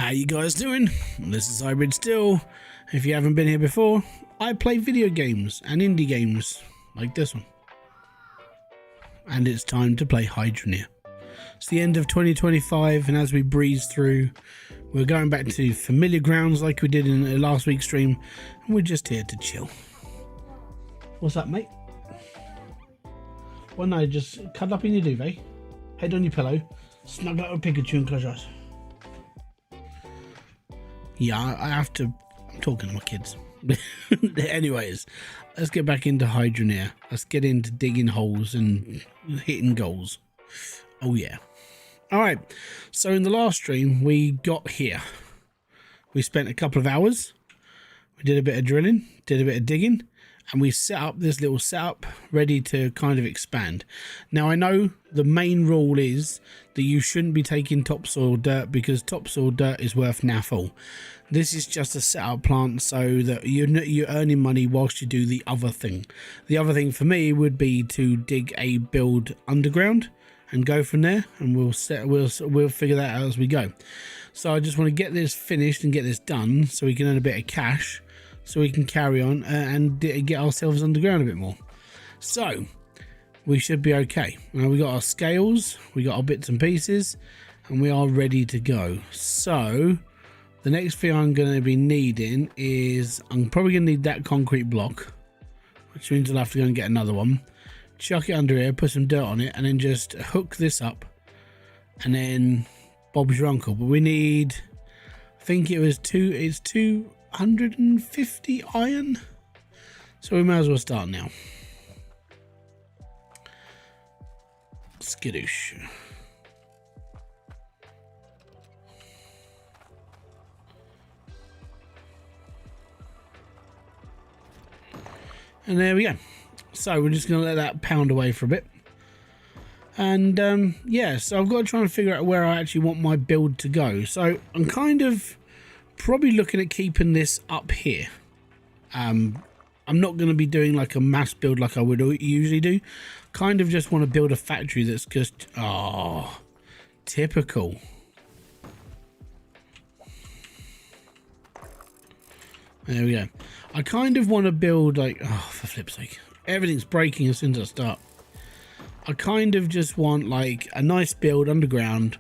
How you guys doing? This is Hybridsteel. If you haven't been here before, I play video games and indie games like this one. And it's time to play Hydroneer. It's the end of 2025, and as we breeze through, we're going back to familiar grounds like we did in last week's stream, and we're just here to chill. What's up, mate? Well, no, just cuddle up in your duvet, head on your pillow, snuggle up with Pikachu and close your eyes. Yeah, I have to. I'm talking to my kids. Anyways, let's get back into Hydroneer. Let's get into digging holes and hitting goals. Oh yeah. Alright, so in the last stream we got here. We spent a couple of hours. We did a bit of drilling, did a bit of digging, and we set up this little setup ready to kind of expand. Now I know the main rule is that you shouldn't be taking topsoil dirt because topsoil dirt is worth naffle. This is just a setup plant so that you're earning money whilst you do the other thing. The other thing for me would be to dig a build underground and go from there, and we'll figure that out as we go. So I just want to get this finished and get this done so we can earn a bit of cash, so we can carry on and get ourselves underground a bit more. So we should be okay. Now we got our scales, we got our bits and pieces, and we are ready to go. So the next thing I'm going to be needing is, I'm probably going to need that concrete block, which means I'll have to go and get another one, chuck it under here, put some dirt on it, and then just hook this up, and then Bob's your uncle. But we need, I think it's 250 iron, so we might as well start now. Skidoosh. And there we go. So we're just going to let that pound away for a bit. And yeah, so I've got to try and figure out where I actually want my build to go. So I'm kind of probably looking at keeping this up here. I'm not going to be doing like a mass build like I would usually do. Kind of just want to build a factory that's just, oh, typical. There we go. I kind of want to build like, oh, for flip's sake, everything's breaking as soon as I start. I kind of just want like a nice build underground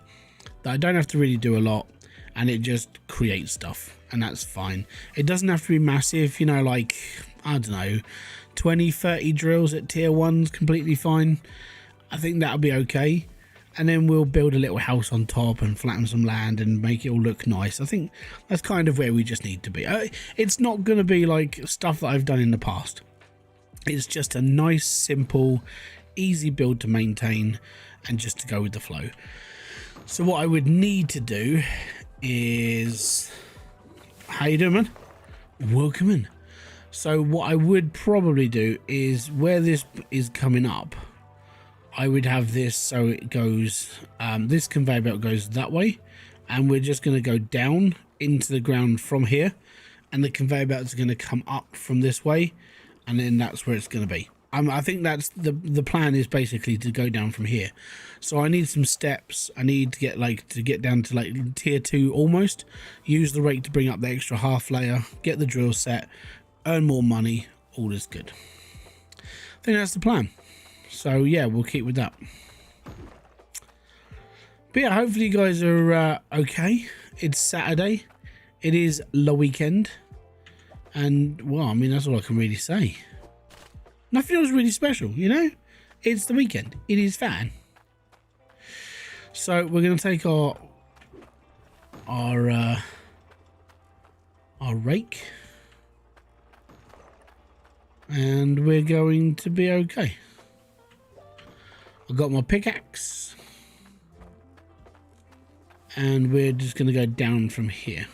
that I don't have to really do a lot, and it just creates stuff, and that's fine. It doesn't have to be massive, you know, like, I don't know, 20-30 drills at tier 1's completely fine. I think that'll be okay. And then we'll build a little house on top and flatten some land and make it all look nice. I think that's kind of where we just need to be. It's not going to be like stuff that I've done in the past. It's just a nice, simple, easy build to maintain and just to go with the flow. So what I would need to do is... How you doing, man? Welcome in. So what I would probably do is, where this is coming up, I would have this so it goes, this conveyor belt goes that way, and we're just going to go down into the ground from here, and the conveyor belt is going to come up from this way, and then that's where it's going to be. I think that's the plan, is basically to go down from here. So I need some steps. I need to get down to like tier 2 almost, use the rake to bring up the extra half layer, get the drill set, earn more money, all is good. I think that's the plan. So yeah, we'll keep with that. But yeah, hopefully you guys are okay. It's Saturday. It is the weekend. And, well, I mean, that's all I can really say. Nothing else really special, you know? It's the weekend. It is fine. So we're going to take our rake. And we're going to be okay. I've got my pickaxe, and we're just going to go down from here.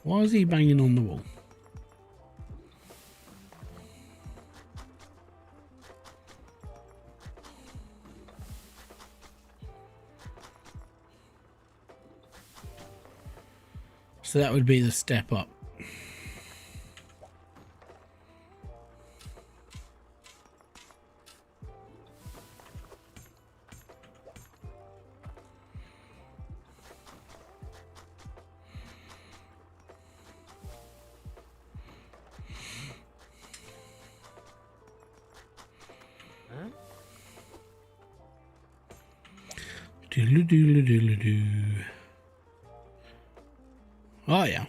Why is he banging on the wall? So that would be the step up. Doodle doodle doodle doo. Oh yeah.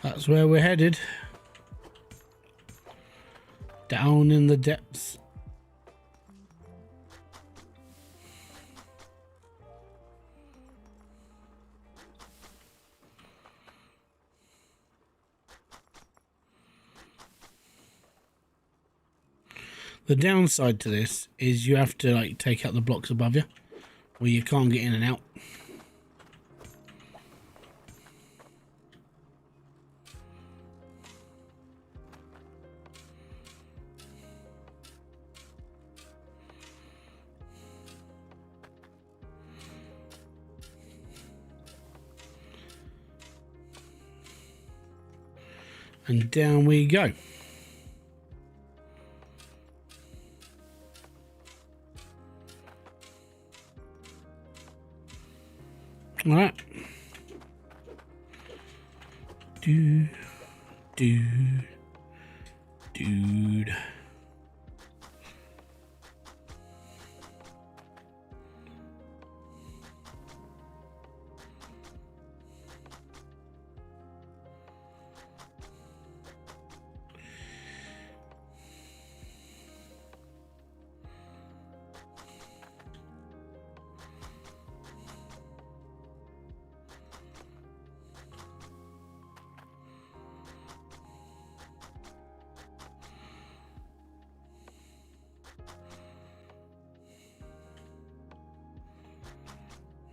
That's where we're headed. Down in the depths. The downside to this is you have to like take out the blocks above you, where you can't get in and out. And down we go. All right. Dude.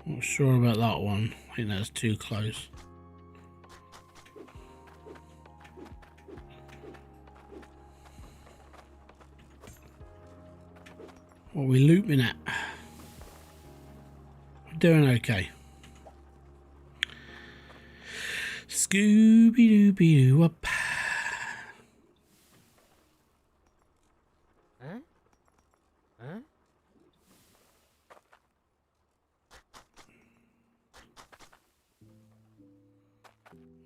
Not sure about that one. I think that's too close. What are we looping at? We're doing okay. Scooby-Dooby-Doo up.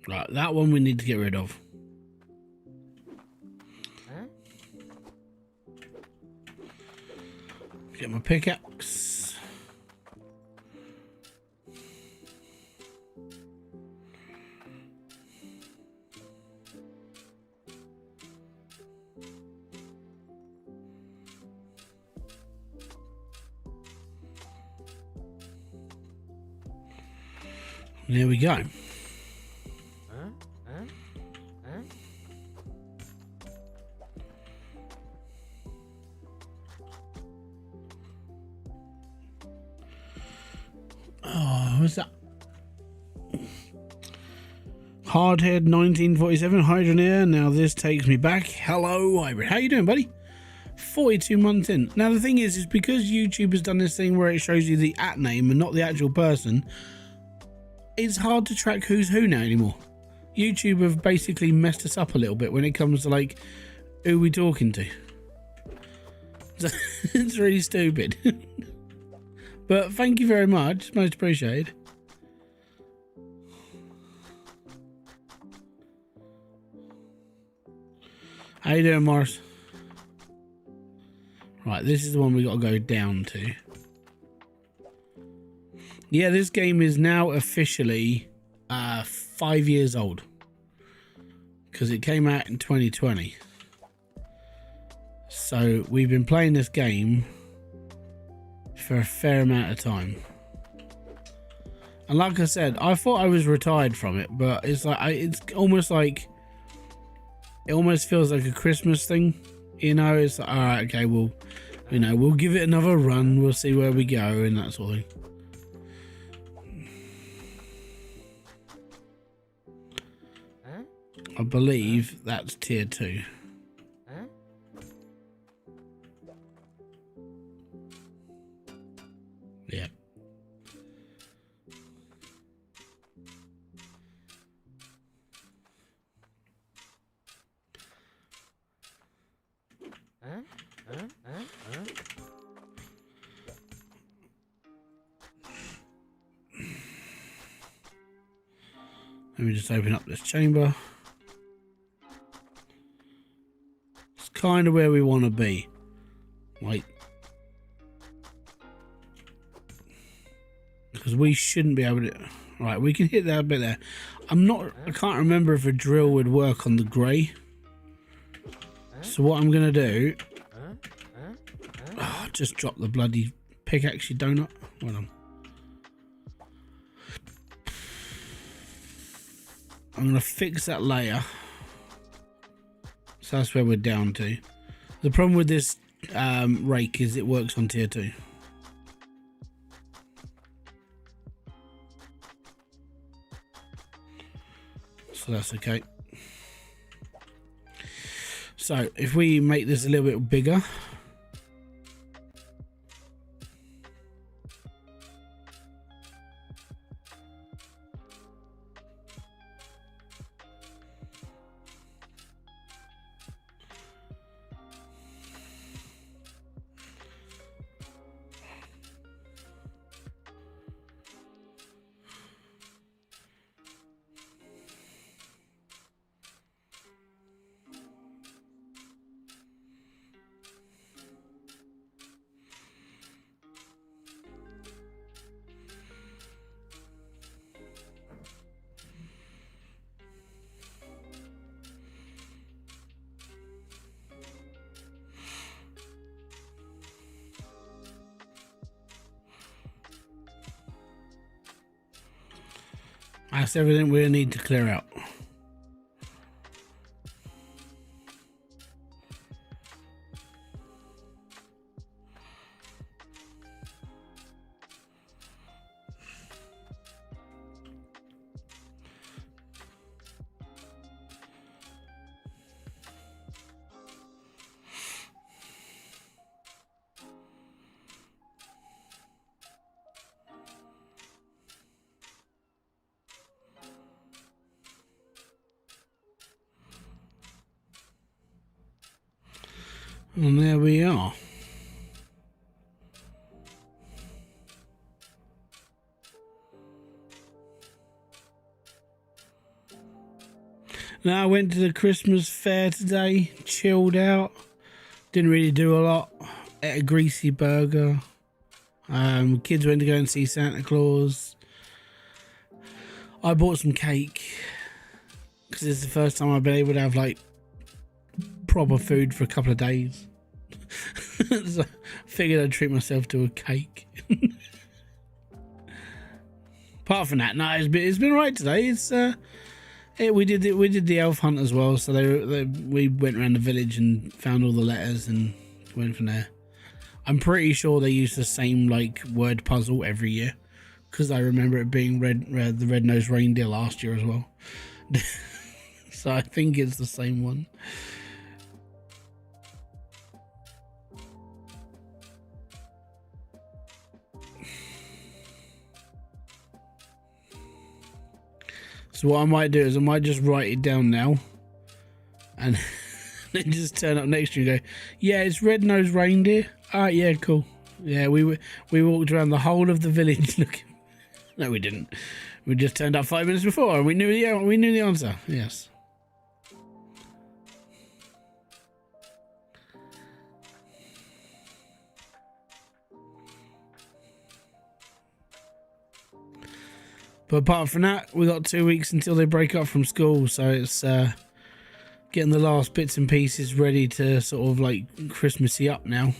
Right, that one we need to get rid of. Get my pickaxe. There we go. What's that? Hardhead 1947 Hydroneer. Now this takes me back. Hello, Hybrid. How you doing, buddy? 42 months in. Now the thing is because YouTube has done this thing where it shows you the @name and not the actual person, it's hard to track who's who now anymore. YouTube have basically messed us up a little bit when it comes to like who we talking to. So, it's really stupid. But thank you very much. Most appreciated. How you doing, Morris? Right, this is the one we got to go down to. Yeah, this game is now officially 5 years old. Because it came out in 2020. So we've been playing this game for a fair amount of time, and like I said, I thought I was retired from it, but it's like it's almost like it almost feels like a Christmas thing, you know. It's like, all right, okay, we'll give it another run, we'll see where we go and that sort of thing. I believe that's tier 2. Yeah. Let me just open up this chamber. It's kind of where we want to be. Like, because we shouldn't be able to. Right, we can hit that bit there. I can't remember if a drill would work on the grey. So what I'm gonna do, just drop the bloody pickaxe, you donut. Well done. I'm gonna fix that layer. So that's where we're down to. The problem with this rake is it works on tier 2. So that's okay. So if we make this a little bit bigger, that's everything we need to clear out. And there we are. Now I went to the Christmas fair today, chilled out, didn't really do a lot, ate a greasy burger. Kids went to go and see Santa Claus. I bought some cake because it's the first time I've been able to have like proper food for a couple of days. So I figured I'd treat myself to a cake. Apart from that, no, it's been right today. We did the elf hunt as well. So we went around the village and found all the letters and went from there. I'm pretty sure they use the same like word puzzle every year because I remember it being the red-nosed reindeer last year as well. So I think it's the same one. So what I might do is I might just write it down now and then just turn up next year and go, yeah, it's red-nosed reindeer. Alright, yeah, cool. Yeah, we walked around the whole of the village looking. No, we didn't. We just turned up 5 minutes before and we knew the answer. Yes. But apart from that, we got 2 weeks until they break up from school, so it's getting the last bits and pieces ready to sort of like Christmassy up now.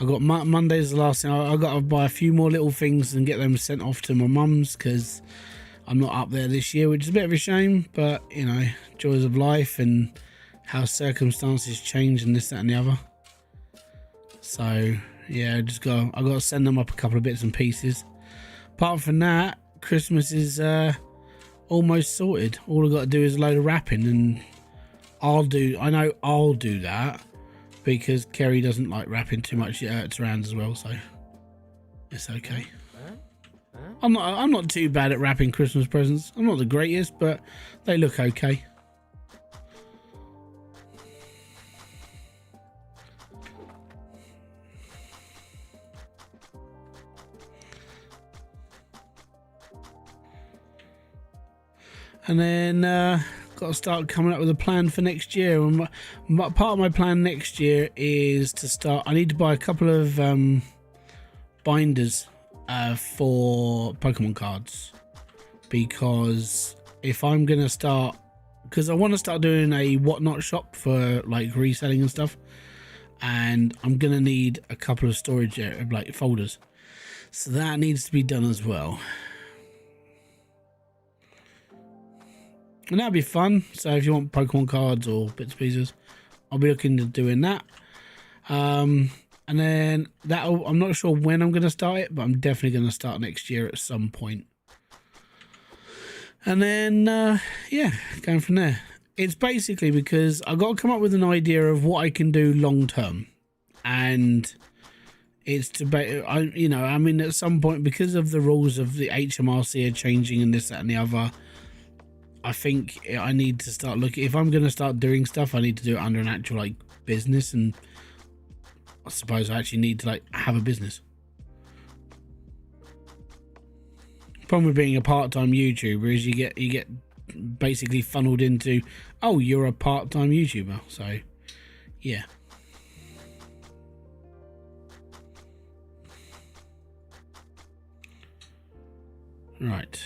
I got Monday's the last thing. I got to buy a few more little things and get them sent off to my mum's because I'm not up there this year, which is a bit of a shame. But you know, joys of life and how circumstances change and this, that, and the other. So yeah, I got to send them up a couple of bits and pieces. Apart from that, Christmas is almost sorted. All I've got to do is a load of wrapping, and I'll do that because Kerry doesn't like wrapping too much. It hurts her hands as well, so it's okay. I'm not too bad at wrapping Christmas presents. I'm not the greatest, but they look okay. And then got to start coming up with a plan for next year. And part of my plan next year is to start. I need to buy a couple of binders for Pokemon cards, because if I'm gonna start, because I want to start doing a whatnot shop for like reselling and stuff, and I'm gonna need a couple of storage like folders, so that needs to be done as well. And that'd be fun. So if you want Pokemon cards or bits and pieces, I'll be looking to doing that. And then I'm not sure when I'm going to start it, but I'm definitely going to start next year at some point. And then, yeah, going from there. It's basically because I've got to come up with an idea of what I can do long term. And it's to, I mean, at some point, because of the rules of the HMRC are changing and this, that, and the other, I think I need to start looking. If I'm going to start doing stuff, I need to do it under an actual like business, and I suppose I actually need to like have a business. Problem with being a part-time YouTuber is you get basically funneled into, oh, you're a part-time YouTuber. So yeah. Right.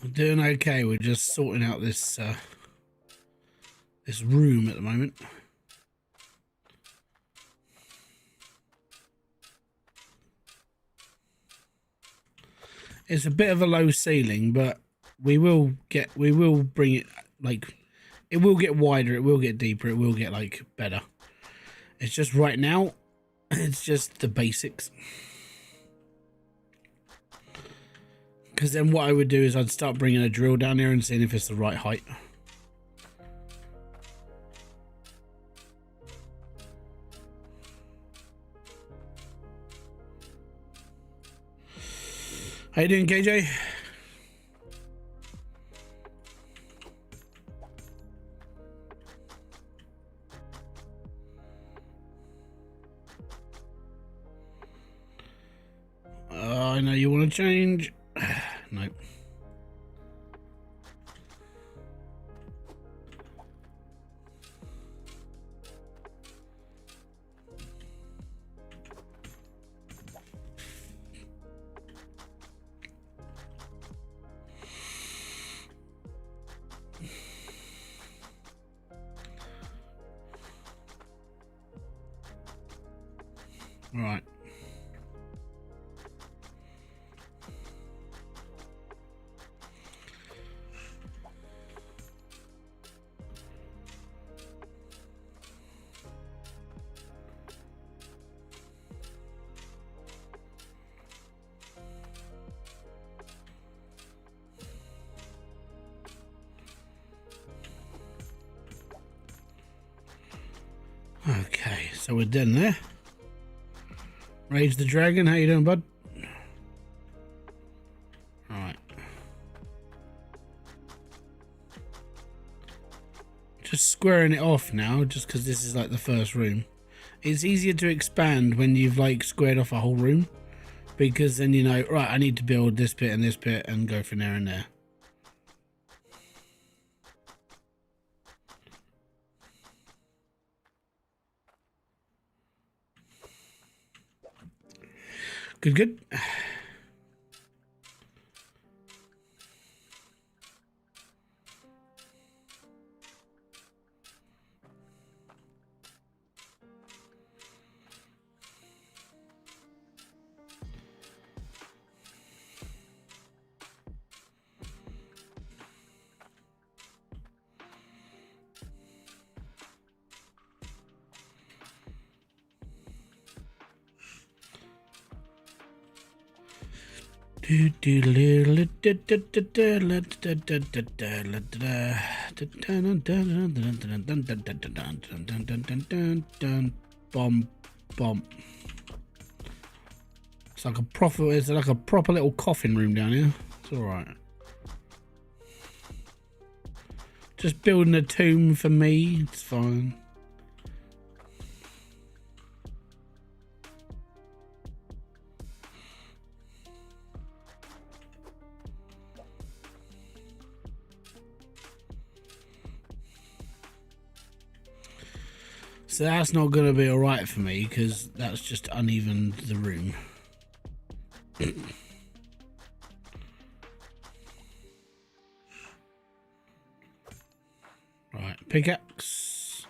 We're doing okay. We're just sorting out this this room at the moment. It's a bit of a low ceiling, but we will bring it, like, it will get wider, it will get deeper, it will get like better. It's just right now, it's just the basics. Because then what I would do is I'd start bringing a drill down here and seeing if it's the right height. How you doing, KJ? I know you want to change. No. Right. Okay, so we're done there. Rage the Dragon, how you doing, bud? Alright. Just squaring it off now, just because this is like the first room. It's easier to expand when you've like squared off a whole room, because then you know, right, I need to build this bit and go from there and there. Good, good. Bomb, bomb. It's like a proper little coffin room down here. It's all right. Just building a tomb for me. It's fine. So that's not going to be alright for me because that's just uneven the room. Right, pickaxe.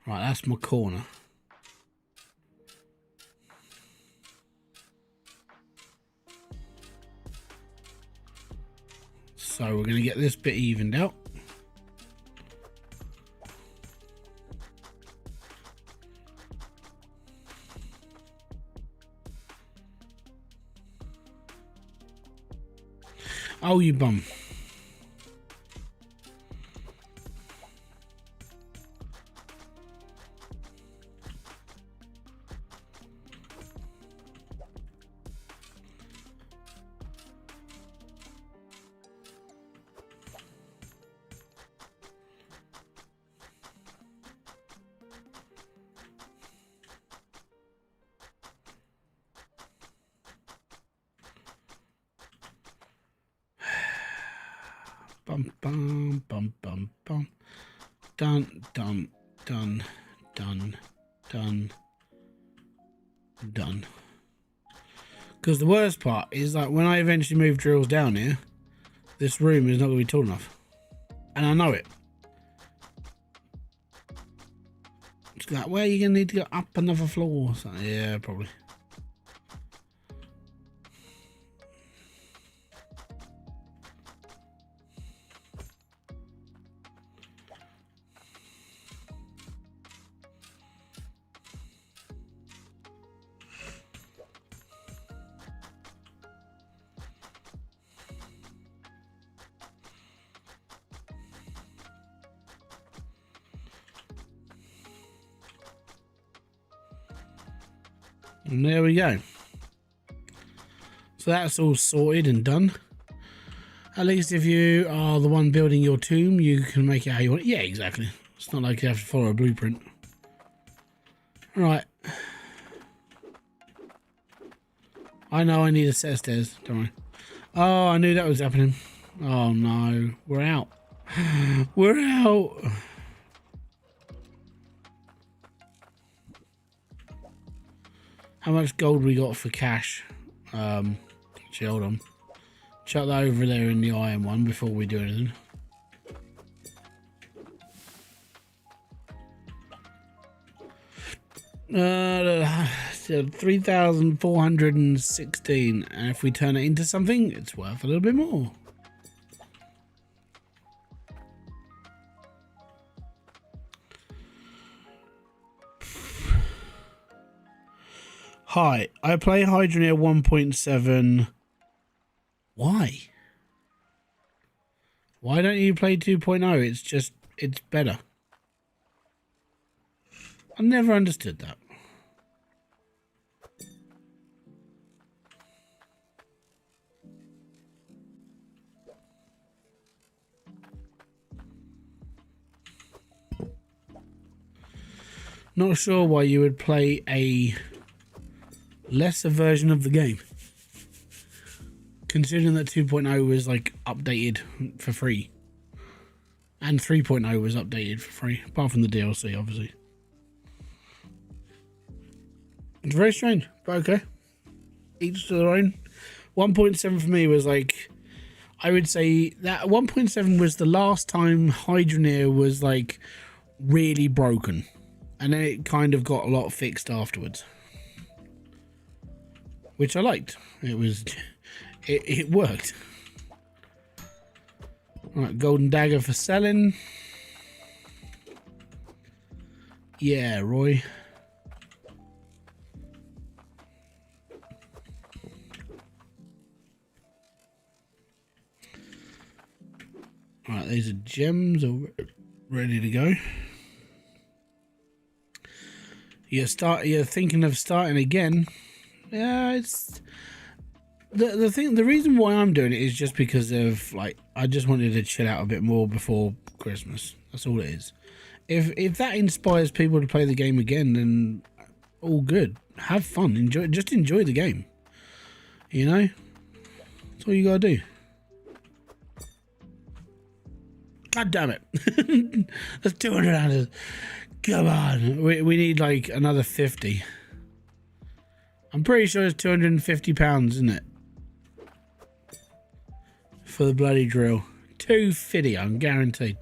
Right, that's my corner. So we're going to get this bit evened out. Oh, you bum. Bum, bum, bum, bum, bum. Done, done, done, done, done, done. Because the worst part is that when I eventually move drills down here, this room is not going to be tall enough. And I know it. It's like, where are you going to need to go up another floor? So, yeah, probably. And there we go. So that's all sorted and done. At least if you are the one building your tomb, you can make it how you want it. Yeah, exactly. It's not like you have to follow a blueprint. Right. I know I need a set of stairs. Don't worry. Oh, I knew that was happening. Oh no. We're out. We're out. How much gold we got for cash? Actually, hold on. Chuck that over there in the iron one before we do anything. So 3,416, and if we turn it into something, it's worth a little bit more. Hi, I play Hydroneer 1.7. Why? Why don't you play 2.0? It's better. I never understood that. Not sure why you would play a lesser version of the game, considering that 2.0 was like updated for free and 3.0 was updated for free, apart from the DLC obviously. It's very strange, but okay. Each to their own. 1.7 for me was like, I would say that 1.7 was the last time Hydroneer was like really broken, and then it kind of got a lot fixed afterwards, which I liked. It worked. All right, golden dagger for selling. Yeah, Roy. All right, these are gems all ready to go. You're thinking of starting again. Yeah, it's the thing. The reason why I'm doing it is just because of like I just wanted to chill out a bit more before Christmas. That's all it is. If that inspires people to play the game again, then all good. Have fun. Just enjoy the game. You know, that's all you gotta do. God damn it. That's 200 ounces. Come on. We need like another 50. I'm pretty sure it's 250 pounds, isn't it? For the bloody drill. 250, I'm guaranteed.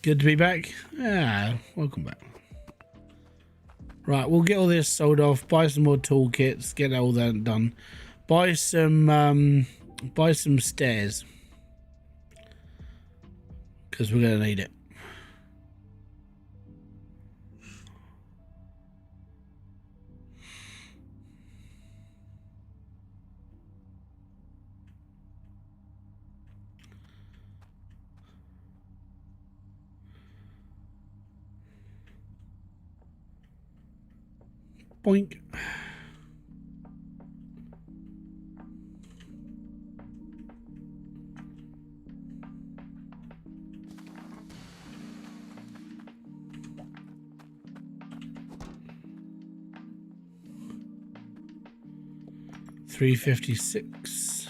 Good to be back. Yeah, welcome back. Right, we'll get all this sold off, buy some more toolkits, get all that done. Buy some stairs. Because we're gonna need it. Boink. $356.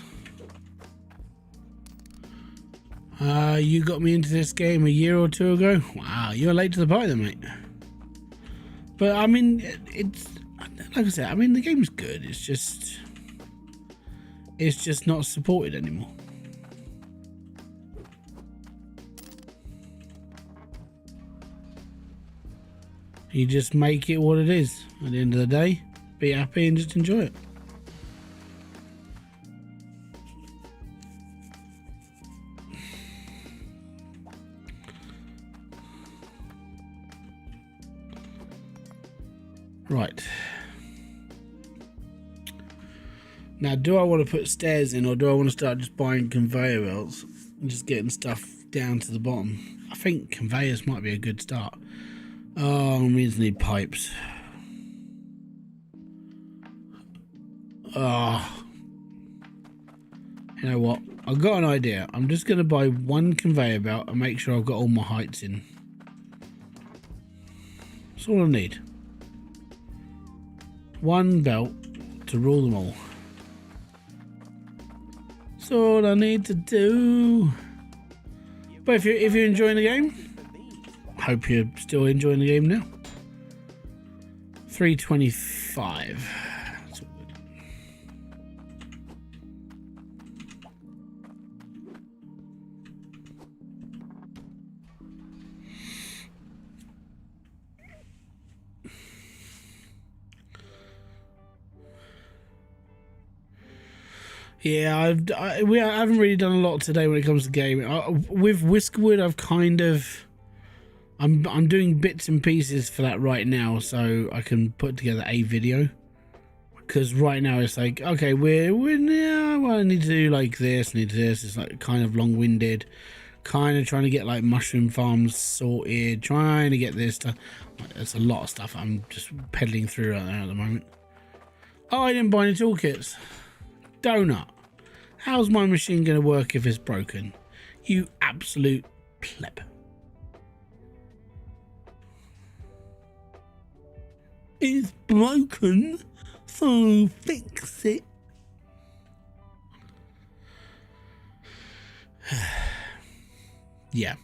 You got me into this game a year or two ago. Wow, you're late to the party then, mate. But I mean, it's like I said. I mean, the game's good. It's just not supported anymore. You just make it what it is. At the end of the day, be happy and just enjoy it. Right. Now, do I want to put stairs in, or do I want to start just buying conveyor belts and just getting stuff down to the bottom? I think conveyors might be a good start. Oh, we just need pipes. Oh. You know what? I've got an idea. I'm just going to buy one conveyor belt and make sure I've got all my heights in. That's all I need. One belt to rule them all. That's all I need to do. But if you're enjoying the game, hope you're still enjoying the game now. 325. That's all good. Yeah, I haven't really done a lot today when it comes to gaming. With Whiskerwood, I'm doing bits and pieces for that right now, so I can put together a video. Because right now it's like, okay, well, I need to do like this, need to do this. It's like kind of long-winded, kind of trying to get like mushroom farms sorted, trying to get this stuff. There's a lot of stuff I'm just peddling through right there at the moment. Oh, I didn't buy any toolkits. Donut. How's my machine going to work if it's broken? You absolute pleb. It's broken, so fix it. Yeah.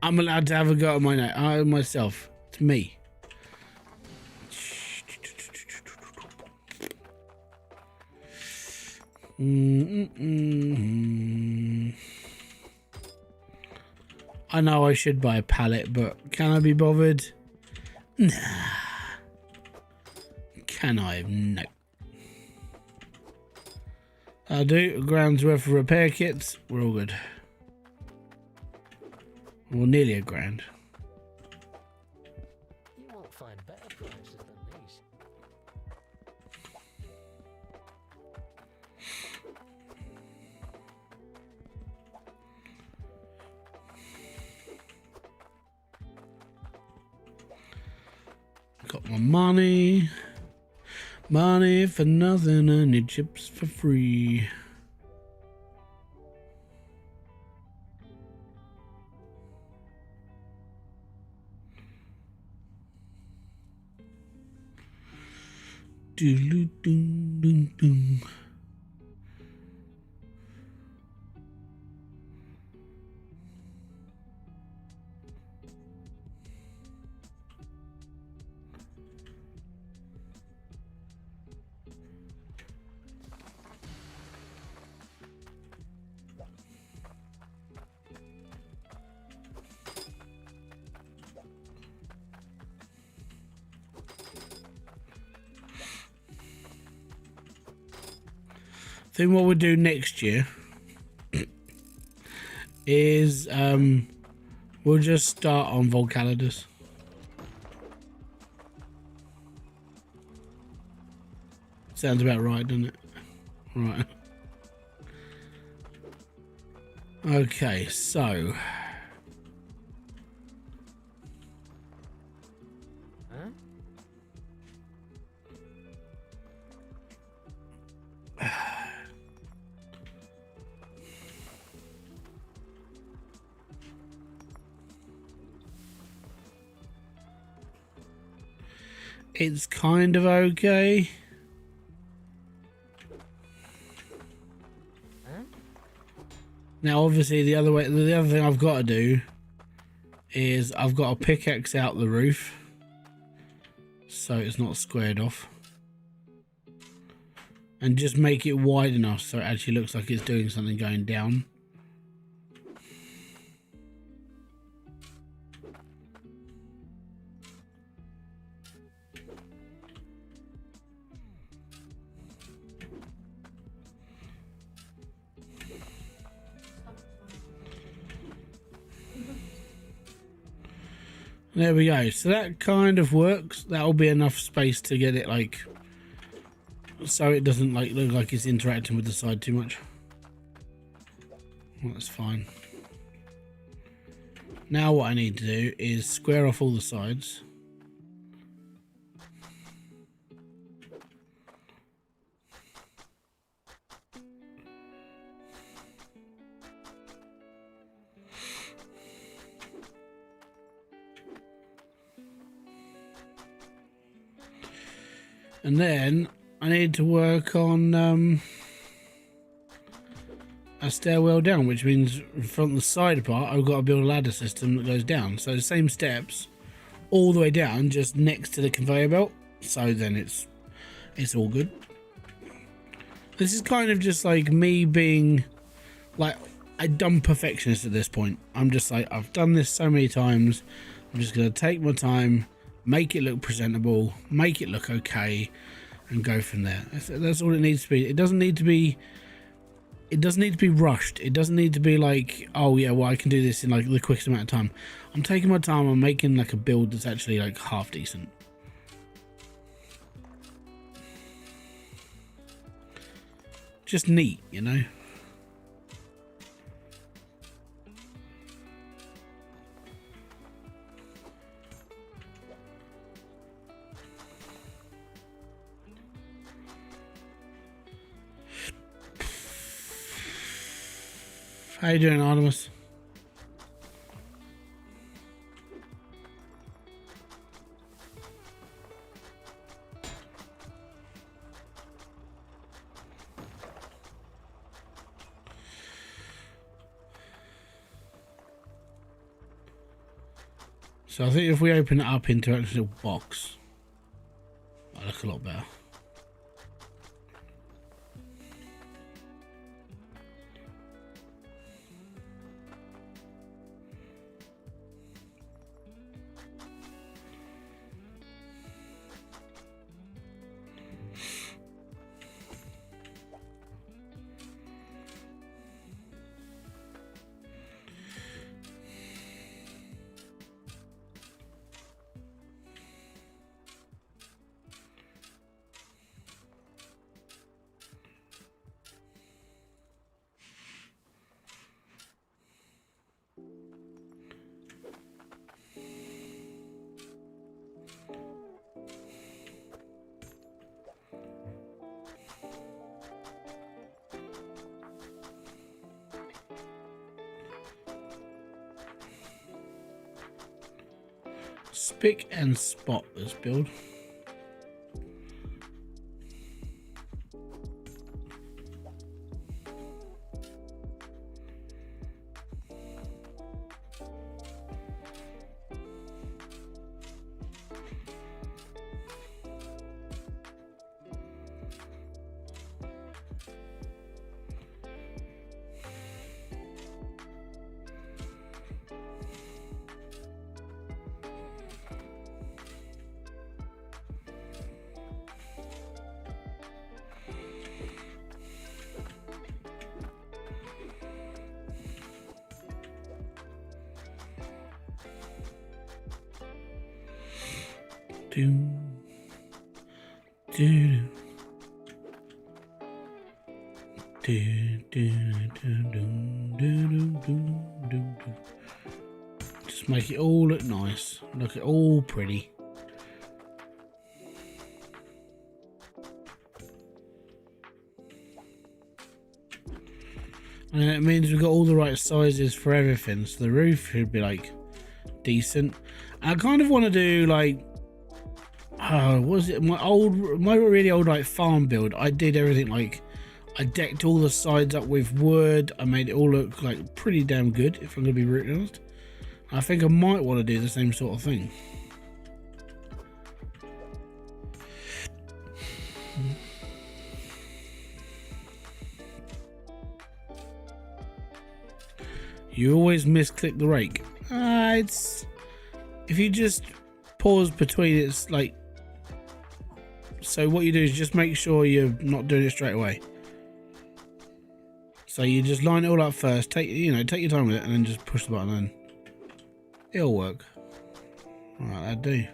I'm allowed to have a go at my name. I myself. It's me. I know I should buy a pallet, but can I be bothered? Nah. Can I? No. I'll do a grand's worth of repair kits. We're all good. Well, nearly a grand. You won't find better prices than these. Got my money. Money for nothing and your chips for free. Doo-doo-doo-doo-doo. I think what we'll do next year is we'll just start on Volcaladus. Sounds about right, doesn't it? Right. Okay, so it's kind of okay. Now, obviously, the other thing I've got to do is I've got to pickaxe out the roof so it's not squared off, and just make it wide enough so it actually looks like it's doing something going down. There we go. So that kind of works. That'll be enough space to get it like so it doesn't like look like it's interacting with the side too much. Well, that's fine. Now what I need to do is square off all the sides. And then I need to work on a stairwell down, which means from the side part I've got to build a ladder system that goes down. So the same steps all the way down, just next to the conveyor belt. So then it's all good. This is kind of just like me being like a dumb perfectionist at this point. I'm just like, I've done this so many times. I'm just going to take my time, make it look presentable, make it look okay, and go from there. That's all it needs to be. It doesn't need to be rushed. It doesn't need to be like, oh yeah, well I can do this in like the quickest amount of time. I'm taking my time. I'm making like a build that's actually like half decent. Just neat, you know. How you doing, Artemis? So I think if we open it up into a little box, that'll look a lot better. Spick and spot this build. Just make it all look nice, look it all pretty. And it means we've got all the right sizes for everything, so the roof should be like decent. And I kind of want to do like, what was it, my really old like farm build. I did everything like, I decked all the sides up with wood. I made it all look like pretty damn good, if I'm gonna be brutally honest. I think I might want to do the same sort of thing. You always misclick the rake. It's if you just pause between, it's like, so what you do is just make sure you're not doing it straight away. So you just line it all up first, take your time with it, and then just push the button and it'll work. Right, that'll do.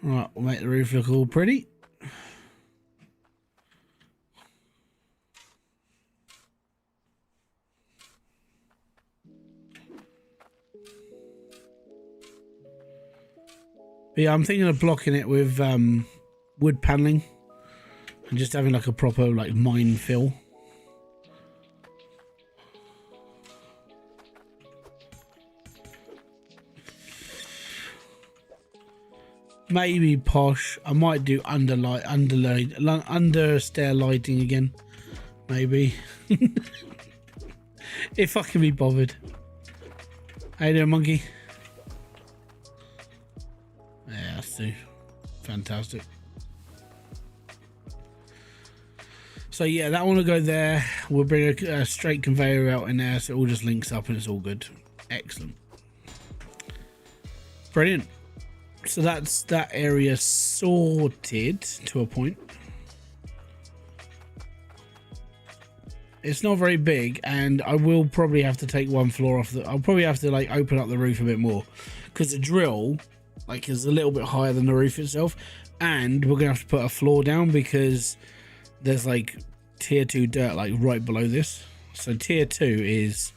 Right, we'll make the roof look all pretty. But yeah, I'm thinking of blocking it with wood paneling and just having like a proper like mine fill. Maybe posh. I might do under stair lighting again. Maybe. If I can be bothered. How you doing, monkey? Yeah, that's fantastic. So yeah, that one will go there. We'll bring a straight conveyor out in there, so it all just links up and it's all good. Excellent. Brilliant. So that's that area sorted to a point. It's not very big, and I will probably have to take one floor off I'll probably have to like open up the roof a bit more, because the drill like is a little bit higher than the roof itself, and we're gonna have to put a floor down because there's like tier 2 dirt like right below this. So tier 2 is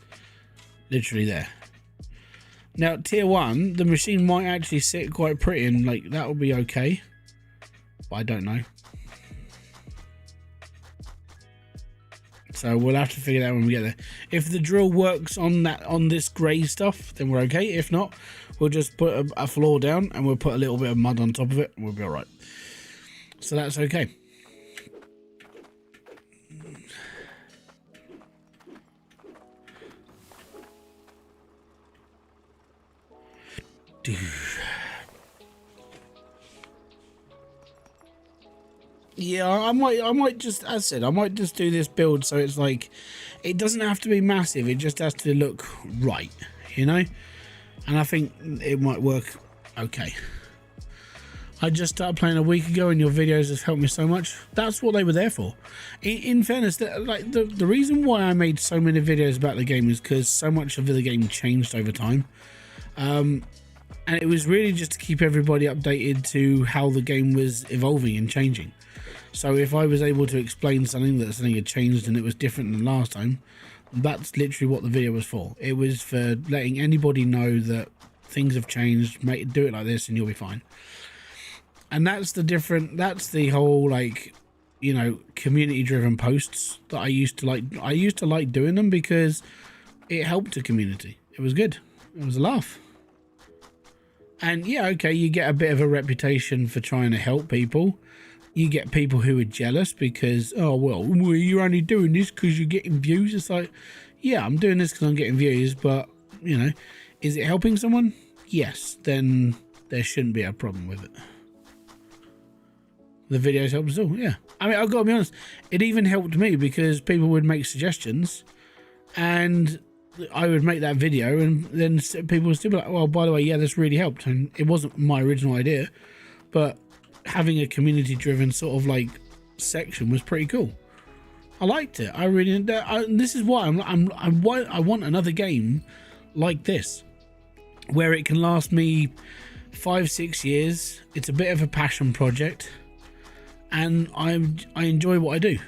literally there. Now tier 1, the machine might actually sit quite pretty and like that will be okay, but I don't know. So we'll have to figure that out when we get there. If the drill works on this grey stuff, then we're okay. If not, we'll just put a floor down and we'll put a little bit of mud on top of it and we'll be all right. So that's okay. Yeah, I might just, as I said, I might just do this build so it's like, it doesn't have to be massive, it just has to look right, you know? And I think it might work okay. I just started playing a week ago and your videos have helped me so much. That's what they were there for. In fairness, the reason why I made so many videos about the game is because so much of the game changed over time. And it was really just to keep everybody updated to how the game was evolving and changing. So if I was able to explain something that something had changed and it was different than last time, that's literally what the video was for. It was for letting anybody know that things have changed, do it like this and you'll be fine. And that's the whole, like, you know, community driven posts that I used to like. I used to like doing them because it helped the community. It was good. It was a laugh. And yeah, okay, you get a bit of a reputation for trying to help people. You get people who are jealous because, oh, well, you're only doing this because you're getting views. It's like, yeah, I'm doing this because I'm getting views, but, you know, is it helping someone? Yes, then there shouldn't be a problem with it. The videos help us all, yeah. I mean, I've got to be honest, it even helped me because people would make suggestions and I would make that video and then people would still be like, well, by the way, yeah, this really helped. And it wasn't my original idea, but having a community driven sort of like section was pretty cool. I liked it. I really, this is why I want another game like this where it can last me 5-6 years. It's a bit of a passion project and I enjoy what I do.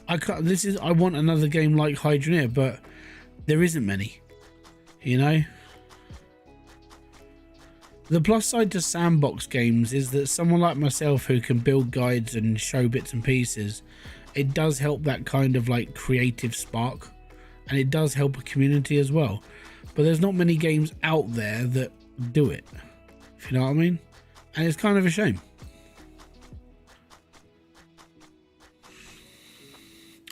I want another game like Hydroneer, but there isn't many, you know. The plus side to sandbox games is that someone like myself who can build guides and show bits and pieces, it does help that kind of like creative spark, and it does help a community as well. But there's not many games out there that do it, if you know what I mean, and it's kind of a shame.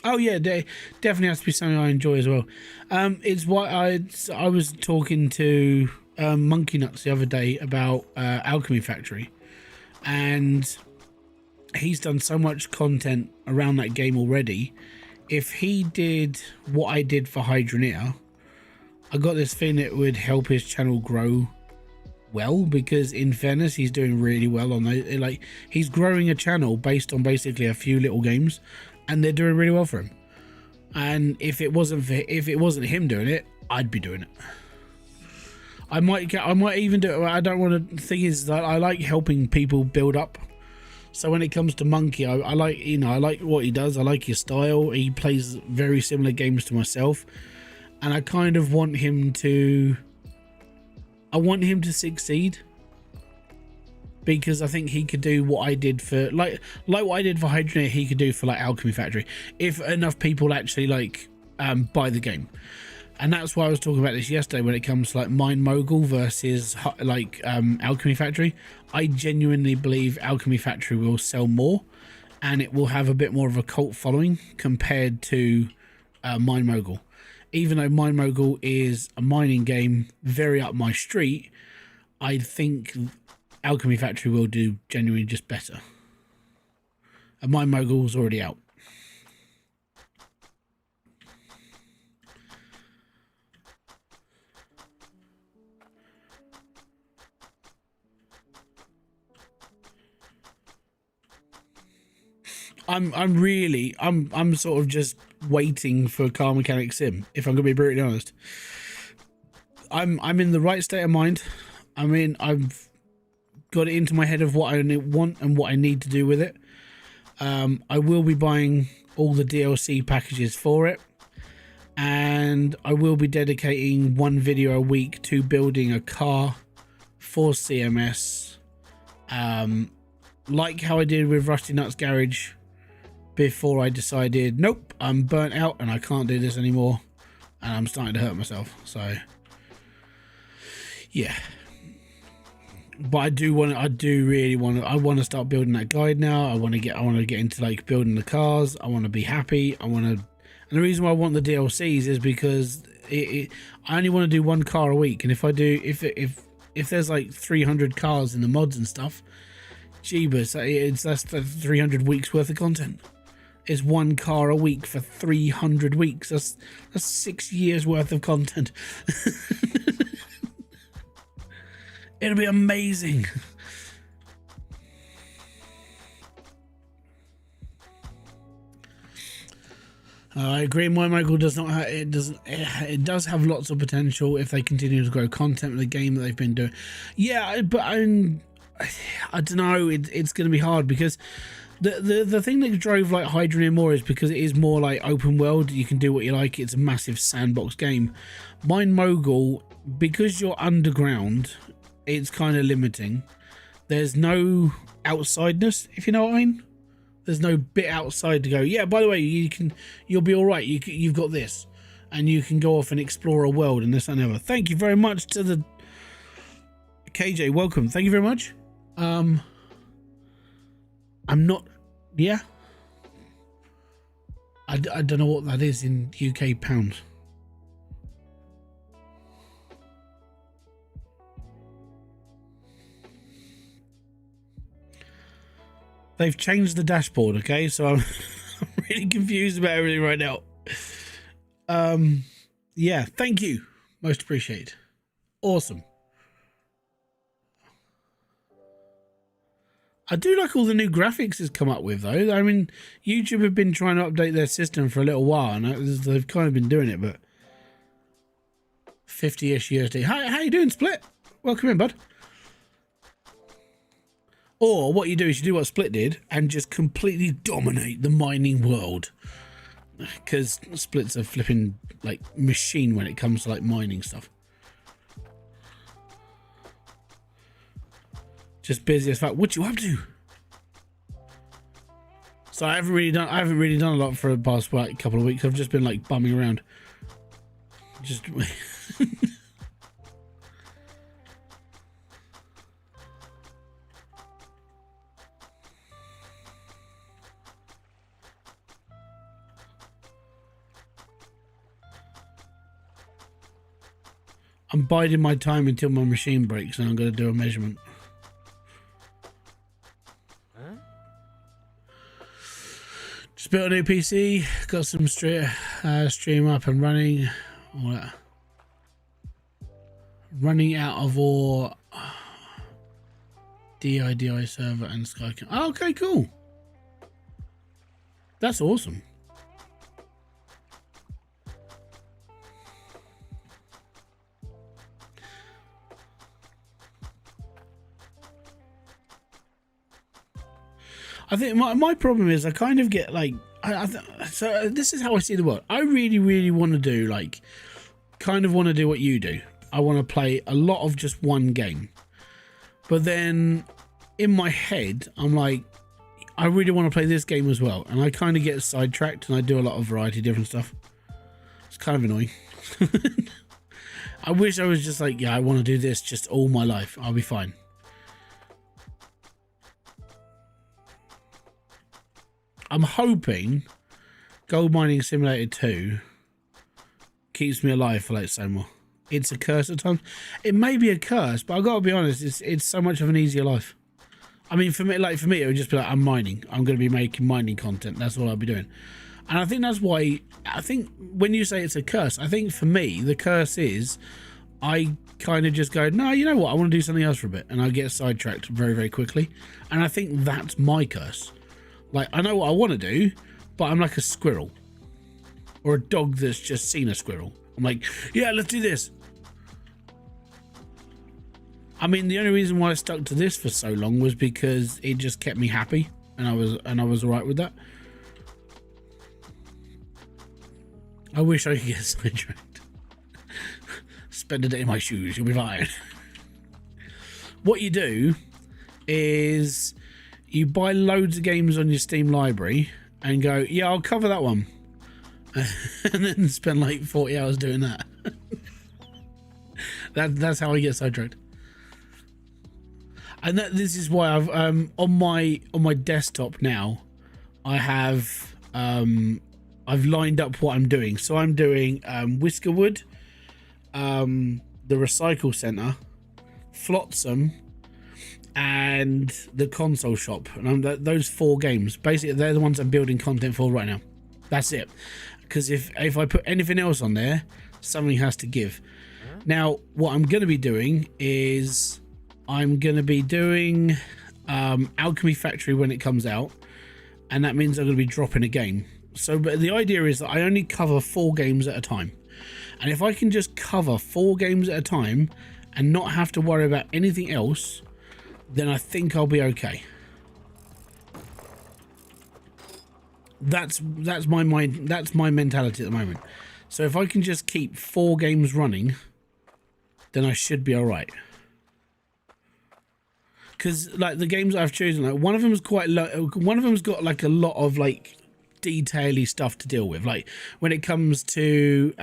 Oh yeah, definitely has to be something I enjoy as well. It's why I was talking to Monkey Nuts the other day about Alchemy Factory, and he's done so much content around that game already. If he did what I did for Hydroneer, I got this feeling it would help his channel grow well, because in fairness, he's doing really well on those. Like, he's growing a channel based on basically a few little games, and they're doing really well for him. And if it wasn't him doing it, I'd be doing it. I might even do it. I don't want to. The thing is that I like helping people build up. So when it comes to Monkey, I like, you know, I like what he does. I like his style. He plays very similar games to myself, and I kind of want him to. I want him to succeed, because I think he could do what I did for like what I did for Hydroneer. He could do for like Alchemy Factory if enough people actually like buy the game. And that's why I was talking about this yesterday when it comes to like Mind Mogul versus like Alchemy Factory. I genuinely believe Alchemy Factory will sell more and it will have a bit more of a cult following compared to Mind Mogul. Even though Mind Mogul is a mining game very up my street, I think Alchemy Factory will do genuinely just better. And Mind Mogul's already out. I'm sort of just waiting for Car Mechanic Sim, if I'm gonna be brutally honest. I'm in the right state of mind. I mean, I've got it into my head of what I want and what I need to do with it. I will be buying all the DLC packages for it, and I will be dedicating one video a week to building a car for CMS, like how I did with Rusty Nuts Garage before I decided, nope, I'm burnt out and I can't do this anymore and I'm starting to hurt myself. So yeah, but I want to start building that guide now. I want to get into like building the cars. I want to be happy. And the reason why I want the DLCs is because I only want to do 1 car a week, and if I do, if there's like 300 cars in the mods and stuff, jeebus, that's 300 weeks worth of content. It's 1 car a week for 300 weeks. That's 6 years worth of content. It'll be amazing. I agree. My Michael does not. It doesn't. It does have lots of potential if they continue to grow content with the game that they've been doing. Yeah, but I don't know. It's going to be hard because the thing that drove like Hydroneer more is because it is more like open world. You can do what you like. It's a massive sandbox game. Mine Mogul, because you're underground, it's kind of limiting. There's no outsideness, if you know what I mean. There's no bit outside to go, yeah, by the way, you'll be all right. You've got this, and you can go off and explore a world and this and ever. Thank you very much to the KJ. Welcome. Thank you very much. I'm not, yeah. I don't know what that is in UK pounds. They've changed the dashboard, okay? So I'm really confused about everything right now. Yeah, thank you. Most appreciated. Awesome. I do like all the new graphics it's come up with, though. I mean, YouTube have been trying to update their system for a little while, and they've kind of been doing it, but 50-ish USD. Hi, how you doing, Split? Welcome in, bud. Or what you do is you do what Split did and just completely dominate the mining world. Because Split's a flipping like machine when it comes to like mining stuff. Just busy as fuck. What you up to? So I haven't really done a lot for the past like couple of weeks. I've just been like bumming around. Just I'm biding my time until my machine breaks and I'm going to do a measurement. Huh? Just built a new PC, got some stream up and running. All that. Running out of ore, DI server and Skycam. Oh, okay, cool. That's awesome. I think my problem is I kind of get like so this is how I see the world. I really want to do like kind of want to do what you do. I want to play a lot of just one game, but then in my head I'm like I really want to play this game as well, and I kind of get sidetracked and I do a lot of variety of different stuff. It's kind of annoying. I wish I was just like, yeah, I want to do this just all my life. I'll be fine. I'm hoping Gold Mining Simulator 2 keeps me alive for like so more. It's a curse at times. It may be a curse, but I've got to be honest, it's so much of an easier life. I mean, for me, it would just be like, I'm mining. I'm going to be making mining content. That's what I'll be doing. And I think that's why, I think when you say it's a curse, I think for me, the curse is I kind of just go, no, you know what? I want to do something else for a bit. And I get sidetracked very quickly. And I think that's my curse. Like, I know what I want to do, but I'm like a squirrel or a dog that's just seen a squirrel. I'm like, yeah, let's do this. I mean, the only reason why I stuck to this for so long was because it just kept me happy, and I was all right with that. I wish I could get sidetracked. Spend a day in my shoes, you'll be fine. What you do is you buy loads of games on your Steam library and go, yeah, I'll cover that one. And then spend like 40 hours doing that. That's how I get sidetracked. And this is why I've on my desktop now, I have I've lined up what I'm doing. So I'm doing Whiskerwood, the recycle center, Flotsam, and the console shop. And those 4 games, basically, they're the ones I'm building content for right now. That's it. Because if I put anything else on there, something has to give. Now, what I'm going to be doing is I'm going to be doing Alchemy Factory when it comes out, and that means I'm going to be dropping a game. So, but the idea is that I only cover 4 games at a time, and if I can just cover 4 games at a time and not have to worry about anything else, then I think I'll be okay. That's my mind. That's my mentality at the moment. So if I can just keep 4 games running, then I should be all right. Because like the games I've chosen, like one of them is quite low. One of them's got like a lot of like detaily stuff to deal with. Like when it comes to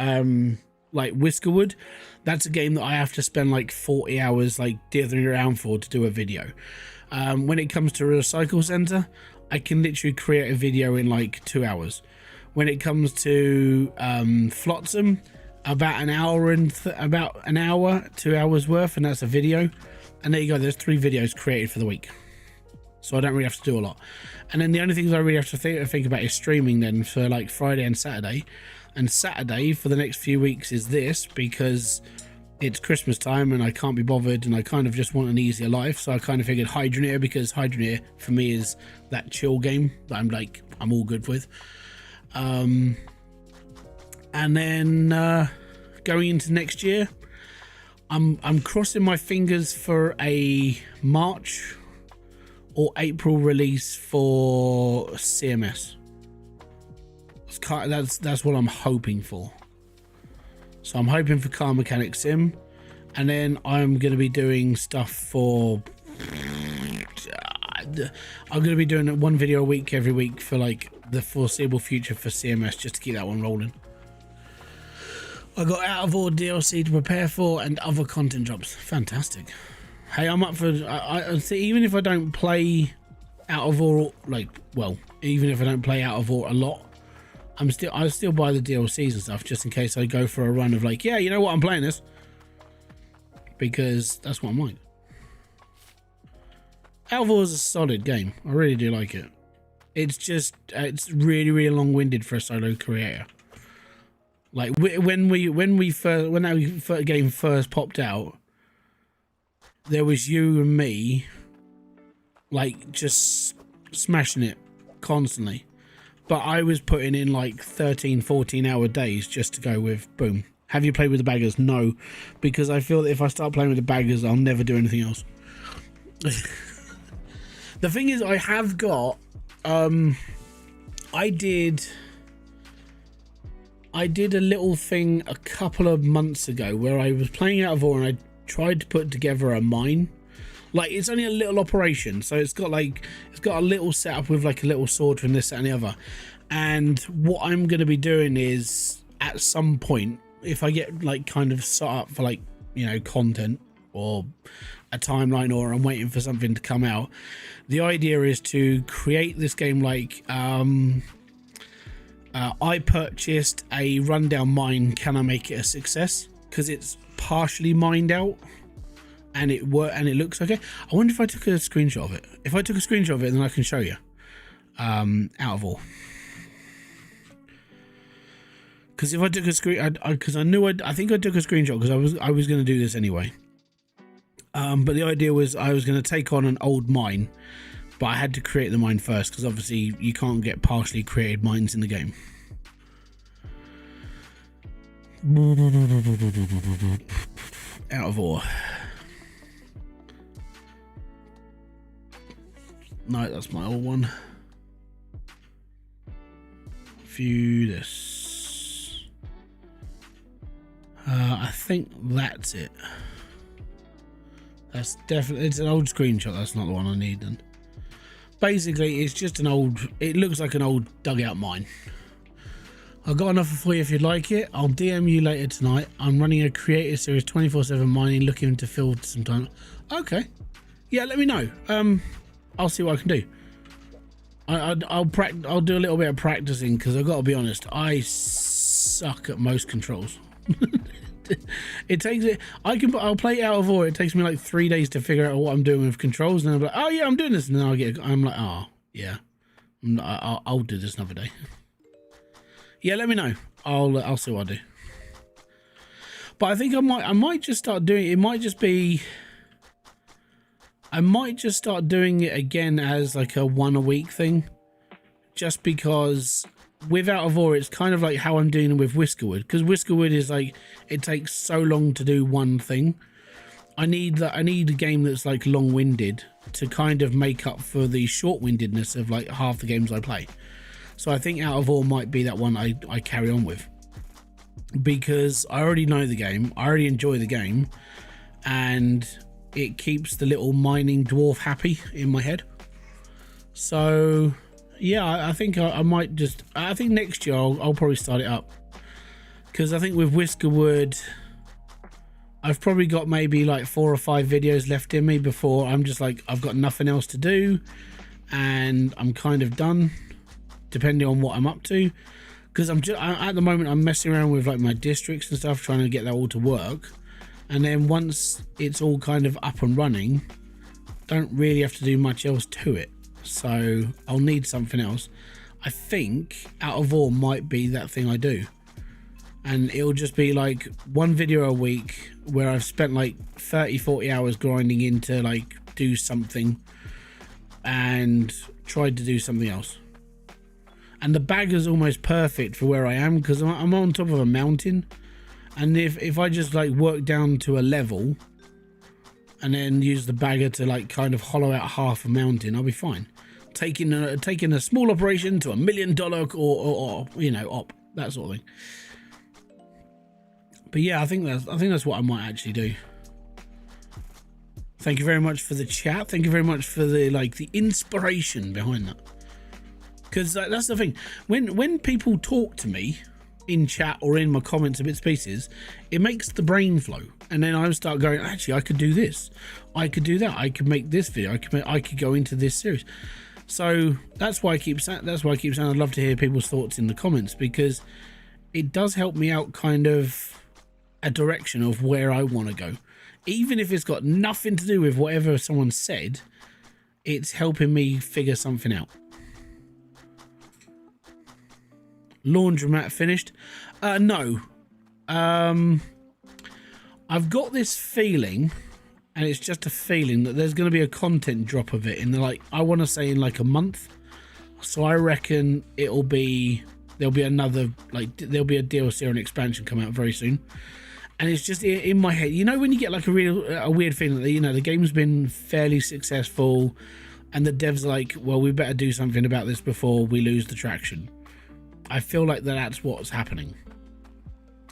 like Whiskerwood, that's a game that I have to spend like 40 hours like dithering around for to do a video. When it comes to Recycle Center, I can literally create a video in like 2 hours. When it comes to Flotsam, about an hour, 2 hours worth, and that's a video. And there you go, there's 3 videos created for the week, so I don't really have to do a lot. And then the only things I really have to think about is streaming then for like Friday and Saturday. And Saturday for the next few weeks is this, because it's Christmas time and I can't be bothered and I kind of just want an easier life. So I kind of figured Hydroneer, because Hydroneer for me is that chill game that I'm all good with. And then going into next year, I'm crossing my fingers for a March or April release for CMS. That's what I'm hoping for. So I'm hoping for Car Mechanic Sim, and then I'm going to be doing stuff for... I'm going to be doing 1 video a week every week for like the foreseeable future for CMS, just to keep that one rolling. I got Out of All DLC to prepare for and other content drops. Fantastic. Hey, I'm up for... I see, even if I don't play Out of All, like, well, even if I don't play Out of All a lot, I still buy the DLCs and stuff, just in case I go for a run of like, yeah, you know what, I'm playing this, because that's what I'm like. Out of All is a solid game. I really do like it. It's just it's really long-winded for a solo creator. Like when that game first popped out, there was you and me, like just smashing it constantly. But I was putting in like 13-14 hour days just to go with boom. Have you played with the baggers? No, because I feel that if I start playing with the baggers, I'll never do anything else. The thing is, I have got I did a little thing a couple of months ago where I was playing Out of All and I tried to put together a mine. Like, it's only a little operation, so it's got a little setup with like a little sword from this, that, and the other. And what I'm going to be doing is, at some point, if I get like kind of set up for like, you know, content or a timeline, or I'm waiting for something to come out, the idea is to create this game like I purchased a rundown mine, can I make it a success? Because it's partially mined out. And it looks okay. I wonder if I took a screenshot of it. If I took a screenshot of it, then I can show you. Out of All. Because if I took a screen, because I think I took a screenshot because I was going to do this anyway. But the idea was I was going to take on an old mine, but I had to create the mine first, because obviously you can't get partially created mines in the game. Out of All. No, that's my old one. View this. I think that's it. That's definitely, it's an old screenshot. That's not the one I need then. Basically, it's just an old, it looks like an old dugout mine. I've got an offer for you if you'd like it. I'll DM you later tonight. I'm running a creative series 24/7 mining, looking to fill some time. Okay. Yeah, let me know. I'll see what I can do. I'll do a little bit of practicing, because I've got to be honest, I suck at most controls. it takes it. I'll play Out of Order. It takes me like 3 days to figure out what I'm doing with controls, and then I'm like, oh yeah, I'm doing this, and then I'm like, oh yeah, I'll do this another day. Yeah, let me know. I'll see what I do. But I think I might just start doing it. It might just be. I might just start doing it again as like a 1 a week thing, just because with Out of Order, it's kind of like how I'm doing with Whiskerwood, because Whiskerwood is like, it takes so long to do one thing. I need a game that's like long-winded to kind of make up for the short-windedness of like half the games I play. So I think Out of Order might be that one I carry on with, because I already know the game, I already enjoy the game, and it keeps the little mining dwarf happy in my head. So yeah, I think I might just, I think next year I'll probably start it up, because I think with Whiskerwood I've probably got maybe like 4 or 5 videos left in me before I'm just like, I've got nothing else to do and I'm kind of done, depending on what I'm up to. Because at the moment I'm messing around with like my districts and stuff, trying to get that all to work. And then once it's all kind of up and running, don't really have to do much else to it. So I'll need something else. I think Out of Order might be that thing I do. And it'll just be like 1 video a week where I've spent like 30-40 hours grinding in to like do something and tried to do something else. And the bag is almost perfect for where I am, because I'm on top of a mountain. And if I just like work down to a level and then use the bagger to like kind of hollow out half a mountain, I'll be fine. Taking a small operation to $1 million or you know, op, that sort of thing. But yeah, I think that's what I might actually do. Thank you very much for the chat. Thank you very much for the inspiration behind that. Because that's the thing. When people talk to me in chat or in my comments and bits and pieces, it makes the brain flow, and then I start going, actually I could do this, I could do that, I could make this video, I could go into this series. So that's why I keep saying I'd love to hear people's thoughts in the comments, because it does help me out kind of a direction of where I want to go, even if it's got nothing to do with whatever someone said. It's helping me figure something out. Laundromat finished? No. I've got this feeling, and it's just a feeling, that there's going to be a content drop of it in I want to say in like a month. So I reckon there'll be another, there'll be a DLC or an expansion come out very soon. And it's just in my head, you know, when you get like a weird feeling that, you know, the game's been fairly successful and the devs are like, well, we better do something about this before we lose the traction. I feel like that's what's happening.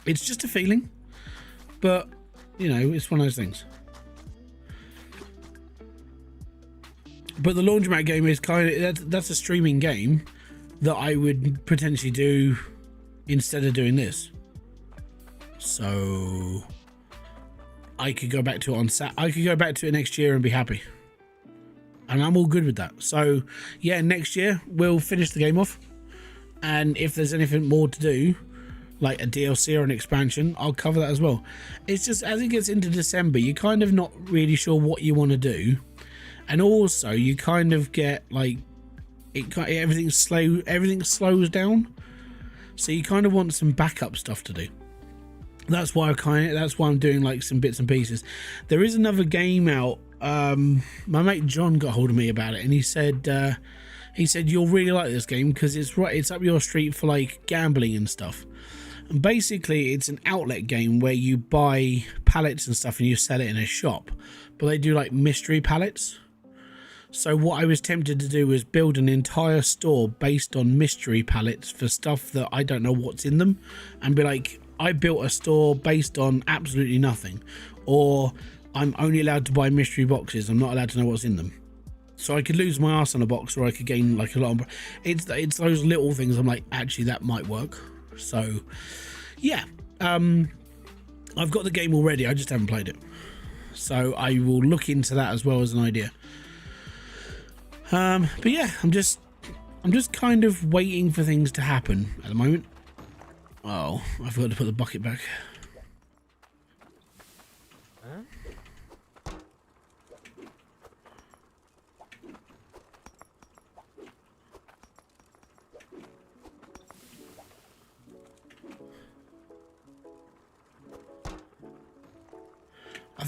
It's just a feeling, but you know, it's one of those things. But the Laundromat game is that's a streaming game that I would potentially do instead of doing this. So I could go back to it I could go back to it next year and be happy. And I'm all good with that. So yeah, next year we'll finish the game off. And if there's anything more to do, like a DLC or an expansion, I'll cover that as well. It's just, as it gets into December, you're kind of not really sure what you want to do. And also you kind of get like, everything slows down. So you kind of want some backup stuff to do. That's why I'm doing like some bits and pieces. There is another game out. My mate John got hold of me about it, and he said you'll really like this game because it's up your street for like gambling and stuff. And basically it's an outlet game where you buy pallets and stuff and you sell it in a shop, but they do like mystery pallets. So what I was tempted to do was build an entire store based on mystery pallets for stuff that I don't know what's in them, and be like, I built a store based on absolutely nothing, or I'm only allowed to buy mystery boxes, I'm not allowed to know what's in them. So I could lose my arse on a box, or I could gain like a lot of... It's those little things I'm like, actually that might work. So yeah, I've got the game already, I just haven't played it. So I will look into that as well as an idea. But yeah, I'm just kind of waiting for things to happen at the moment. Oh, I forgot to put the bucket back.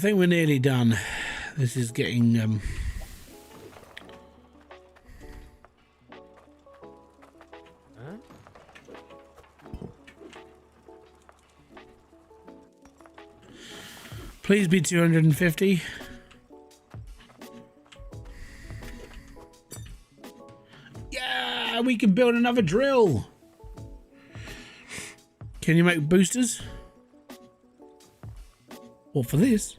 think we're nearly done. This is getting please be 250. Yeah, we can build another drill. Can you make boosters? What for this?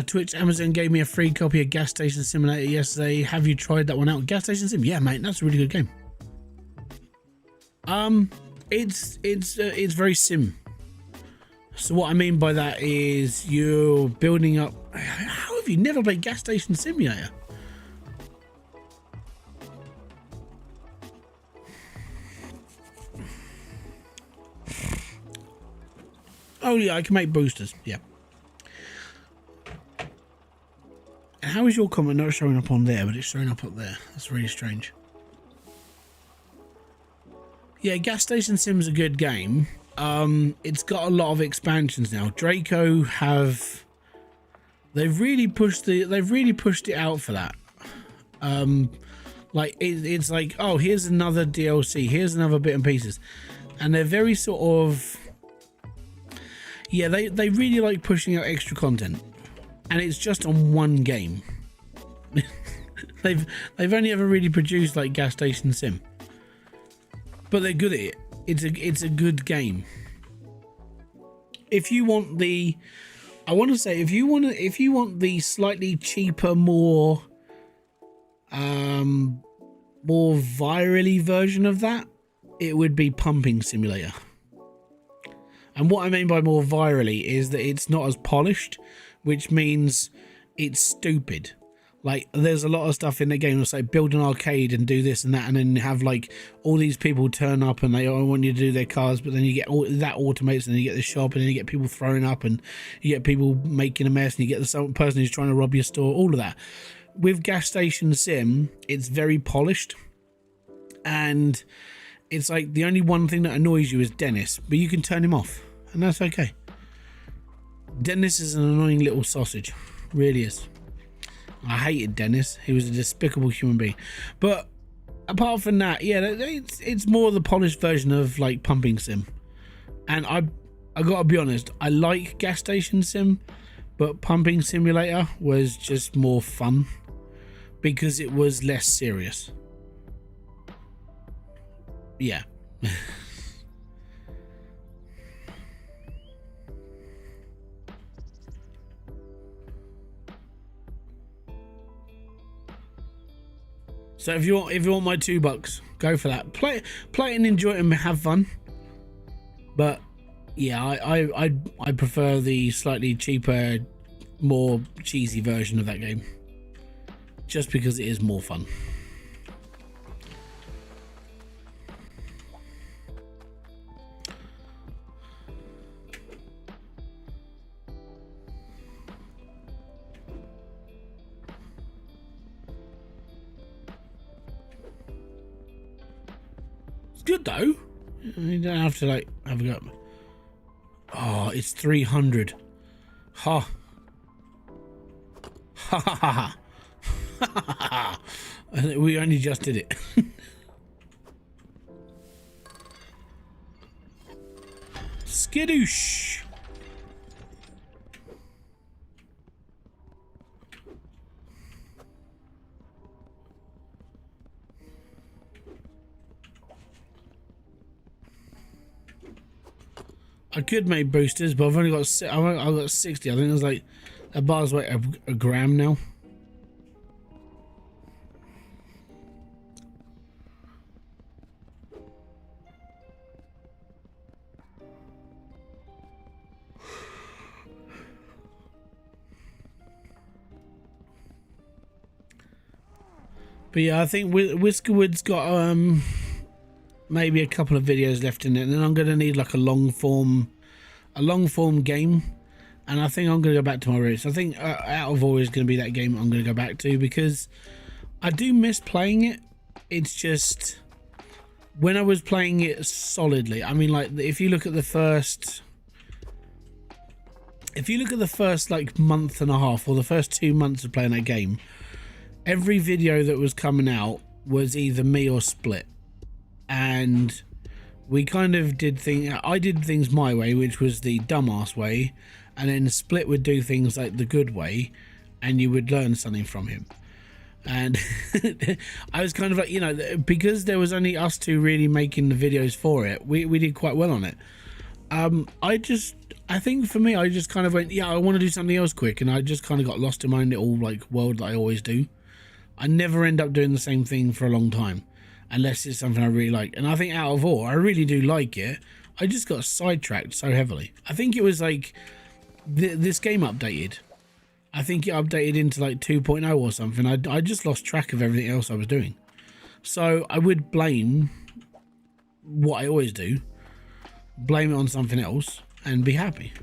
Twitch, Amazon gave me a free copy of Gas Station Simulator yesterday. Have you tried that one out? Gas Station Sim? Yeah, mate, that's a really good game. It's very sim. So what I mean by that is you're building up. How have you never played Gas Station Simulator? Oh yeah, I can make boosters. Yeah. How is your comment not showing up on there, but it's showing up there? That's really strange. Yeah, Gas Station Sim's a good game. It's got a lot of expansions now. Draco they've really pushed it out for that. Like it's like, oh, here's another DLC, here's another bit and pieces, and they're very sort of, yeah, they really like pushing out extra content, and it's just on one game. they've only ever really produced like Gas Station Sim, but they're good at it. It's a good game. If you want the, I want to say, if you want the slightly cheaper, more virally version of that, it would be Pumping Simulator. And what I mean by more virally is that it's not as polished, which means it's stupid. Like, there's a lot of stuff in the game that's like build an arcade and do this and that, and then have like all these people turn up and they all want you to do their cars, but then you get all that automates, and then you get the shop, and then you get people throwing up, and you get people making a mess, and you get the person who's trying to rob your store, all of that. With Gas Station Sim, it's very polished, and it's like the only one thing that annoys you is Dennis, but you can turn him off, and that's okay. Dennis is an annoying little sausage, really is. I hated Dennis. He was a despicable human being. But apart from that, yeah, it's more the polished version of like Pumping Sim. And I gotta be honest, I like Gas Station Sim, but Pumping Simulator was just more fun because it was less serious. Yeah. So if you want my $2, go for that. Play it and enjoy it and have fun. But yeah, I prefer the slightly cheaper, more cheesy version of that game, just because it is more fun. Good though. You don't have to like have a go. Oh, it's 300. Ha. Ha ha ha ha. We only just did it. Skidoosh. I could make boosters, but I've only got I've got 60. I think there's like a bar's weight a gram now. But yeah, I think Whiskerwood's got maybe a couple of videos left in it, and then I'm gonna need like a long form game, and I think I'm gonna go back to my roots. I think Out of All is gonna be that game I'm gonna go back to, because I do miss playing it. It's just when I was playing it solidly, I mean, like, if you look at the first like month and a half, or the first 2 months of playing that game, every video that was coming out was either me or Split, and we kind of did things. I did things my way, which was the dumbass way, and then Split would do things like the good way, and you would learn something from him. And I was kind of like, you know, because there was only us two really making the videos for it, we did quite well on it. I think for me, I just kind of went, yeah, I want to do something else quick, and I just kind of got lost in my own little like world that I always do. I never end up doing the same thing for a long time, unless it's something I really like. And I think out of all, I really do like it. I just got sidetracked so heavily. I think it was like this game updated. I think it updated into like 2.0 or something. I just lost track of everything else I was doing. So I would blame what I always do, blame it on something else, and be happy.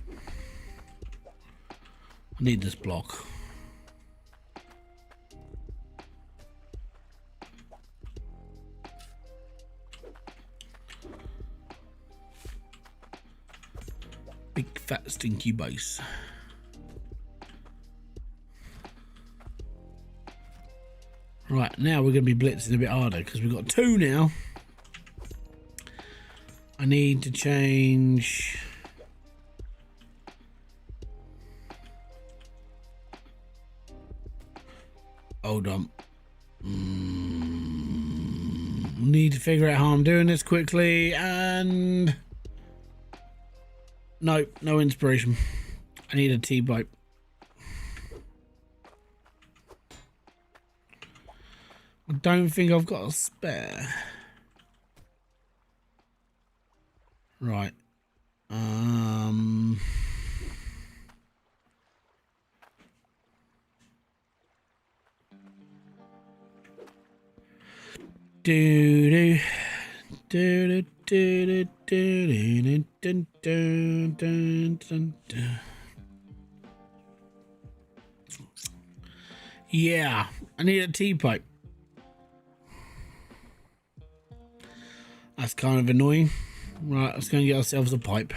I need this block. Big fat stinky base. Right, now we're going to be blitzing a bit harder because we've got 2 now. I need to change. Hold on. Need to figure out how I'm doing this quickly, and no inspiration. I need a T-pipe. I don't think I've got a spare. Right. Yeah, I need a T-pipe. That's kind of annoying. Right, let's go and get ourselves a pipe.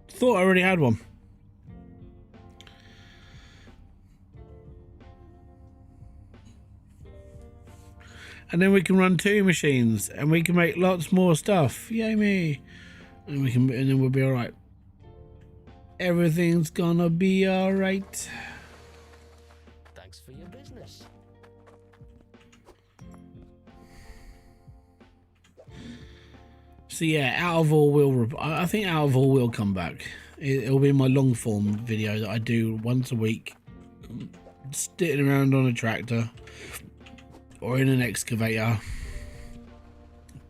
Thought I already had one. And then we can run 2 machines, and we can make lots more stuff. Yay me! And then we'll be all right. Everything's gonna be all right. Thanks for your business. So yeah, out of all will. I think out of all will come back. It'll be my long form video that I do once a week, sitting around on a tractor or in an excavator,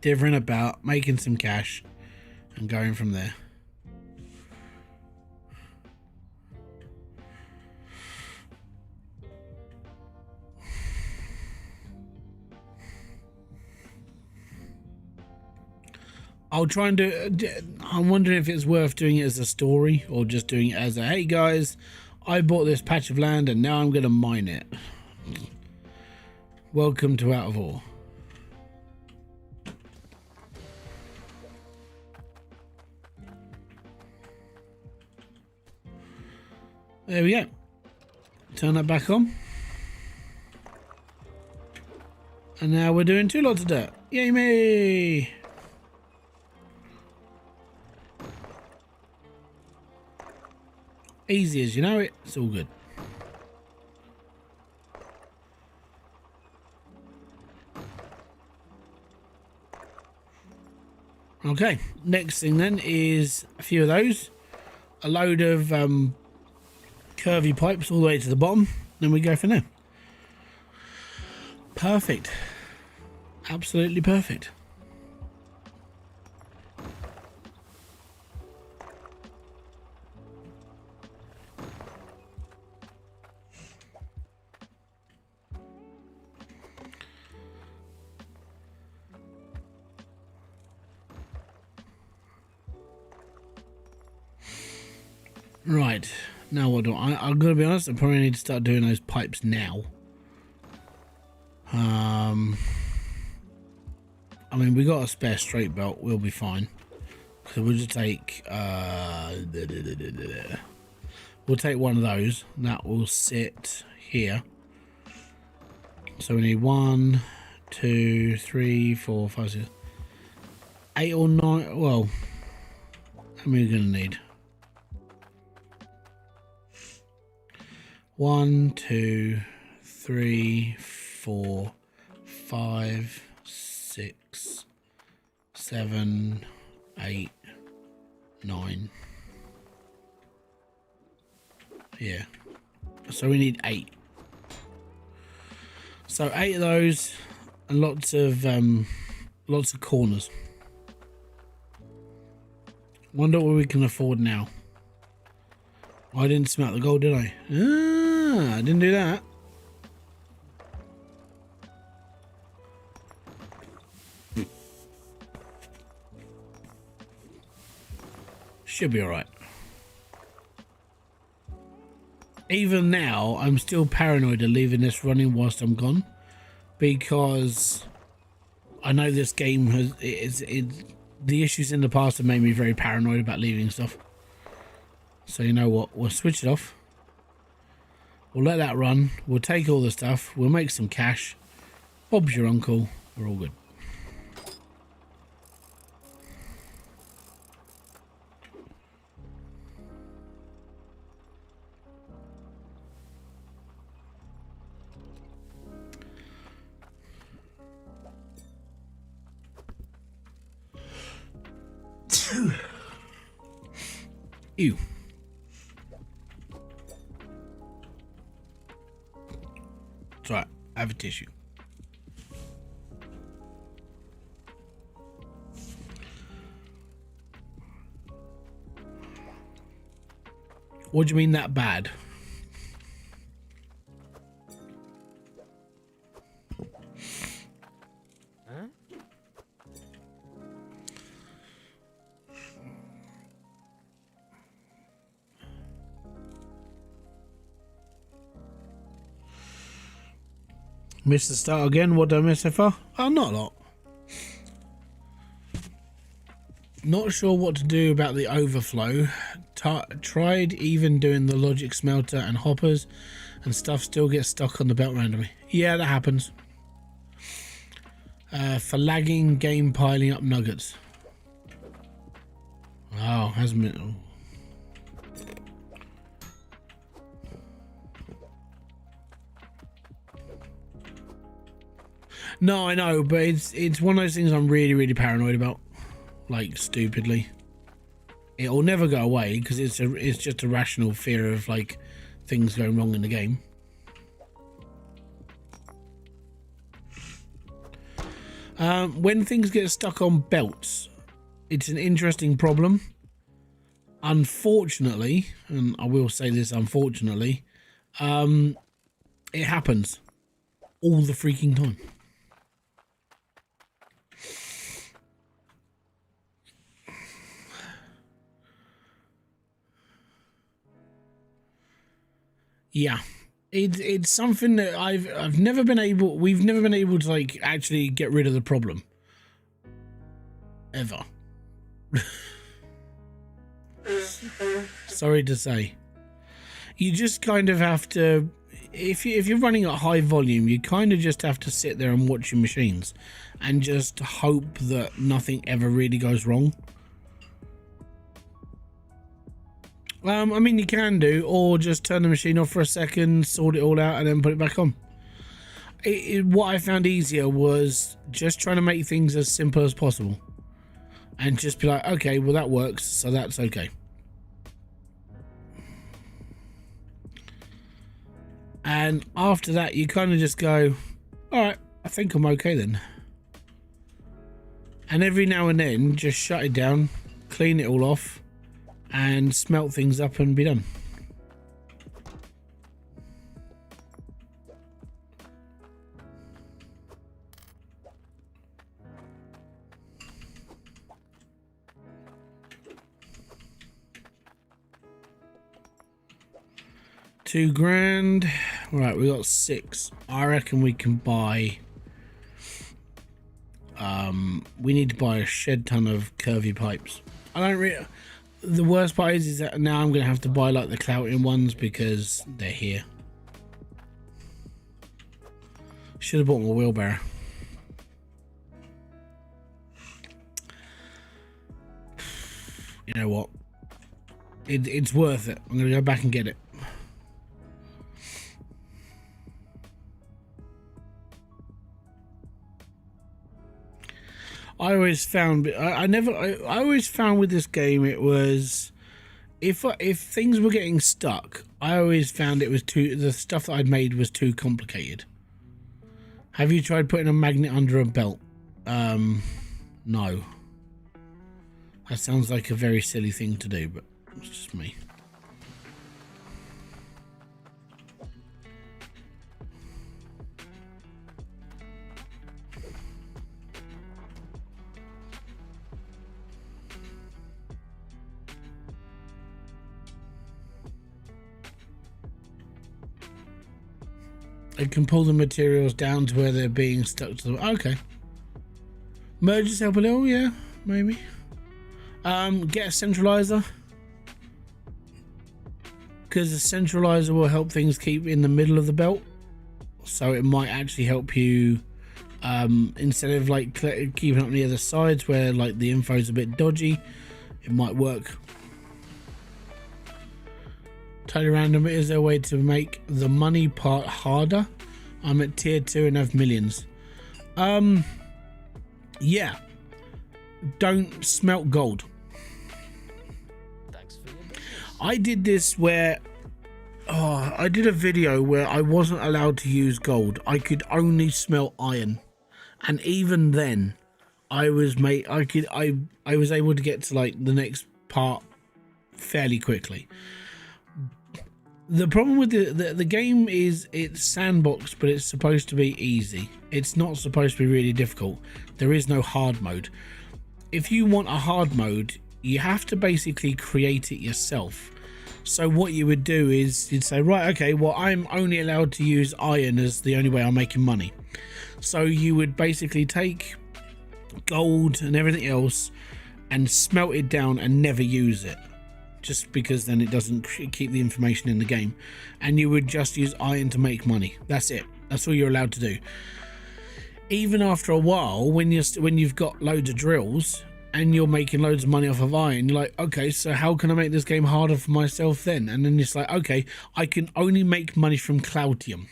dithering about, making some cash, and going from there. I'll try and do. I'm wondering if it's worth doing it as a story or just doing it as a, hey guys, I bought this patch of land and now I'm going to mine it. Welcome to Out of Ore. There we go. Turn that back on. And now we're doing 2 lots of dirt. Yay me! Easy as you know it, it's all good. Okay, next thing then is a few of those. A load of curvy pipes all the way to the bottom. Then we go from there. Perfect. Absolutely perfect. Right, now what do I'm gonna be honest, I probably need to start doing those pipes now. I mean, we got a spare straight belt, we'll be fine. So we'll just take we'll take one of those, and that will sit here. So we need 1, 2, 3, 4, 5, 6, 8 or 9. Well, how many are we gonna need? 1, 2, 3, 4, 5, 6, 7, 8, 9. Yeah. So we need 8. So 8 of those, and lots of corners. Wonder what we can afford now. I didn't smelt the gold, did I? Ah, I didn't do that. Should be alright. Even now, I'm still paranoid of leaving this running whilst I'm gone, because I know this game has the issues in the past have made me very paranoid about leaving stuff. So you know what? We'll switch it off. We'll let that run. We'll take all the stuff. We'll make some cash. Bob's your uncle. We're all good. Ew. It's alright. I have a tissue. What do you mean that bad? Missed the start again. What did I miss so far? Oh, not a lot. Not sure what to do about the overflow. Tried even doing the logic smelter and hoppers, and stuff still gets stuck on the belt randomly. Yeah, that happens. For lagging game piling up nuggets. Oh, hasn't been. No, I know, but it's one of those things I'm really paranoid about, like stupidly. It'll never go away because it's just a rational fear of like things going wrong in the game. When things get stuck on belts, it's an interesting problem. Unfortunately, and I will say this unfortunately, it happens all the freaking time. Yeah, it's something that we've never been able to like actually get rid of the problem ever. Sorry to say, you just kind of have to, if you're running at high volume, you kind of just have to sit there and watch your machines and just hope that nothing ever really goes wrong. I mean, you can do, or just turn the machine off for a second, sort it all out, and then put it back on. What I found easier was just trying to make things as simple as possible. And just be like, okay, well that works, so that's okay. And after that, you kind of just go, alright, I think I'm okay then. And every now and then, just shut it down, clean it all off, and smelt things up and be done. 2 grand. Right, we got 6. I reckon we can buy. We need to buy a shed ton of curvy pipes. I don't really. The worst part is that now I'm gonna have to buy like the Cloutium ones because they're here. Should have bought my wheelbarrow. You know what? It's worth it. I'm gonna go back and get it. I always found I always found with this game it was if things were getting stuck, I always found it was the stuff that I'd made was too complicated. Have you tried putting a magnet under a belt? No. That sounds like a very silly thing to do, but it's just me. It can pull the materials down to where they're being stuck to the... Okay. Merges help a little, yeah, maybe. Get a centralizer. Because the centralizer will help things keep in the middle of the belt. So it might actually help you, instead of like keeping up near the sides where like the info's a bit dodgy, it might work. Totally random. Is there a way to make the money part harder? I'm at tier 2 and have millions. Yeah. Don't smelt gold. Thanks for your business. I did this where I did a video where I wasn't allowed to use gold. I could only smelt iron. And even then I was able to get to like the next part fairly quickly. The problem with the game is it's sandbox, but it's supposed to be easy. It's not supposed to be really difficult. There is no hard mode. If you want a hard mode, you have to basically create it yourself. So what you would do is you'd say, right, okay, well, I'm only allowed to use iron as the only way I'm making money. So you would basically take gold and everything else and smelt it down and never use it. Just because then it doesn't keep the information in the game, and you would just use iron to make money. That's it. That's all you're allowed to do. Even after a while, when you've got loads of drills and you're making loads of money off of iron, you're like, okay, so how can I make this game harder for myself then? And then it's like, okay, I can only make money from Cloutium.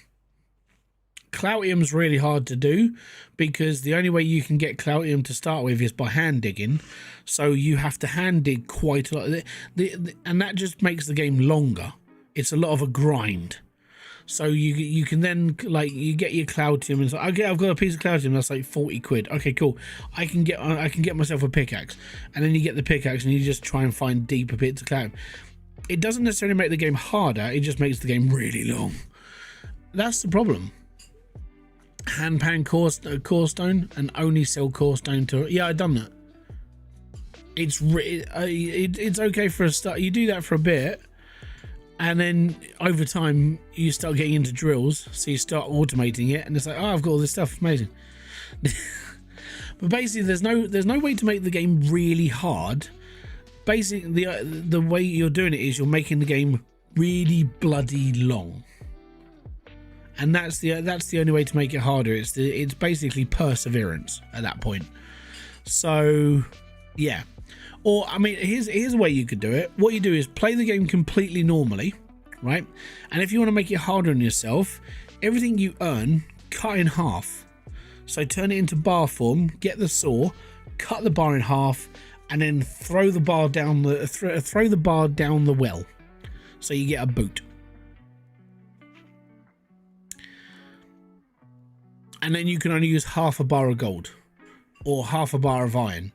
Cloutium's really hard to do because the only way you can get Cloutium to start with is by hand digging. So you have to hand dig quite a lot. And that just makes the game longer. It's a lot of a grind. So you can then, like, you get your Cloutium and it's like, okay, I've got a piece of Cloutium that's like 40 quid. Okay, cool. I can get myself a pickaxe. And then you get the pickaxe and you just try and find deeper bits of Cloutium. It doesn't necessarily make the game harder. It just makes the game really long. That's the problem. Hand pan core stone and only sell core stone to... Yeah, I've done that. It's okay for a start. You do that for a bit, and then over time you start getting into drills, so you start automating it, and it's like, oh, I've got all this stuff, amazing. But basically there's no way to make the game really hard. Basically the way you're doing it is you're making the game really bloody long. And that's the only way to make it harder. It's basically perseverance at that point. So, yeah. Or, I mean, here's a way you could do it. What you do is play the game completely normally, right? And if you want to make it harder on yourself, everything you earn, cut in half. So turn it into bar form, get the saw, cut the bar in half, and then throw the bar down the well. So you get a boot. And then you can only use half a bar of gold, or half a bar of iron,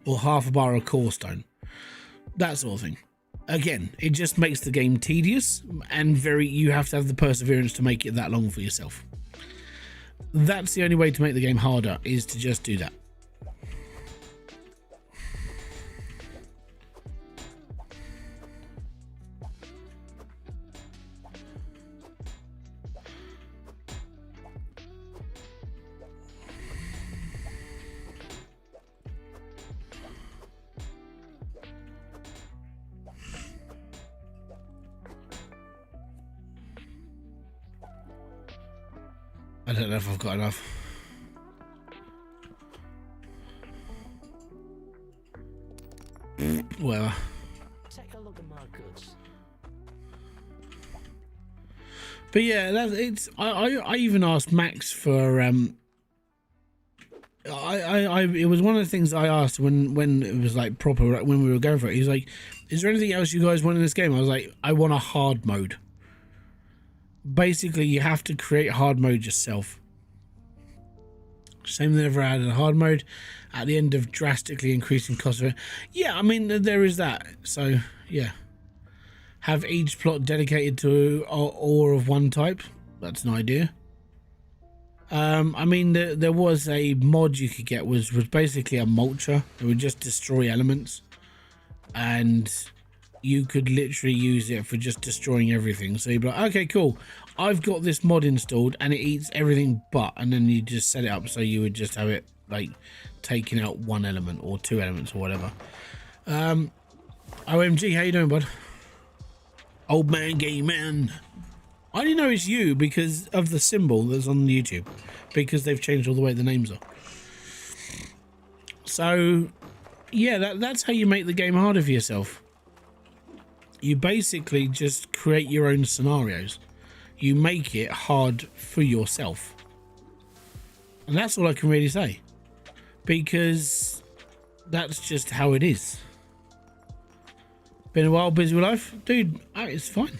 or half a bar of core stone. That sort of thing. Again, it just makes the game tedious and you have to have the perseverance to make it that long for yourself. That's the only way to make the game harder, is to just do that. I don't know if I've got enough. Whatever. Take a look at my goods. But yeah, it's. I even asked Max for it was one of the things I asked when it was like proper, when we were going for it. He's like, is there anything else you guys want in this game? I was like, I want a hard mode. Basically, you have to create hard mode yourself. Same, never added a hard mode at the end of drastically increasing cost of it. Yeah, I mean, there is that. So yeah, have each plot dedicated to ore of one type. That's an idea. I mean, there was a mod you could get, was basically a mulcher. It would just destroy elements, and you could literally use it for just destroying everything. So you'd be like, okay, cool, I've got this mod installed and it eats everything but, and then you just set it up so you would just have it like taking out one element or two elements or whatever. OMG, how you doing, bud? Old man, gay man. I didn't know it's you because of the symbol that's on YouTube, because they've changed all the way the names are. So yeah, that's how you make the game harder for yourself. You basically just create your own scenarios. You make it hard for yourself. And that's all I can really say, because that's just how it is. Been a while, busy with life, dude. It's fine.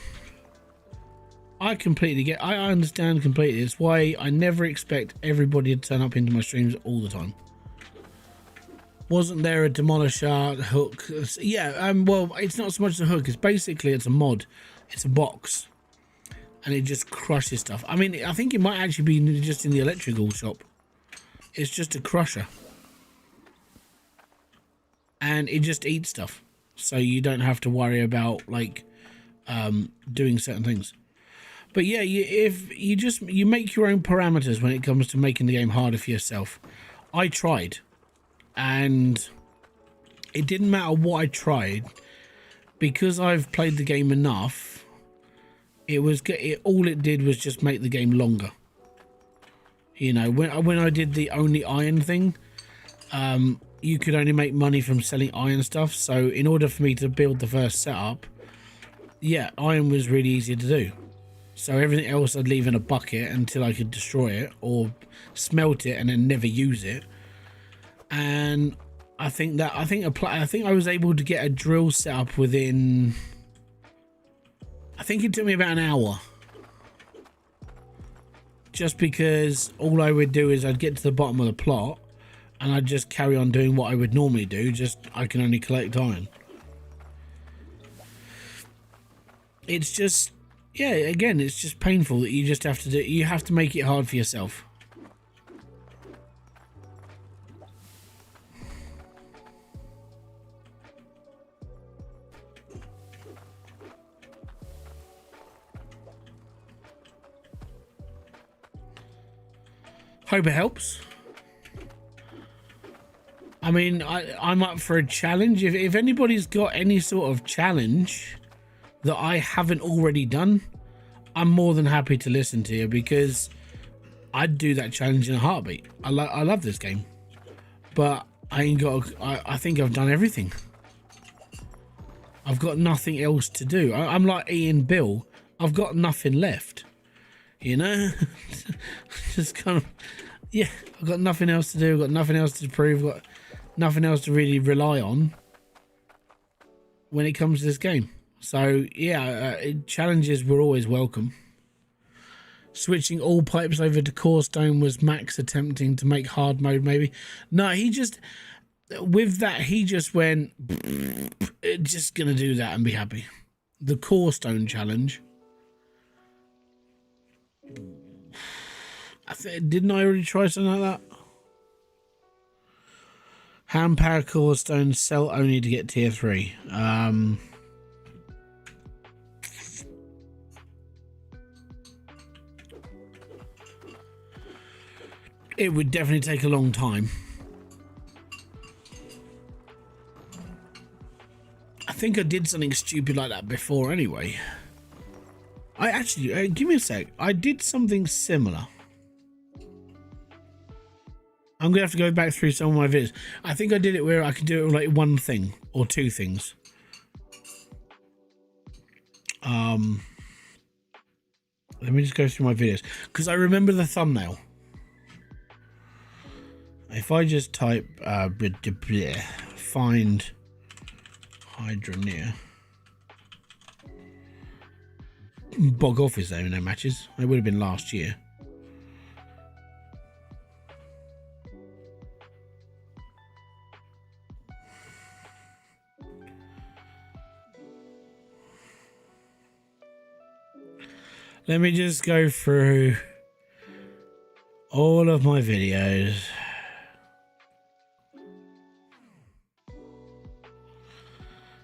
I completely get, I understand completely. It's why I never expect everybody to turn up into my streams all the time. Wasn't there a demolisher hook? Yeah, well, it's not so much a hook. It's basically, it's a mod. It's a box, and it just crushes stuff. I mean, I think it might actually be just in the electrical shop. It's just a crusher, and it just eats stuff, so you don't have to worry about like doing certain things. But yeah, if you make your own parameters when it comes to making the game harder for yourself. I tried, and it didn't matter what I tried, because I've played the game enough. All it did was just make the game longer. You know, when I did the only iron thing, you could only make money from selling iron stuff. So in order for me to build the first setup, yeah, iron was really easy to do. So everything else I'd leave in a bucket until I could destroy it or smelt it and then never use it. And I think I was able to get a drill set up within, I think it took me about an hour. Just because all I would do is I'd get to the bottom of the plot and I'd just carry on doing what I would normally do, just I can only collect iron. It's just, yeah, again, it's just painful that you just have to do, you have to make it hard for yourself. Hope it helps. I mean, I'm up for a challenge. If anybody's got any sort of challenge that I haven't already done, I'm more than happy to listen to you, because I'd do that challenge in a heartbeat. I love this game, but I ain't got. I think I've done everything. I've got nothing else to do. I'm like Ian Bill. I've got nothing left. You know, just kind of, yeah. I've got nothing else to do. I've got nothing else to prove. I've got nothing else to really rely on when it comes to this game. So yeah, challenges were always welcome. Switching all pipes over to core stone was Max attempting to make hard mode, maybe. No, he just, with that, he just went, just gonna do that and be happy. The core stone challenge. Didn't I already try something like that? Hand power core stone, sell only to get tier 3. It would definitely take a long time. I think I did something stupid like that before anyway. I actually, give me a sec. I did something similar. I'm gonna have to go back through some of my videos. I think I did it where I could do it with like one thing or two things. Let me just go through my videos because I remember the thumbnail. If I just type find Hydroneer, bog off is there in no matches. It would have been last year. Let me just go through all of my videos.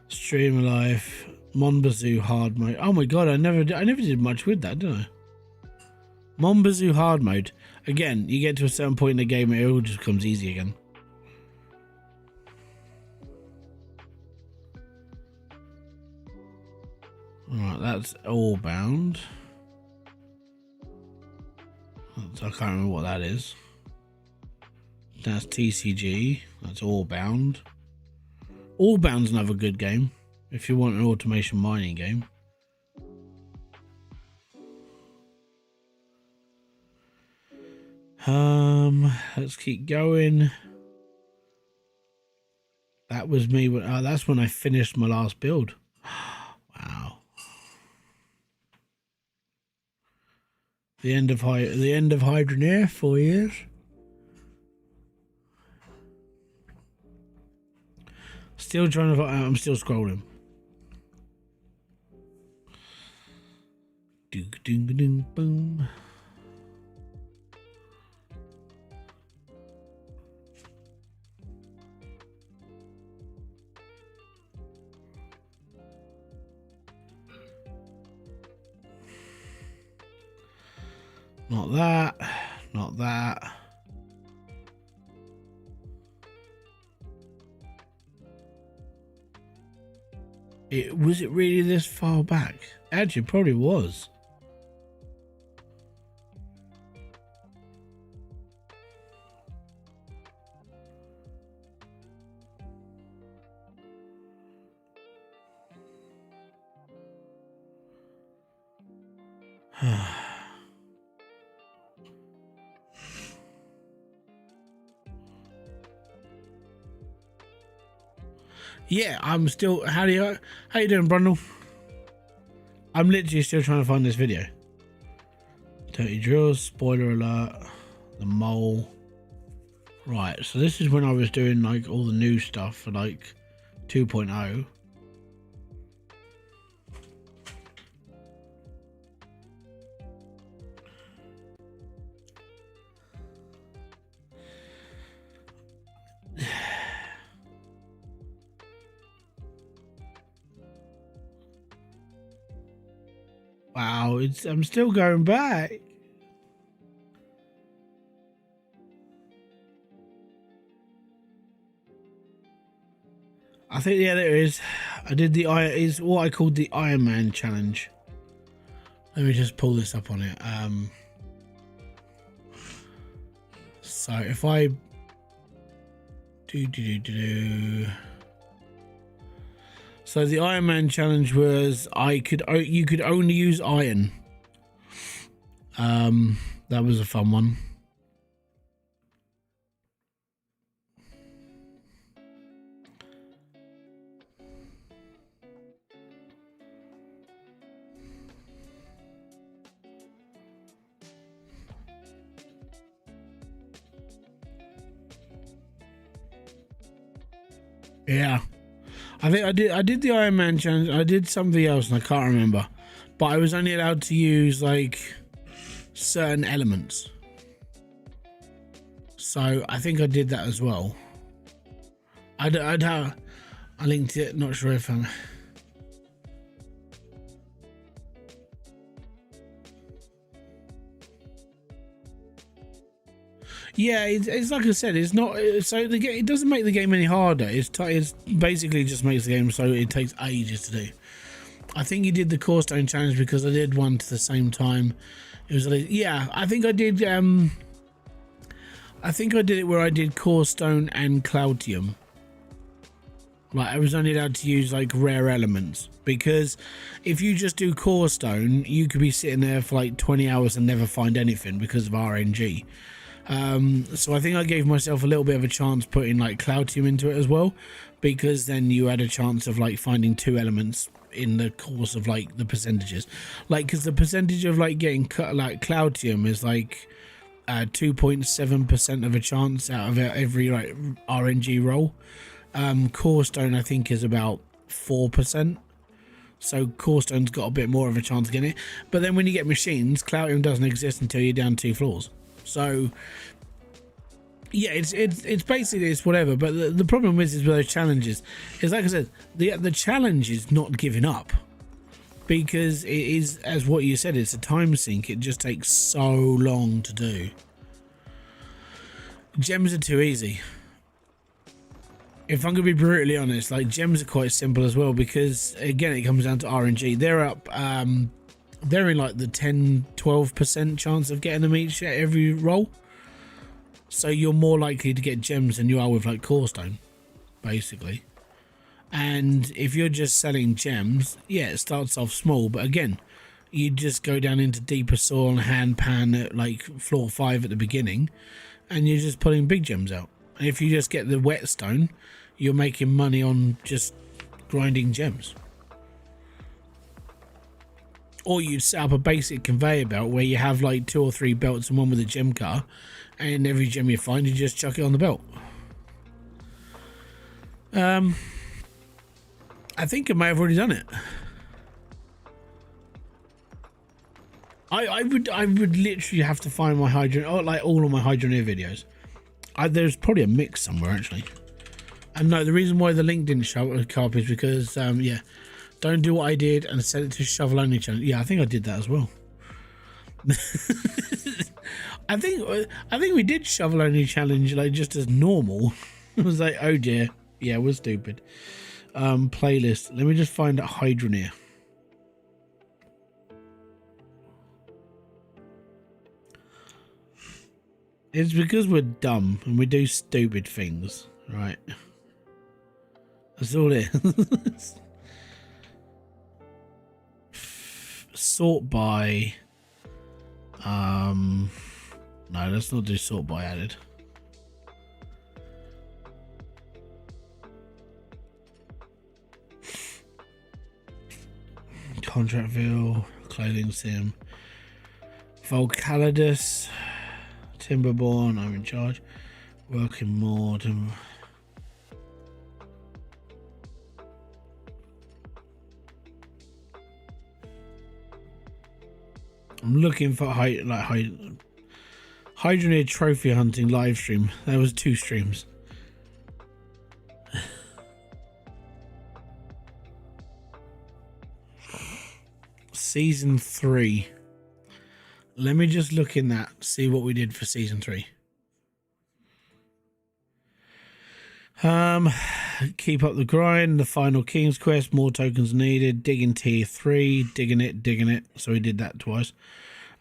Stream life, Monbazoo hard mode. Oh my god, I never did much with that, did I? Monbazoo hard mode. Again, you get to a certain point in the game, it all just becomes easy again. Alright, that's Orbound. I can't remember what that is. That's TCG. That's Orbound. Orbound's another good game if you want an automation mining game. Let's keep going. That was me. That's when I finished my last build. Wow. The end of Hydroneer, 4 years. Still trying to. I'm still scrolling. Ding ding ding boom. Not that. Not that. Was it really this far back? Actually, it probably was. Yeah, I'm still. How you doing, Brundle? I'm literally still trying to find this video. Dirty drills, spoiler alert, the mole. Right, so this is when I was doing like all the new stuff for like 2.0. Wow, I'm still going back. I think yeah, there is. I did is what I called the Iron Man challenge. Let me just pull this up on it. So if I So the Iron Man challenge was you could only use iron. That was a fun one. Yeah. I think I did the Iron Man challenge. I did something else and I can't remember, but I was only allowed to use like certain elements. So I think I did that as well. I linked it. Not sure if I'm. Yeah, it's like I said, it's not so the game. It doesn't make the game any harder. It's basically just makes the game so it takes ages to do. I think you did the Core Stone challenge because I did one to the same time. It was like, yeah, I think I did. I think I did it where I did core stone and Cloutium. Like I was only allowed to use like rare elements, because if you just do core stone, you could be sitting there for like 20 hours and never find anything because of RNG. So I think I gave myself a little bit of a chance putting like Cloutium into it as well, because then you had a chance of like finding 2 elements in the course of like the percentages, like because the percentage of like getting like Cloutium is like 2.7% of a chance out of every like RNG roll. Core stone I think is about 4%, so core stone's got a bit more of a chance of getting it. But then when you get machines, Cloutium doesn't exist until you're down 2 floors. So yeah, it's basically it's whatever. But the problem is with those challenges is, like I said, the challenge is not giving up, because it is, as what you said, it's a time sink. It just takes so long to do. Gems are too easy. If I'm going to be brutally honest, like gems are quite simple as well, because again it comes down to RNG. They're up, they're in like the 10-12% chance of getting them each at every roll, so you're more likely to get gems than you are with like core stone, basically. And if you're just selling gems, yeah, it starts off small, but again, you just go down into deeper soil and hand pan at like floor 5 at the beginning, and you're just pulling big gems out. And if you just get the whetstone, you're making money on just grinding gems. Or you set up a basic conveyor belt where you have like 2 or 3 belts and one with a gem cutter, and every gem you find you just chuck it on the belt. I think I may have already done it. I would literally have to find my like all of my Hydroneer videos. There's probably a mix somewhere actually. And no, the reason why the link didn't show up is because yeah, don't do what I did and set it to shovel only challenge. Yeah, I think I did that as well. I think we did shovel only challenge like just as normal. It was like, oh dear, yeah, we're stupid. Playlist. Let me just find a Hydroneer. It's because we're dumb and we do stupid things, right? That's all it is. Sort by. No, let's not do sort by added. Contract view, clothing sim, Volcaladus, Timberborn, I'm in charge, working more. I'm looking for Hydroneer trophy hunting live stream. There was 2 streams. Season 3. Let me just look in that, see what we did for season 3. Keep up the grind, the final King's Quest, more tokens needed, digging tier 3, digging it. So we did that twice.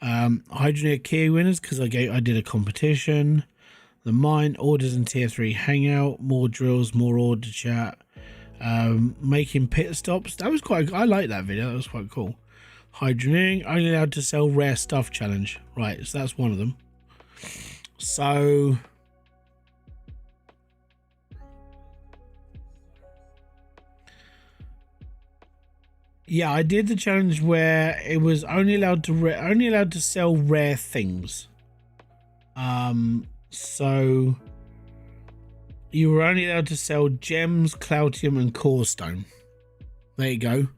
Hydroneer key winners, because I did a competition. The mine orders in tier 3 hangout, more drills, more order chat. Making pit stops. That was quite, I like that video, that was quite cool. Hydroneering, only allowed to sell rare stuff challenge. Right, so that's one of them. So yeah, I did the challenge where it was only allowed to sell rare things. So you were only allowed to sell gems, Cloutium, and core stone. There you go.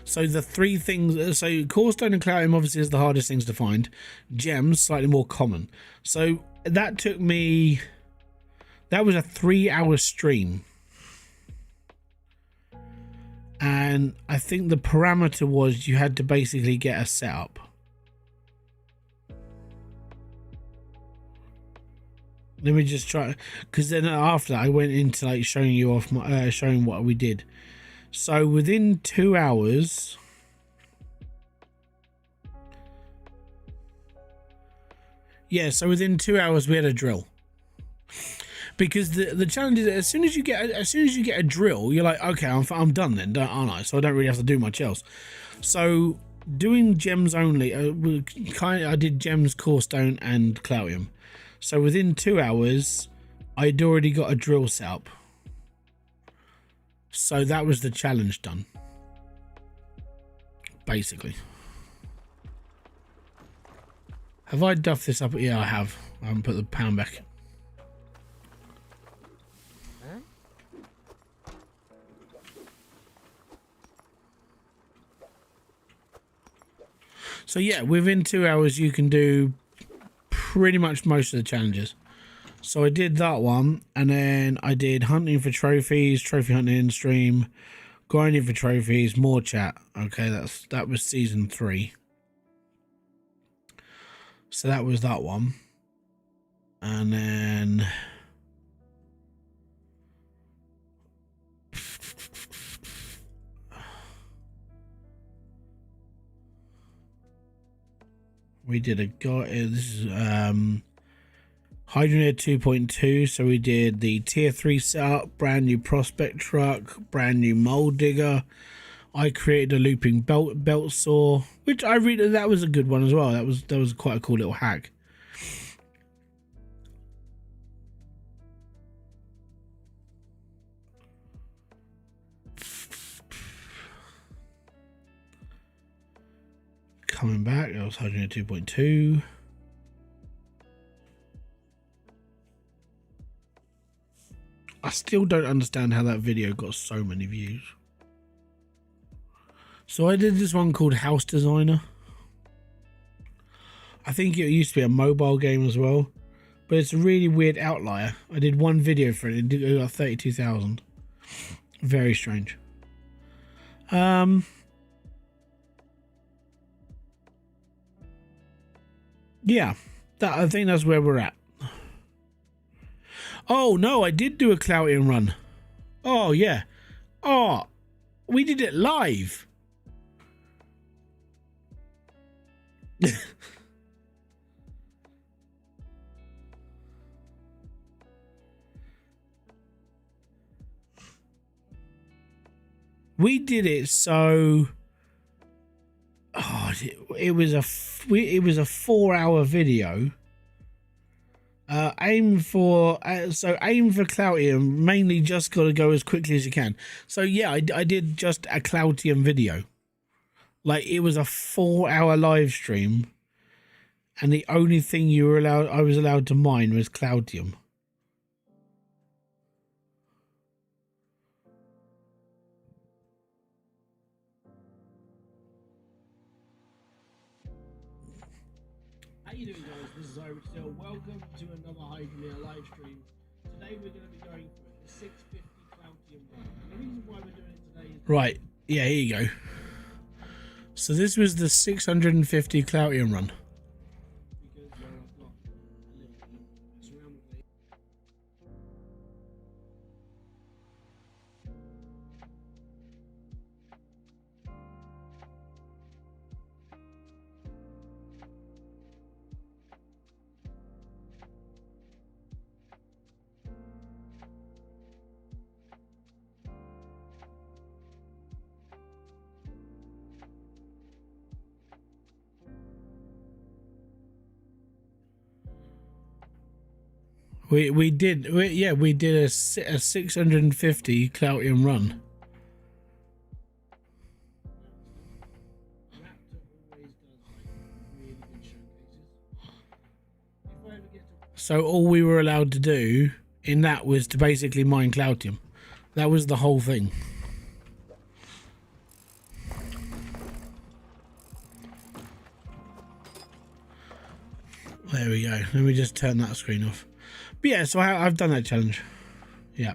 So the 3 things, so core stone and Cloutium obviously is the hardest things to find. Gems, slightly more common. So that took me, that was a 3-hour stream. And I think the parameter was you had to basically get a setup. Let me just try, because then after I went into like showing you off my showing what we did. So within 2 hours, yeah, so within 2 hours we had a drill. because the challenge is that as soon as you get a drill, you're like, okay, I'm done then, aren't I? So I don't really have to do much else. So doing gems only, I did gems, core stone, and Cloutium. So within 2 hours, I'd already got a drill set up. So that was the challenge done, basically. Have I duffed this up? Yeah, I have. I haven't put the pound back. So yeah, within 2 hours you can do pretty much most of the challenges. So I did that one, and then I did hunting for trophies, trophy hunting in stream, grinding for trophies, more chat. Okay, that was season 3. So that was that one. And then we did a guy. This is Hydroneer 2.2. So we did the tier 3 setup, brand new prospect truck, brand new mold digger. I created a looping belt saw, which I really, that was a good one as well. That was quite a cool little hack. Coming back, that was Hydroneer 2.2. I still don't understand how that video got so many views. So I did this one called House Designer. I think it used to be a mobile game as well, but it's a really weird outlier. I did one video for it, it got 32,000. Very strange. Yeah, I think that's where we're at. Oh no, I did do a Cloutium run. Oh yeah. Oh, we did it live. We did it so. Oh, it was a 4-hour video. Aim for Cloutium. Mainly, just got to go as quickly as you can. So yeah, I did just a Cloutium video. Like, it was a 4-hour live stream, and the only thing I was allowed to mine was Cloutium. How you doing, guys? This is Hybridsteel. Welcome to another Hydroneer live stream. Today we're going to be going for the 650 Cloutium run. And the reason why we're doing it today is... Right, yeah, here you go. So this was the 650 Cloutium run. Because I've got a little surround with me. We did a 650 Cloutium run. So all we were allowed to do in that was to basically mine Cloutium. That was the whole thing. There we go. Let me just turn that screen off. But yeah, so I've done that challenge. Yeah.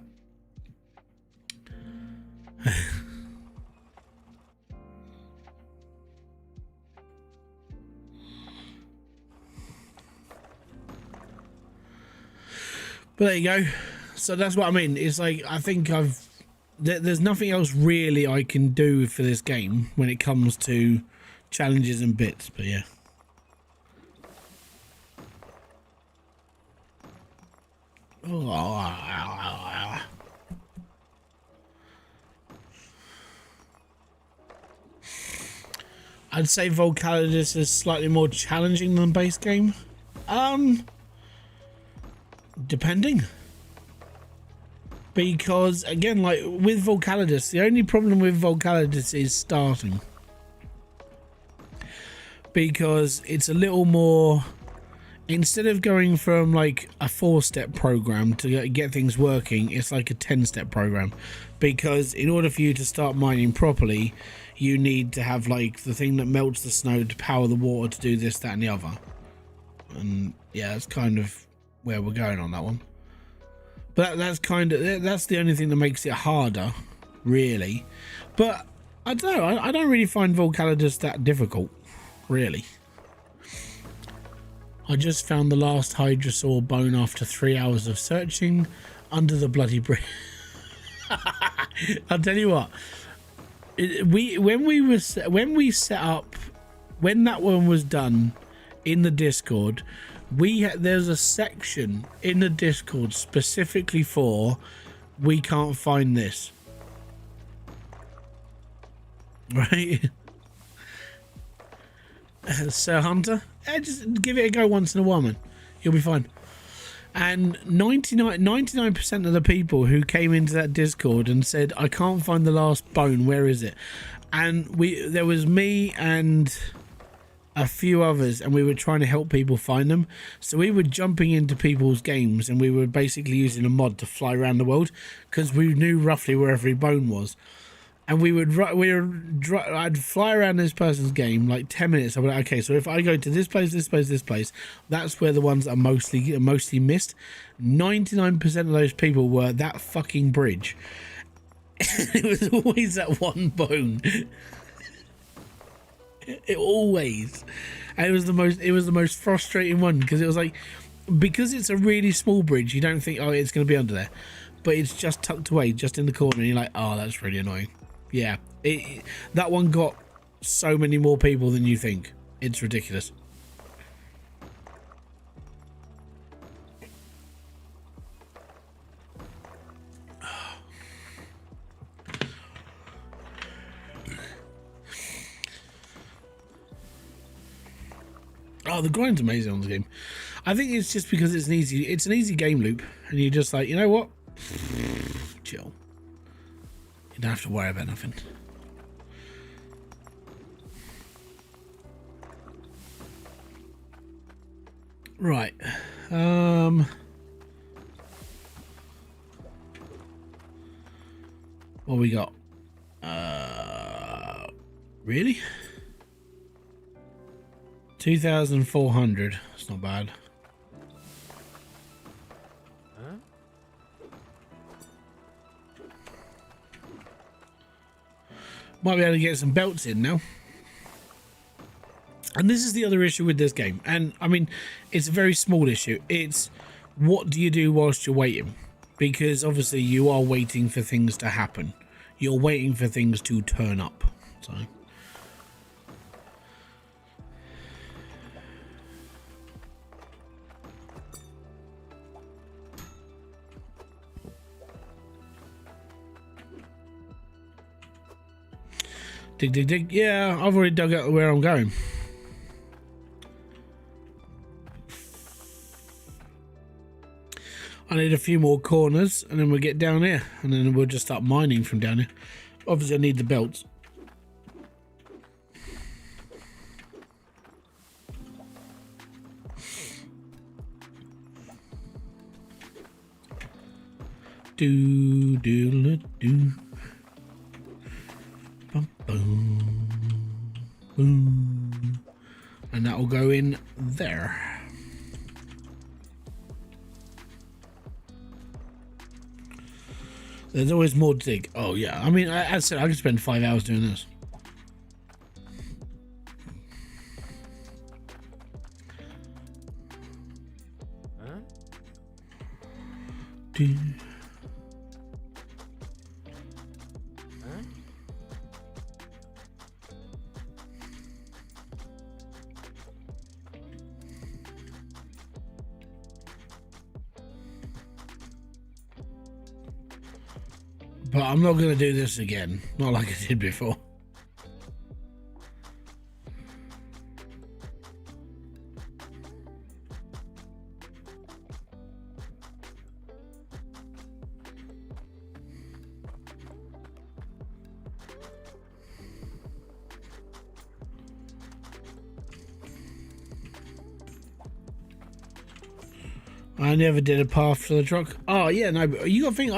But there you go. So that's what I mean. It's like, I think there's nothing else really I can do for this game when it comes to challenges and bits. But yeah. Oh. I'd say Volcaladus is slightly more challenging than base game. Depending. Because again, like with Volcaladus, the only problem with Volcaladus is starting. Because it's a little more, instead of going from like a 4-step program to get things working, it's like a 10-step program. Because in order for you to start mining properly, you need to have like the thing that melts the snow to power the water to do this, that and the other. And yeah, that's kind of where we're going on that one. But that's the only thing that makes it harder, really. But I don't know, I don't really find Volcaladus that difficult, really. I just found the last Hydrosaur bone after 3 hours of searching under the bloody bridge. I'll tell you what, when we set up, when that one was done in the Discord, there's a section in the Discord specifically for we can't find this, right? So Hunter, just give it a go once in a while, man. You'll be fine. And 99% of the people who came into that Discord and said, I can't find the last bone, where is it? And there was me and a few others, and we were trying to help people find them. So we were jumping into people's games, and we were basically using a mod to fly around the world, because we knew roughly where every bone was. And I'd fly around this person's game like 10 minutes. I'd be like, okay, so if I go to this place, this place, this place, that's where the ones that are mostly missed. 99% of those people were that fucking bridge. It was always that one bone. It always. And it was the most frustrating one, because it was like, because it's a really small bridge, you don't think, oh, it's going to be under there. But it's just tucked away, just in the corner, and you're like, oh, that's really annoying. Yeah, that one got so many more people than you think. It's ridiculous. Oh, the grind's amazing on the game. I think it's just because it's an easy game loop, and you're just like, you know what? Chill. You don't have to worry about nothing. Right. What we got? Really? 2,400. That's not bad. Might be able to get some belts in now. And this is the other issue with this game. And I mean, it's a very small issue. It's what do you do whilst you're waiting? Because obviously you are waiting for things to happen. You're waiting for things to turn up. So dig, dig, dig. Yeah, I've already dug out where I'm going. I need a few more corners, and then we'll get down here, and then we'll just start mining from down here. Obviously, I need the belts. Do do do. Bum, boom, boom. And that will go in there. There's always more to dig. Oh yeah, I mean, as I said, I could spend 5 hours doing this. Do. But I'm not going to do this again. Not like I did before. I never did a path for the truck. Oh yeah, no, but you got to think,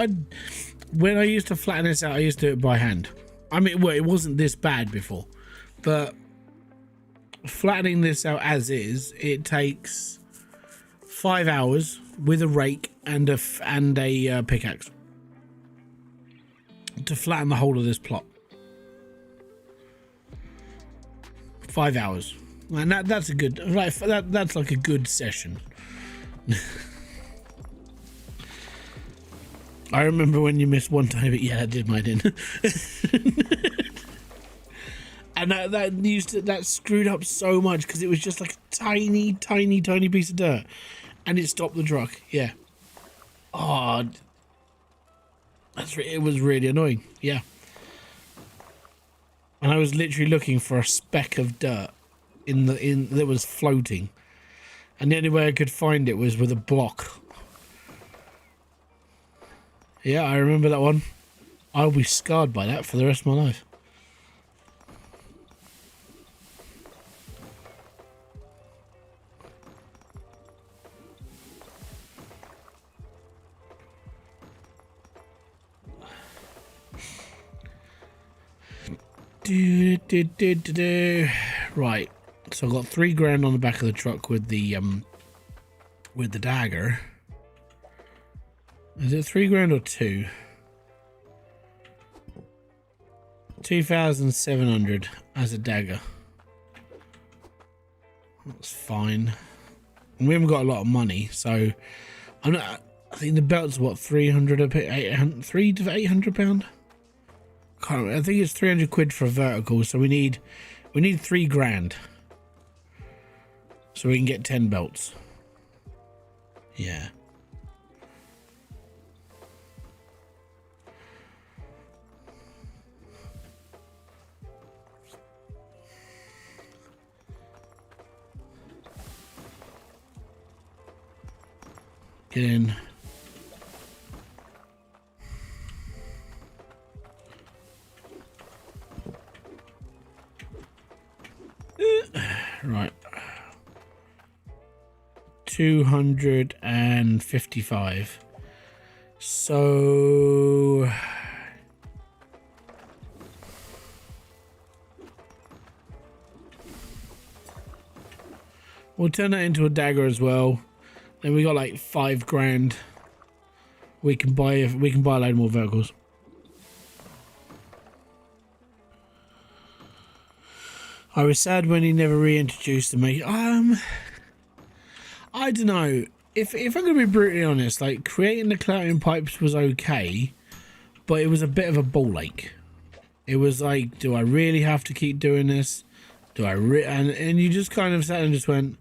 when I used to flatten this out, I used to do it by hand. I mean, well, it wasn't this bad before, but flattening this out as is, it takes 5 hours with a rake and a pickaxe to flatten the whole of this plot. 5 hours, and that's a good, right? That's like a good session. I remember when you missed one time, but yeah, I did mine in. And that screwed up so much because it was just like a tiny piece of dirt, and it stopped the truck. Yeah. Oh, it was really annoying. Yeah. And I was literally looking for a speck of dirt that was floating, and the only way I could find it was with a block. Yeah, I remember that one. I'll be scarred by that for the rest of my life. Right, so I've got $3,000 on the back of the truck with the Dagger. Is it $3,000 or 2? 2,700 as a Dagger. That's fine. And we haven't got a lot of money, so I'm not. I think the belt's what, 300 a bit, 3 to 800 pound. Can't remember. I think it's 300 quid for a vertical, so we need $3,000 so we can get 10 belts. Yeah. Get in. Right. 255. So we'll turn that into a Dagger as well. Then we got like $5,000. We can buy a load more vehicles. I was sad when he never reintroduced the make. I don't know. If I'm gonna be brutally honest, like creating the Cloutium pipes was okay, but it was a bit of a ball ache. It was like, do I really have to keep doing this? Do I and you just kind of sat and just went,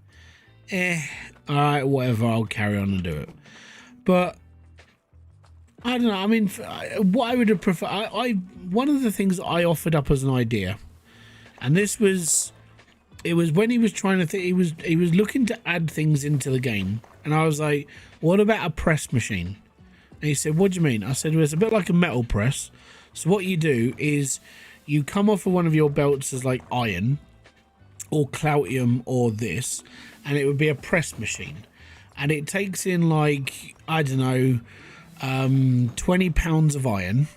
alright, whatever, I'll carry on and do it. But I don't know, I mean, what I would have preferred, one of the things I offered up as an idea, and it was when he was trying to think, he was looking to add things into the game, and I was like, what about a press machine? And he said, what do you mean? I said, well, it's a bit like a metal press. So what you do is you come off of one of your belts as like iron or Cloutium or this, and it would be a press machine, and it takes in like, I don't know, 20 pounds of iron,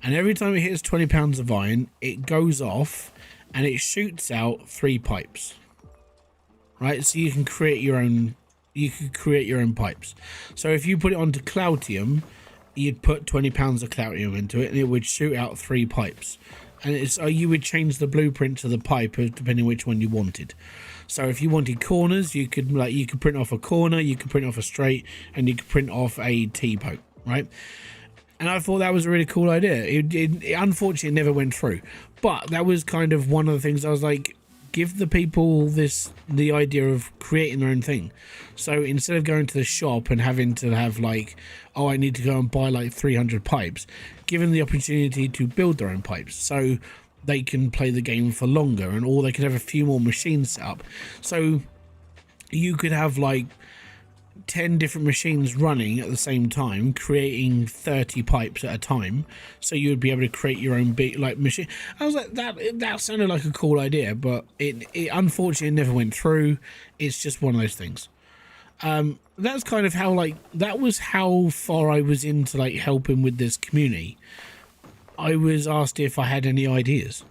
and every time it hits 20 pounds of iron, it goes off and it shoots out 3 pipes, right? So you can create your own pipes. So if you put it onto Cloutium, you'd put 20 pounds of Cloutium into it and it would shoot out 3 pipes, and you would change the blueprint to the pipe depending which one you wanted. So if you wanted corners, you could print off a corner, you could print off a straight, and you could print off a T-poke, right? And I thought that was a really cool idea. It unfortunately never went through, but that was kind of one of the things I was like, give the people the idea of creating their own thing. So instead of going to the shop and having to have like, oh, I need to go and buy like 300 pipes, give them the opportunity to build their own pipes so they can play the game for longer, and or they could have a few more machines set up. So you could have like 10 different machines running at the same time, creating 30 pipes at a time, so you would be able to create your own big like machine. I was like, that sounded like a cool idea, but it unfortunately never went through. It's just one of those things. That's kind of how, like, that was how far I was into like helping with this community. I was asked if I had any ideas,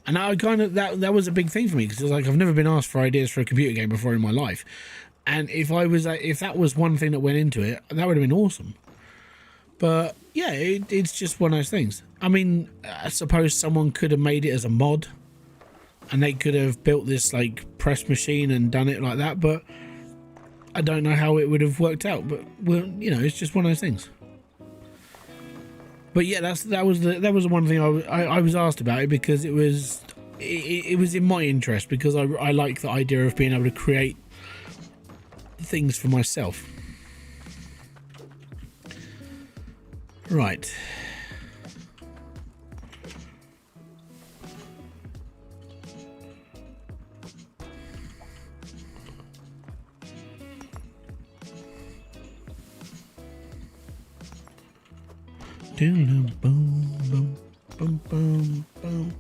and I kind of that was a big thing for me, because it's like I've never been asked for ideas for a computer game before in my life. And if that was one thing that went into it, that would have been awesome. But yeah, it's just one of those things. I mean, I suppose someone could have made it as a mod, and they could have built this like press machine and done it like that. But I don't know how it would have worked out. But well, you know, it's just one of those things. But yeah, that was the one thing I was asked about it, because it was in my interest, because I like the idea of being able to create things for myself. Right. Boom, boom, boom, boom, boom.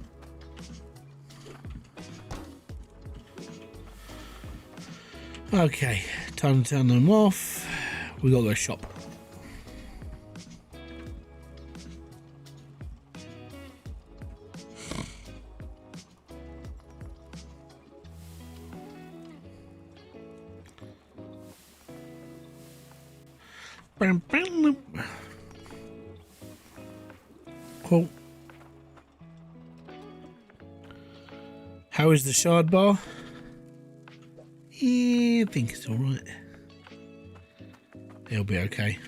Okay, time to turn them off. We gotta go shop. Cool. How is the shard bar? Yeah, I think it's alright. It'll be okay.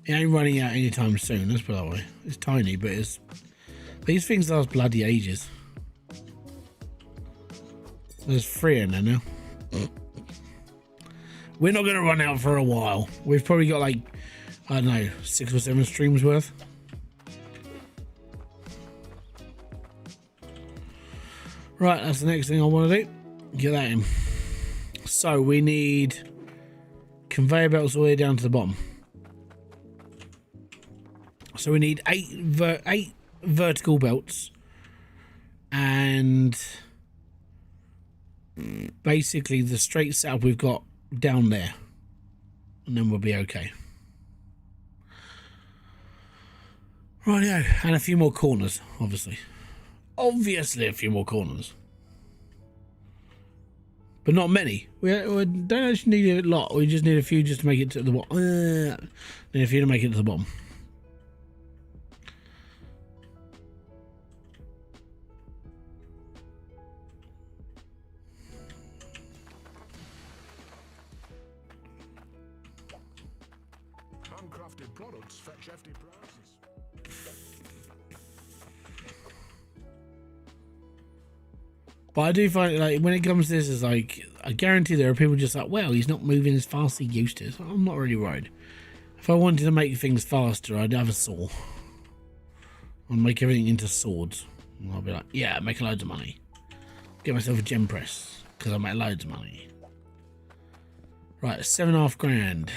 It ain't running out anytime soon, let's put it that way. It's tiny, but these things last bloody ages. There's 3 in there now. We're not going to run out for a while. We've probably got like, I don't know, 6 or 7 streams worth. Right, that's the next thing I want to do. Get that in. So we need conveyor belts all the way down to the bottom. So we need 8 vertical belts, and basically the straight setup we've got down there, and then we'll be okay. Rightio, and a few more corners, obviously a few more corners, but not many. We don't actually need a lot. We just need a few just to make it to the bottom, and a few to make it to the bottom. Handcrafted products fetch hefty prices. But I do find, like, when it comes to this, is like, I guarantee there are people just like, well, he's not moving as fast as he used to. So I'm not really worried. If I wanted to make things faster, I'd have a saw. I'd make everything into swords. And I'll be like, yeah, make loads of money. Get myself a gem press, because I make loads of money. Right, 7.5 grand.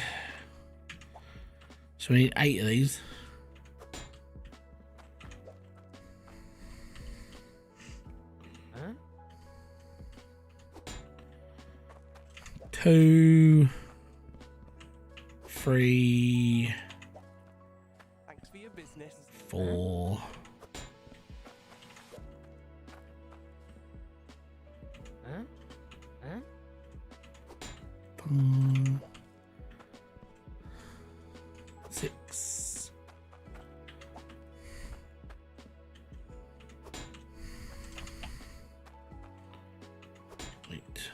So we need 8 of these. Huh? 2, 3, Thanks for your business. 4. Huh? Huh? 5, 6. Wait.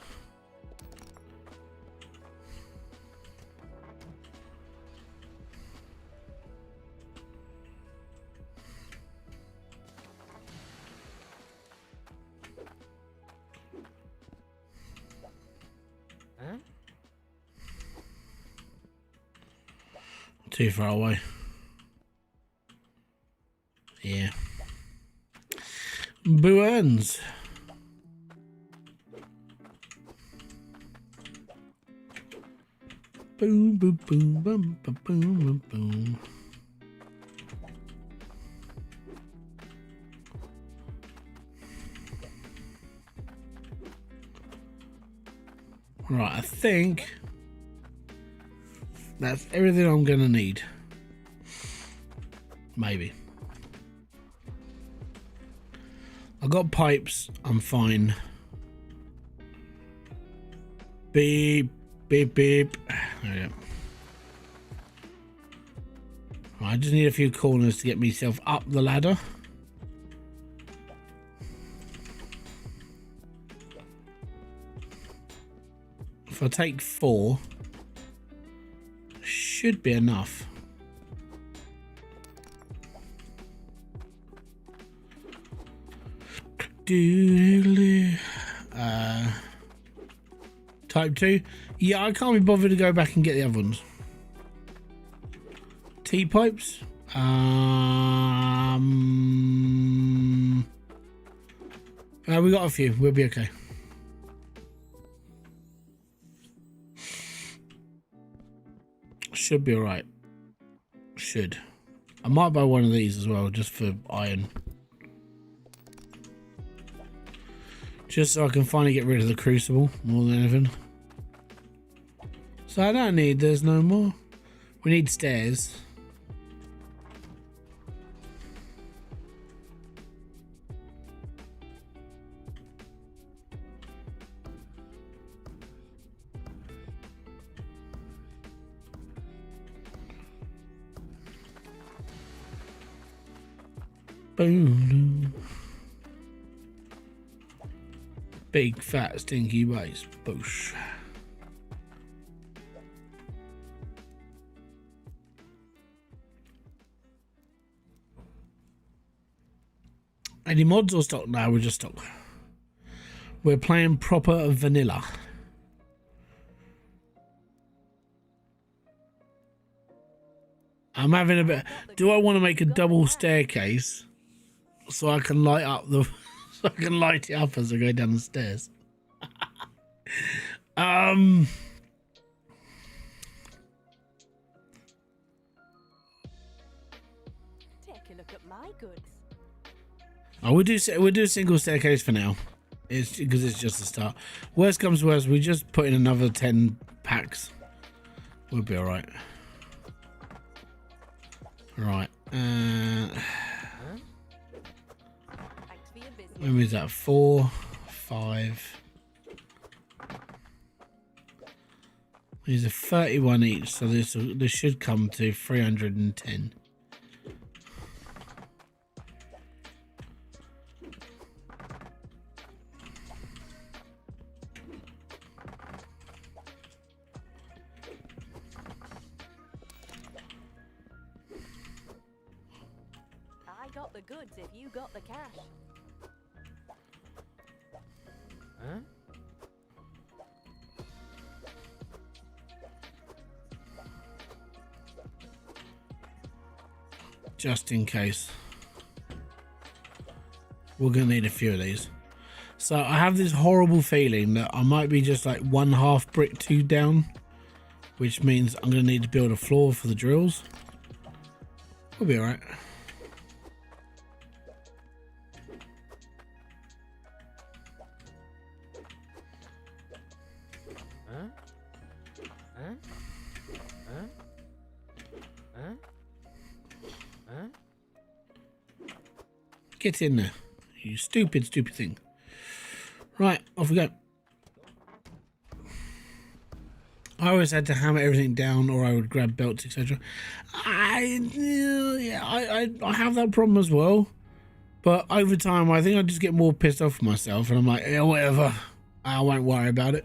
Too far away. Yeah. Buens. Boom, boom, boom, boom, boom, boom, boom. Right, I think that's everything I'm gonna need. Maybe. I got pipes, I'm fine. Beep, beep, beep. There we go. Right, I just need a few corners to get myself up the ladder. If I take 4, should be enough. Type 2. Yeah, I can't be bothered to go back and get the other ones. T-pipes. We got a few. We'll be okay. Should be alright. Should. I might buy one of these as well, just for iron. Just so I can finally get rid of the crucible more than anything. So I don't need, there's no more. We need stairs. Boom. Big fat stinky base. Boosh. Any mods or stock? No, we're just stock. We're playing proper vanilla. I'm having a bit. Do I want to make a double staircase so I can light up the? So I can light it up as I go down the stairs. Take a look at my goods. Oh, we'll do a single staircase for now. It's because it's just a start. Worst comes to worst, we just put in another 10 packs. We'll be all right. Right. When was that? 4, 5. These are 31 each, so this should come to 310. I got the goods if you got the cash. Huh? Just in case. We're gonna need a few of these. So I have this horrible feeling that I might be just like 1/2 brick 2 down, which means I'm gonna need to build a floor for the drills. We'll be alright. Get in there, you stupid thing. Right, off we go. I always had to hammer everything down, or I would grab belts, etc. I have that problem as well, but over time I think I just get more pissed off with myself, and I'm like, yeah, whatever, I won't worry about it.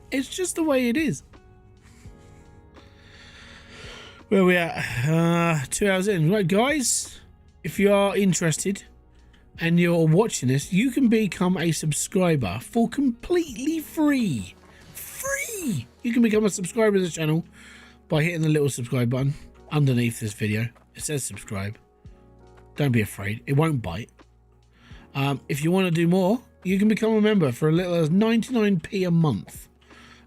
It's just the way it is. Where are we at? 2 hours in. Right, guys, if you are interested and you're watching this, you can become a subscriber for completely free. Free! free. You can become a subscriber to the channel by hitting the little subscribe button underneath this video. It says subscribe. Don't be afraid. It won't bite. If you want to do more, you can become a member for as little as 99p a month.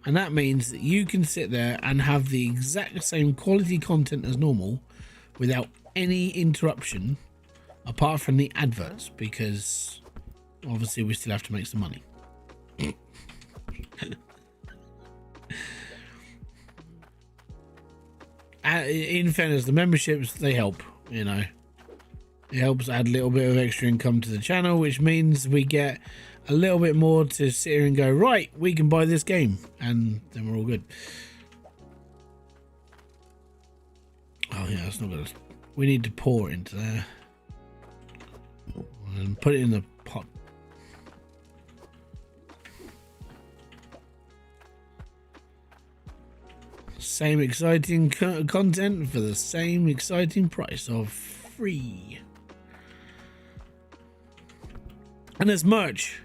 And that means that you can sit there and have the exact same quality content as normal without any interruption, apart from the adverts, because obviously we still have to make some money. In fairness, the memberships, they help, you know. It helps add a little bit of extra income to the channel, which means we get a little bit more to sit here and go, right, we can buy this game, and then we're all good. Oh yeah, that's not good. We need to pour it into there and put it in the pot. Same exciting content for the same exciting price of free. And there's merch.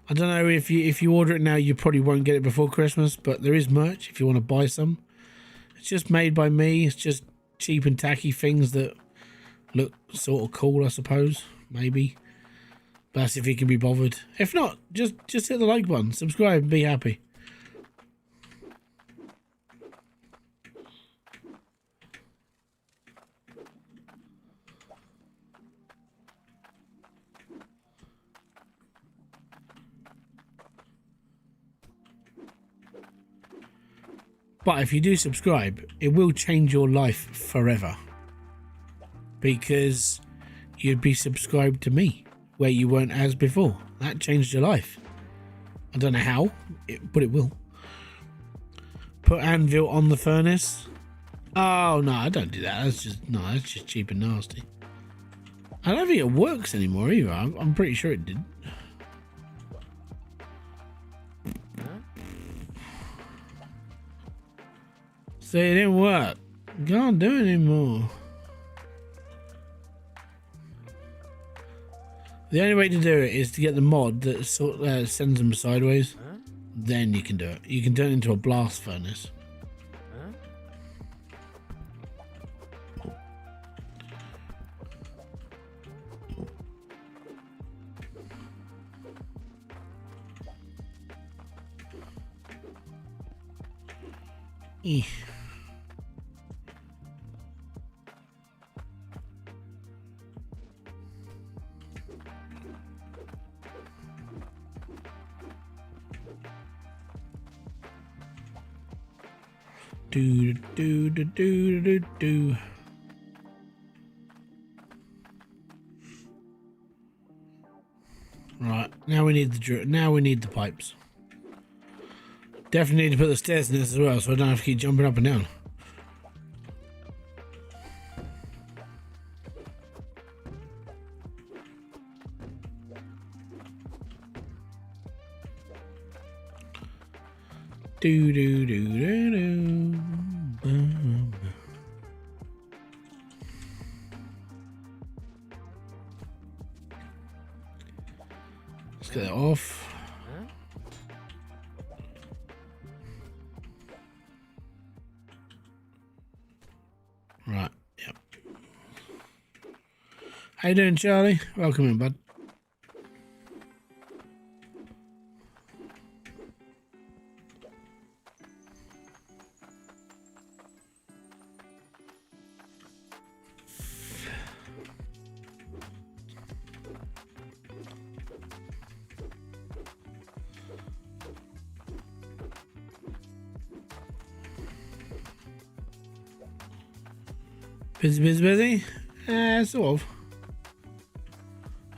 I don't know if you order it now, you probably won't get it before Christmas, but there is merch if you want to buy some. It's just made by me. It's just cheap and tacky things that look sort of cool, I suppose. Maybe. But that's if you can be bothered. If not, just hit the like button, subscribe, and be happy. But if you do subscribe, it will change your life forever. Because you'd be subscribed to me, where you weren't as before. That changed your life. I don't know how, but it will. Put anvil on the furnace. Oh, no, I don't do that. That's just cheap and nasty. I don't think it works anymore either. I'm pretty sure it did. So it didn't work. Can't do it anymore. The only way to do it is to get the mod that sends them sideways. Then you can do it. You can turn it into a blast furnace. Eesh. Do. Right, now we need the pipes. Definitely need to put the stairs in this as well, so I don't have to keep jumping up and down. Do. Let's get that off. Right, yep. How you doing, Charlie? Welcome in, bud. Busy? Sort of.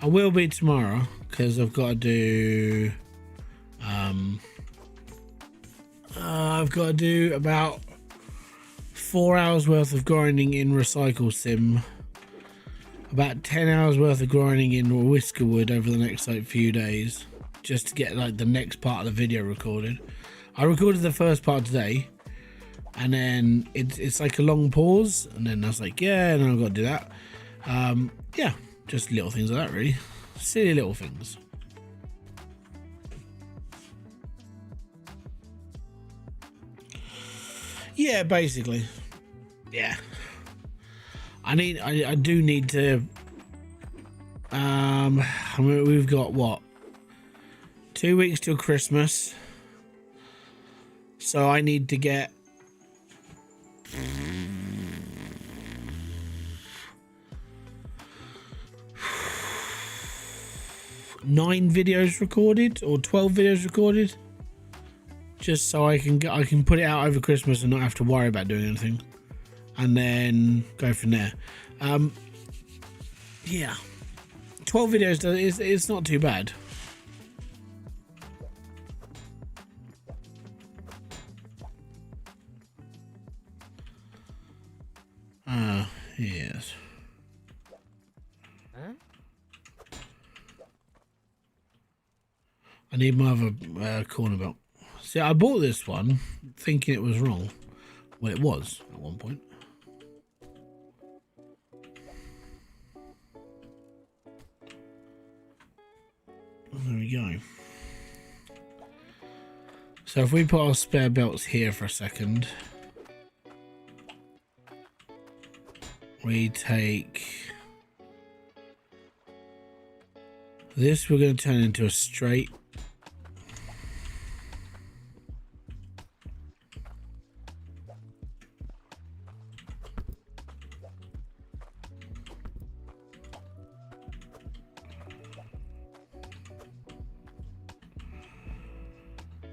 I will be tomorrow because I've got to do about 4 hours worth of grinding in Recycle Sim, about 10 hours worth of grinding in Whiskerwood over the next few days, just to get the next part of the video recorded. I recorded the first part today. And then it's like a long pause, and then I was like, yeah, and then I've got to do that. Yeah, just little things like that, really. Silly little things. Yeah, basically. Yeah. I do need to. I mean, we've got what? 2 weeks till Christmas. So I need to get. Nine videos recorded or 12 videos recorded, just so I can put it out over Christmas and not have to worry about doing anything, and then go from there. Yeah, 12 videos it's not too bad. Yes. Huh? I need my other corner belt. See, I bought this one thinking it was wrong. Well, it was at one point. There we go. So if we put our spare belts here for a second, we take this, we're going to turn into a straight.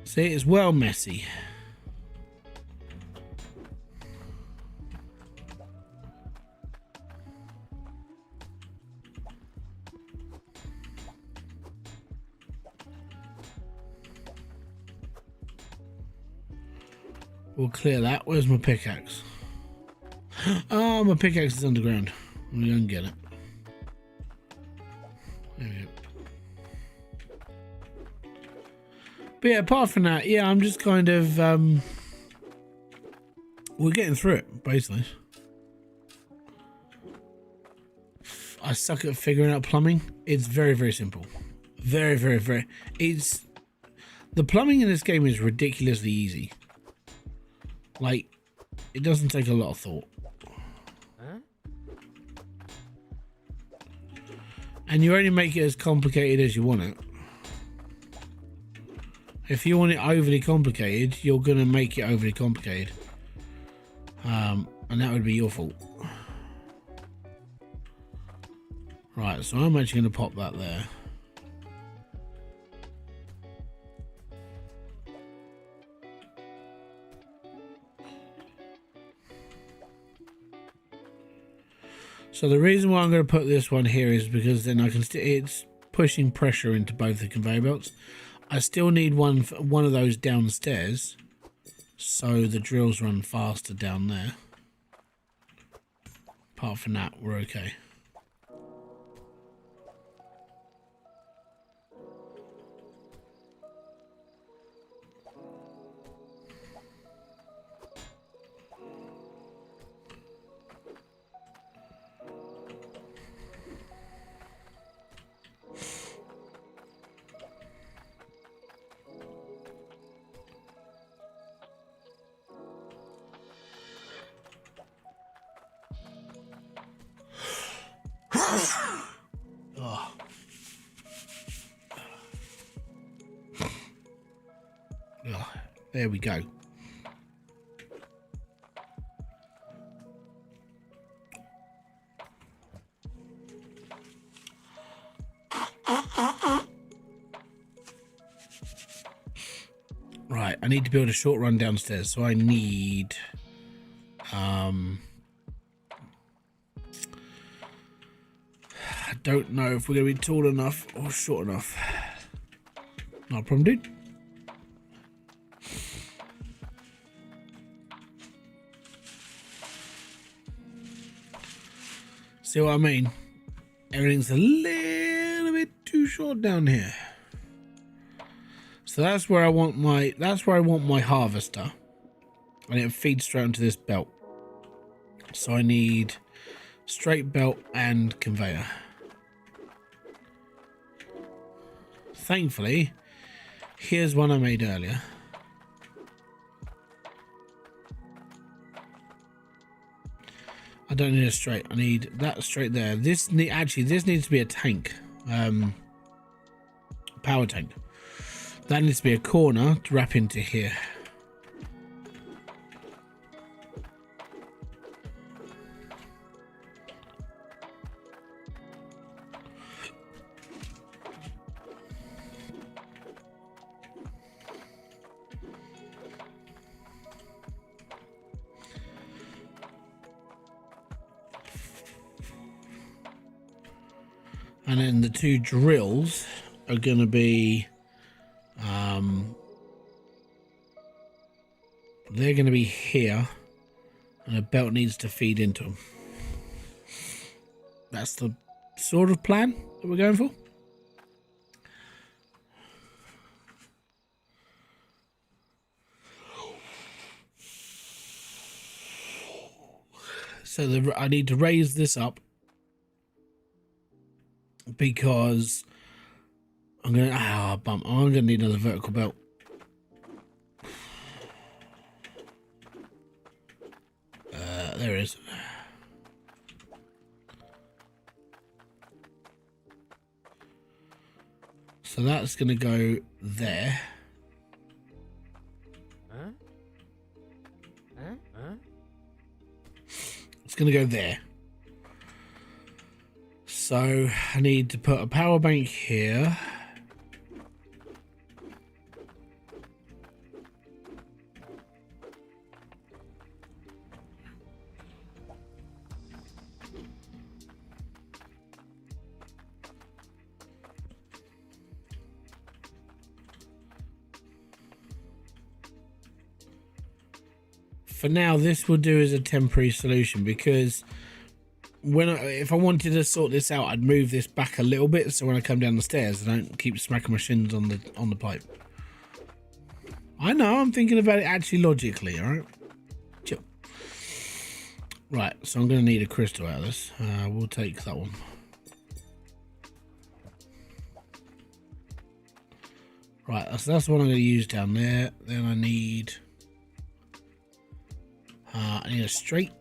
See, it's well messy. We'll clear that. Where's my pickaxe? Oh, my pickaxe is underground. We don't get it. There we go. But yeah, apart from that, yeah, I'm just kind of we're getting through it, basically. I suck at figuring out plumbing. It's very, very simple. Very, very, very. It's the plumbing in this game is ridiculously easy. Like, it doesn't take a lot of thought. Huh? And you only make it as complicated as you want it. If you want it overly complicated, you're going to make it overly complicated. And that would be your fault. Right, so I'm actually going to pop that there. So the reason why I'm going to put this one here is because then I can it's pushing pressure into both the conveyor belts. I still need one of those downstairs, so the drills run faster down there. Apart from that, we're okay. Oh. Oh, there we go. Right, I need to build a short run downstairs, so I need I don't know if we're going to be tall enough or short enough. Not a problem, dude. See what I mean? Everything's a little bit too short down here. So that's where I want my harvester. And it feeds straight into this belt. So I need straight belt and conveyor. Thankfully, here's one I made earlier. I don't need a straight. I need that straight there. This needs to be a tank. Power tank. That needs to be a corner to wrap into here. And then the two drills are going to be, they're going to be here, and a belt needs to feed into them. That's the sort of plan that we're going for. So I need to raise this up, because I'm gonna need another vertical belt. There it is. So that's gonna go there. It's gonna go there. So I need to put a power bank here. For now, this will do as a temporary solution, because if I wanted to sort this out, I'd move this back a little bit, so when I come down the stairs, I don't keep smacking my shins on the pipe. I know, I'm thinking about it actually logically, alright? Chill. Right, so I'm going to need a crystal out of this. We'll take that one. Right, so that's the one I'm going to use down there. Then I need a straight.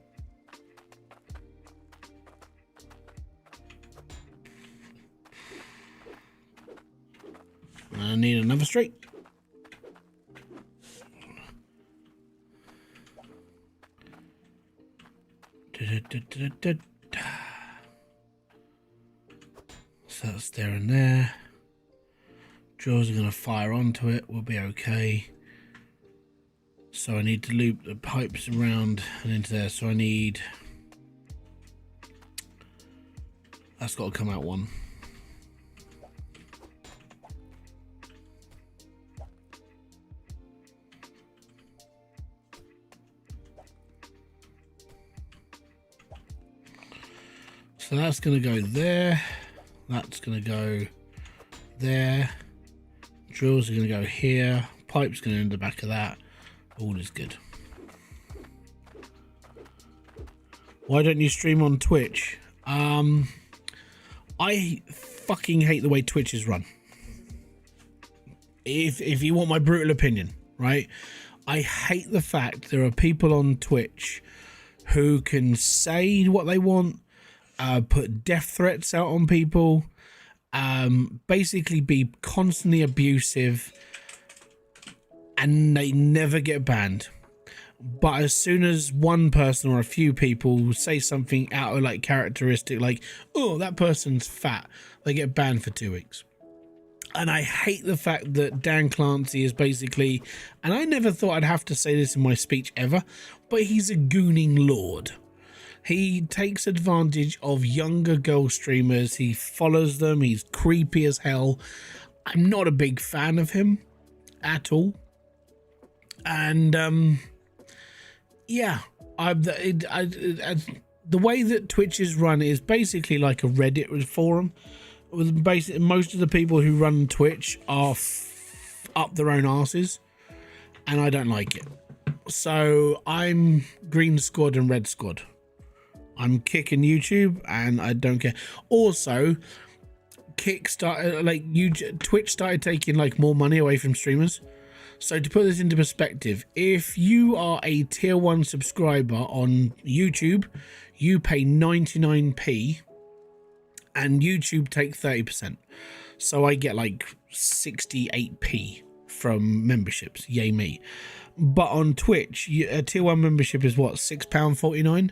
I need another straight. So that's there and there. Drawers are going to fire onto it. We'll be okay. So I need to loop the pipes around and into there. So I need... That's got to come out one. So that's going to go there. That's going to go there. Drills are going to go here. Pipe's going to in the back of that. All is good. Why don't you stream on Twitch? I fucking hate the way Twitch is run. If you want my brutal opinion, right? I hate the fact there are people on Twitch who can say what they want, put death threats out on people, basically be constantly abusive, and they never get banned. But as soon as one person or a few people say something out of like characteristic, like, oh, that person's fat, they get banned for 2 weeks. And I hate the fact that Dan Clancy is basically, and I never thought I'd have to say this in my speech ever, but he's a gooning lord. He takes advantage of younger girl streamers. He follows them. He's creepy as hell. I'm not a big fan of him at all. And yeah, the way that Twitch is run is basically like a Reddit forum. With basically most of the people who run Twitch are up their own asses, and I don't like it. So I'm green squad and red squad. I'm kicking YouTube, and I don't care. Also, Twitch started taking like more money away from streamers. So to put this into perspective, if you are a tier 1 subscriber on YouTube, you pay 99p and YouTube take 30%. So I get like 68p from memberships. Yay me. But on Twitch, a tier 1 membership is what, £6.49,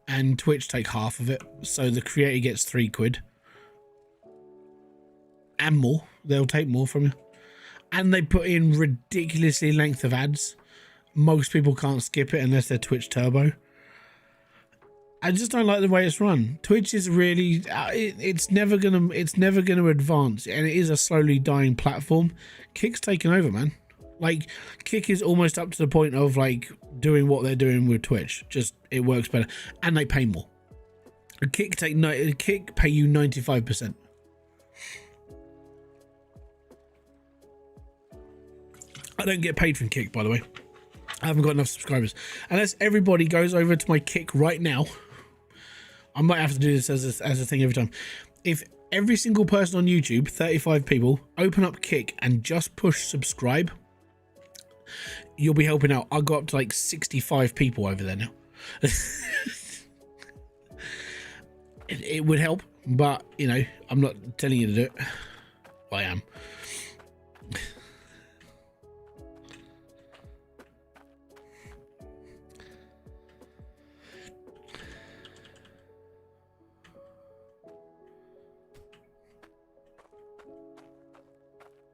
and Twitch take half of it. So the creator gets £3 and more. They'll take more from you. And they put in ridiculously length of ads. Most people can't skip it unless they're Twitch Turbo. I just don't like the way it's run. Twitch is really, it's never gonna advance, and it is a slowly dying platform. Kick's taken over, man. Like, Kick is almost up to the point of like doing what they're doing with Twitch. Just it works better, and they pay more. Kick pay you 95%. I don't get paid from Kick, by the way. I haven't got enough subscribers. Unless everybody goes over to my Kick right now. I might have to do this as a thing every time. If every single person on YouTube, 35 people, open up Kick and just push subscribe, you'll be helping out. I'll go up to like 65 people over there now. It would help, but you know, I'm not telling you to do it. I am.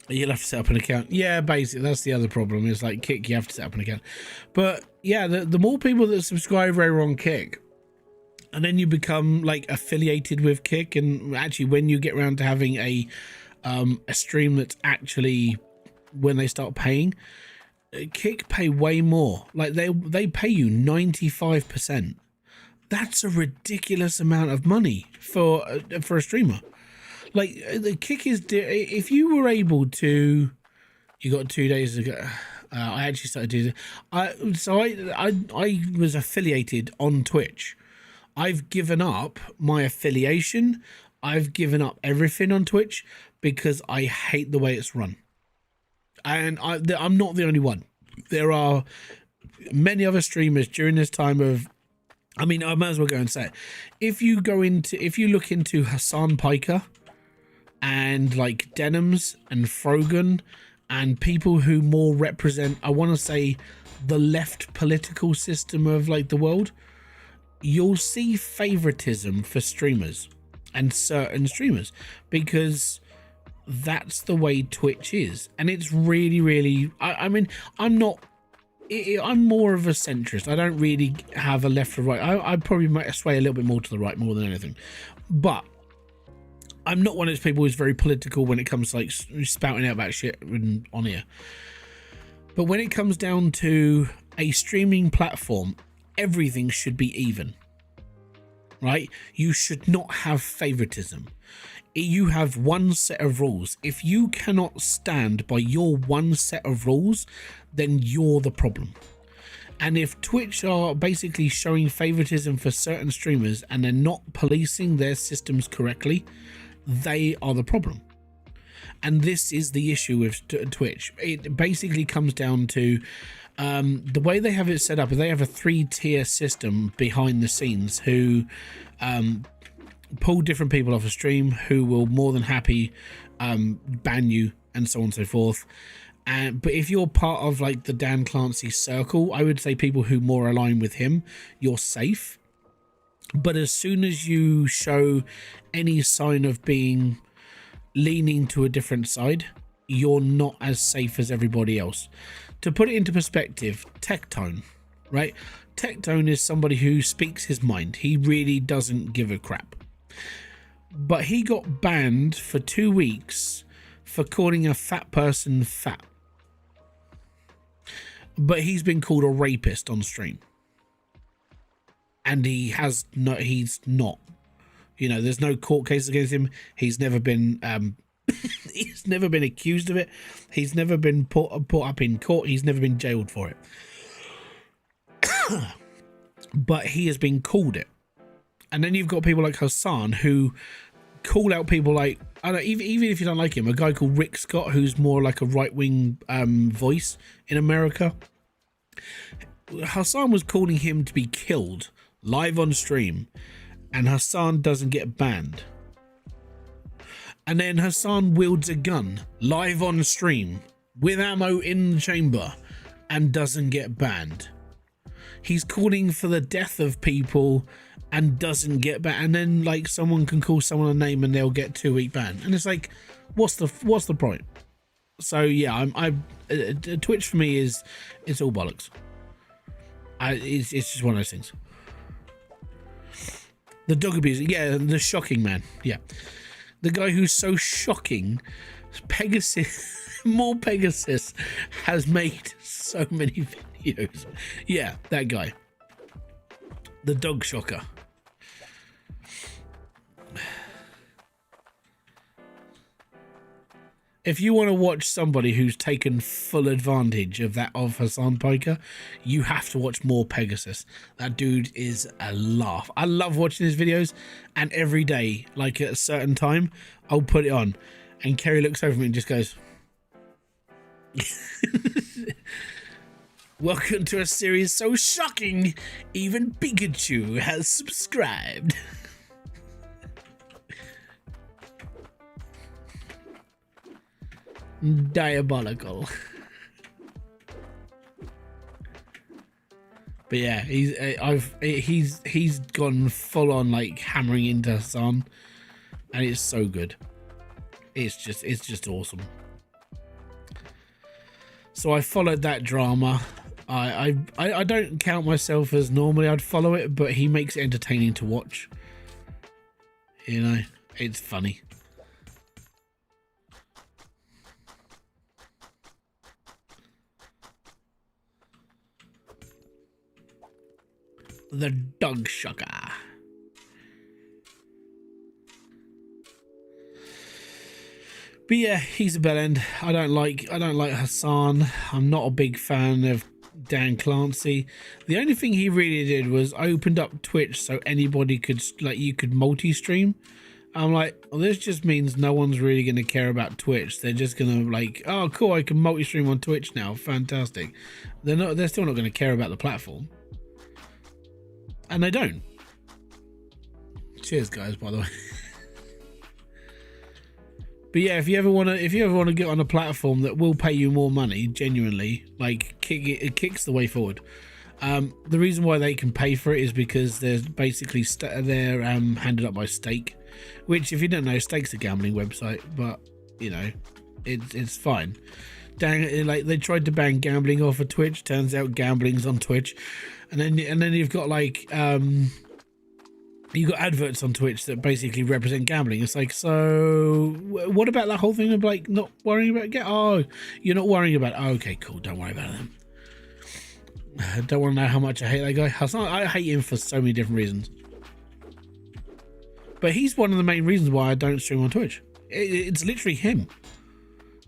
You'll have to set up an account. Yeah, basically, that's the other problem. Is like Kick, you have to set up an account. But yeah, the more people that subscribe over on Kick, and then you become like affiliated with Kick, and actually when you get around to having a stream that's actually, when they start paying, Kick pay way more. Like they pay you 95%. That's a ridiculous amount of money for a streamer. Like, the Kick is, if you were able to, you got 2 days ago, I actually started doing it. I was affiliated on Twitch. I've given up my affiliation. I've given up everything on Twitch because I hate the way it's run. And I'm not the only one. There are many other streamers during this time of, I mean, I might as well go and say it. If you look into Hassan Piker, and like Denims and Frogan and people who more represent, I want to say, the left political system of like the world, you'll see favoritism for streamers and certain streamers, because that's the way Twitch is. And it's really, really, I mean, I'm more of a centrist. I don't really have a left or right. I probably might sway a little bit more to the right more than anything, but I'm not one of those people who's very political when it comes to like spouting out about shit on here. But when it comes down to a streaming platform, everything should be even, right? You should not have favoritism. You have one set of rules. If you cannot stand by your one set of rules, then you're the problem. And if Twitch are basically showing favoritism for certain streamers and they're not policing their systems correctly, they are the problem. And this is the issue with Twitch. It basically comes down to the way they have it set up. They have a 3-tier system behind the scenes who pull different people off a stream, who will more than happy ban you and so on and so forth. But if you're part of like the Dan Clancy circle, I would say people who more align with him, you're safe. But as soon as you show any sign of being leaning to a different side, you're not as safe as everybody else. To put it into perspective, Tectone, right? Tectone is somebody who speaks his mind. He really doesn't give a crap. But he got banned for 2 weeks for calling a fat person fat. But he's been called a rapist on stream. And he's not, you know, there's no court case against him. He's never been, he's never been accused of it. He's never been put up in court. He's never been jailed for it. But he has been called it. And then you've got people like Hassan who call out people like I don't, even if you don't like him, a guy called Rick Scott, who's more like a right-wing voice in America. Hassan was calling him to be killed live on stream, and Hassan doesn't get banned. And then Hassan wields a gun live on stream with ammo in the chamber and doesn't get banned. He's calling for the death of people and doesn't get banned. And then like someone can call someone a name and they'll get 2-week ban. And it's like, what's the point? So yeah, Twitch for me it's all bollocks. It's just one of those things. The dog abuse, yeah, the shocking man, yeah. The guy who's so shocking, Pegasus, more Pegasus, has made so many videos. Yeah, that guy. The dog shocker. If you want to watch somebody who's taken full advantage of that of Hassan Piker, you have to watch more Pegasus. That dude is a laugh. I love watching his videos, and every day, like at a certain time, I'll put it on, and Kerry looks over me and just goes, "Welcome to a series so shocking, even Pikachu has subscribed." Diabolical. But yeah, he's gone full on like hammering into Hassan, and it's so good. It's just awesome. So I followed that drama. I don't count myself as normally I'd follow it, but he makes it entertaining to watch. You know, it's funny. The dog shocker. But yeah, he's a bell end. I don't like Hassan. I'm not a big fan of Dan Clancy. The only thing he really did was opened up Twitch so anybody could, like, you could multi-stream. I'm like, well, this just means no one's really going to care about Twitch. They're just going to like, oh, cool, I can multi-stream on Twitch now. Fantastic. They're still not going to care about the platform. And they don't. Cheers, guys, by the way. But yeah, if you ever want to get on a platform that will pay you more money, genuinely, like it kicks the way forward. The reason why they can pay for it is because they're basically they're handed up by Stake, which, if you don't know, Stake's a gambling website, but you know, it's fine. Dang, like they tried to ban gambling off of Twitch. Turns out gambling's on Twitch, and then you've got like you got adverts on Twitch that basically represent gambling. It's like, so what about that whole thing of like not worrying about oh, you're not worrying about it. Oh, okay, cool, don't worry about them. Don't want to know how much I hate that guy. I hate him for so many different reasons, but he's one of the main reasons why I don't stream on Twitch. It's literally him.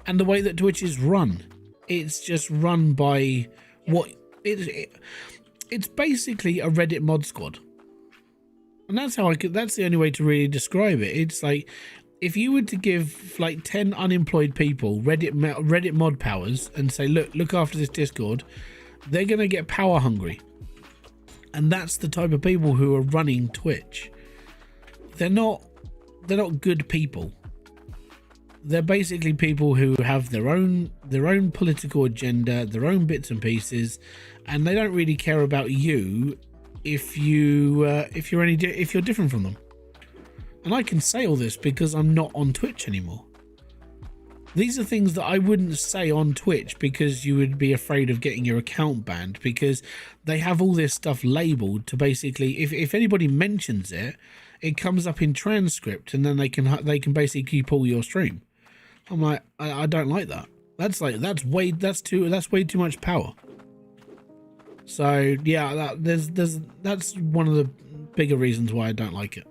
And the way that Twitch is run, it's just run by what it's basically a Reddit mod squad, and that's the only way to really describe it. It's like if you were to give like 10 unemployed people Reddit mod powers and say, look after this Discord, they're gonna get power hungry, and that's the type of people who are running Twitch. They're not good people. They're basically people who have their own political agenda, their own bits and pieces, and they don't really care about you if you're different from them. And I can say all this because I'm not on Twitch anymore. These are things that I wouldn't say on Twitch because you would be afraid of getting your account banned, because they have all this stuff labeled to basically, if anybody mentions it, it comes up in transcript, and then they can basically pull your stream. I'm like, I don't like that. That's way too much power. So yeah, that's one of the bigger reasons why I don't like it.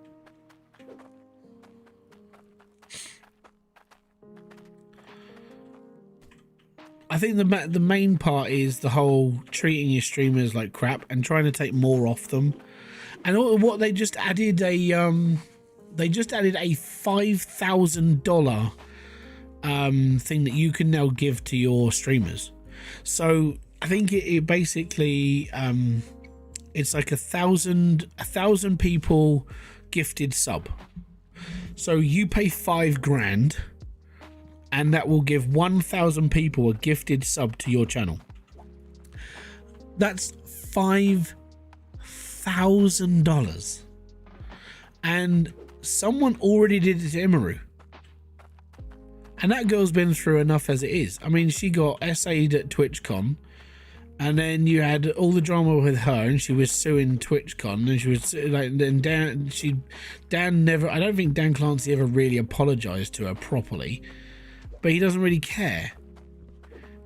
I think the main part is the whole treating your streamers like crap and trying to take more off them. And what they just added they just added a $5,000 thing that you can now give to your streamers. So I think it basically it's like a thousand people gifted sub. So you pay $5,000 and that will give 1,000 people a gifted sub to your channel. That's $5,000. And someone already did it to Imaru. And that girl's been through enough as it is. I mean, she got SA'd at TwitchCon, and then you had all the drama with her, and she was suing TwitchCon, and she was like, then Dan never, I don't think Dan Clancy ever really apologized to her properly, but he doesn't really care.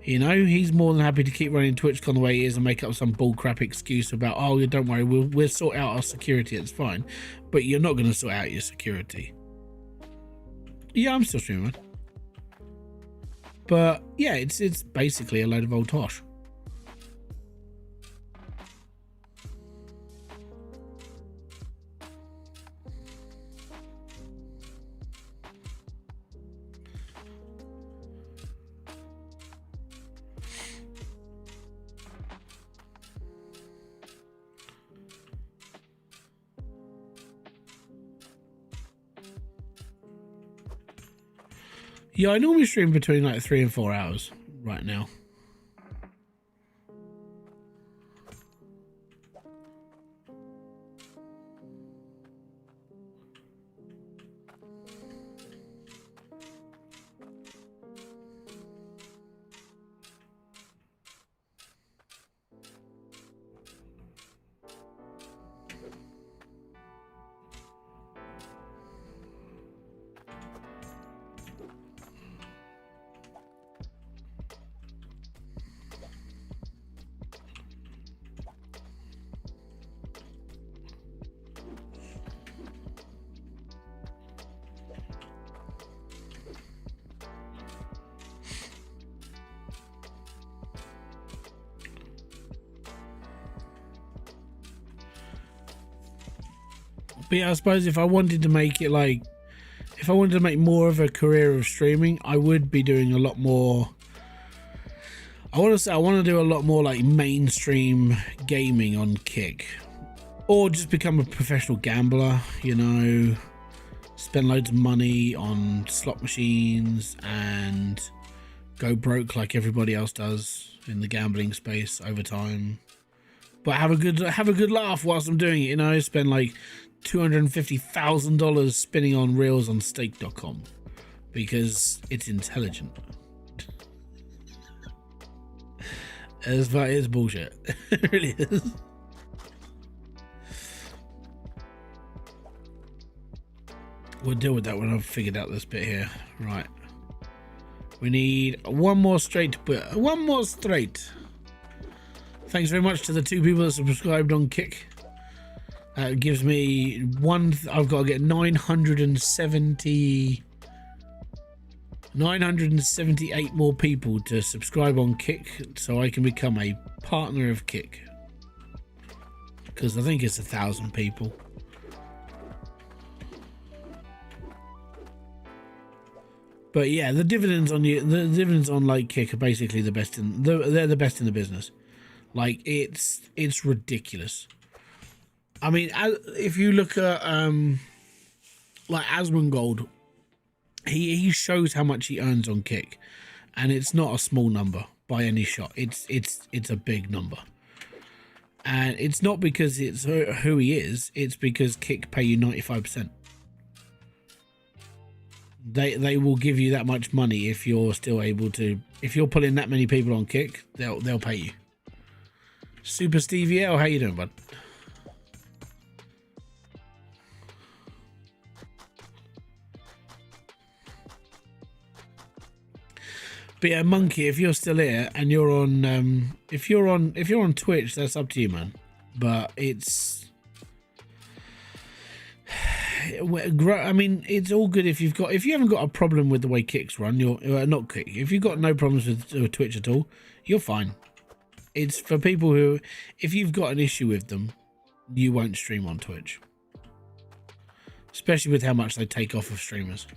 You know, he's more than happy to keep running TwitchCon the way he is and make up some bullcrap excuse about, oh, don't worry, we'll sort out our security, it's fine. But you're not going to sort out your security. Yeah, I'm still streaming. But yeah, it's basically a load of old tosh. Yeah, I normally stream between like 3 and 4 hours right now. But yeah, I suppose if I wanted to make it like, if I wanted to make more of a career of streaming, I would be doing a lot more. I want to do a lot more like mainstream gaming on Kick, or just become a professional gambler. You know, spend loads of money on slot machines and go broke like everybody else does in the gambling space over time. But have a good laugh whilst I'm doing it. You know, spend like $250,000 spinning on reels on stake.com because it's intelligent. It's bullshit. It really is. We'll deal with that when I've figured out this bit here. Right. We need one more straight. Thanks very much to the 2 people that subscribed on Kick. It gives me one. I've got to get 978 more people to subscribe on Kick so I can become a partner of Kick. Because I think it's 1,000 people. But yeah, the dividends on like Kick are basically the best they're the best in the business. Like it's ridiculous. I mean, if you look at like Asmongold, he shows how much he earns on Kick, and it's not a small number by any shot. It's a big number, and it's not because it's who he is. It's because Kick pay you 95%. They will give you that much money if you're still able to. If you're pulling that many people on Kick, they'll pay you. Super Stevie L, how you doing, bud? But yeah, Monkey, if you're still here and you're on, if you're on Twitch, that's up to you, man. But it's, I mean, it's all good if you haven't got a problem with the way Kicks run. You're not Kick. If you've got no problems with Twitch at all, you're fine. It's for people who, if you've got an issue with them, you won't stream on Twitch. especially with how much they take off of streamers.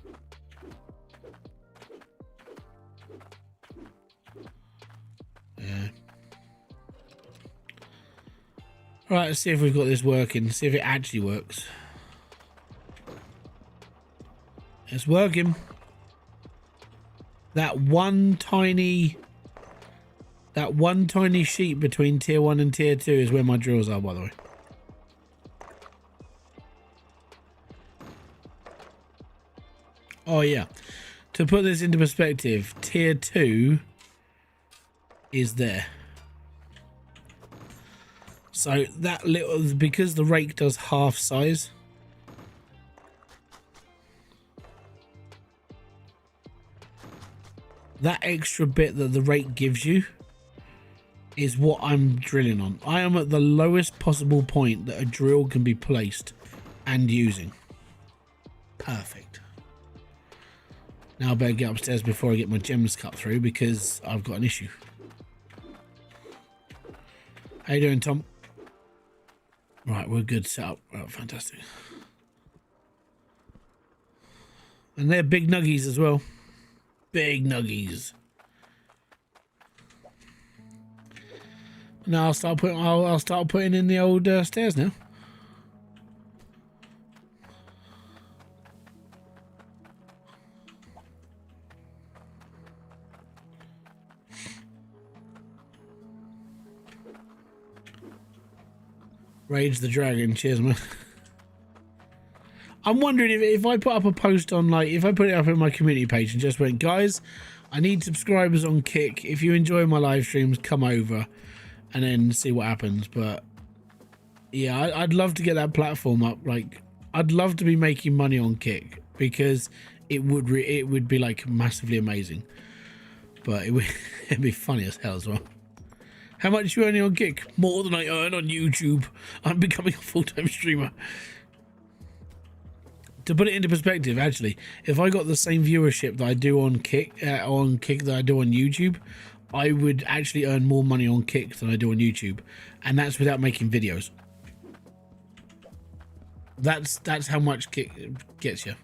Yeah. Right, let's see if we've got this working. See if it actually works. It's working. That one tiny sheet between tier 1 and tier 2 is where my drills are, by the way. Oh yeah, to put this into perspective, tier 2 is there. So that little, because the rake does half size, that extra bit that the rake gives you is what I'm drilling on. I am at the lowest possible point that a drill can be placed and using. Perfect. Now I better get upstairs before I get my gems cut through because I've got an issue. How you doing, Tom? Right, we're good set up. Right, fantastic. And they're big nuggies as well. Big nuggies. Now I'll start putting in the old stairs now. Rage the Dragon, cheers man. I'm wondering if I put up a post on, like, if I put it up in my community page and just went, guys, I need subscribers on Kick. If you enjoy my live streams, come over and then see what happens. But yeah, I'd love to get that platform up. Like, I'd love to be making money on Kick because it would be like massively amazing. But it'd be funny as hell as well. How much you earning on Kick? More than I earn on YouTube. I'm becoming a full-time streamer. To put it into perspective, actually, if I got the same viewership that I do on Kick that I do on YouTube, I would actually earn more money on Kick than I do on YouTube, and that's without making videos. That's how much Kick gets you.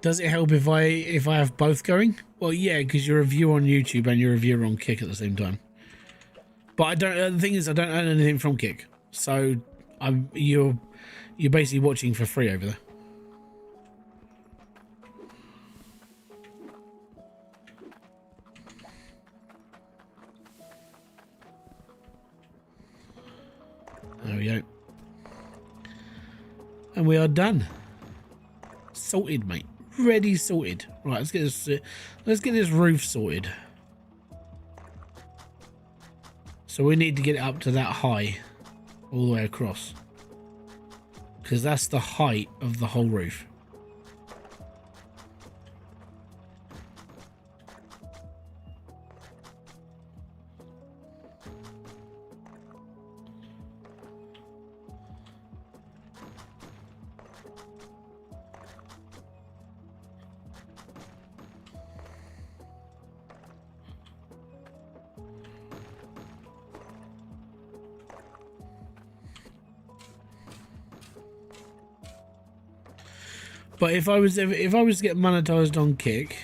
Does it help if I have both going? Well, yeah, because you're a viewer on YouTube and you're a viewer on Kick at the same time. But I don't. The thing is, I don't earn anything from Kick, so you're basically watching for free over there. There we go. And we are done. Sorted, mate. Ready, sorted. Right, let's get this roof sorted. So we need to get it up to that high, all the way across, because that's the height of the whole roof. But if I was to get monetized on Kick,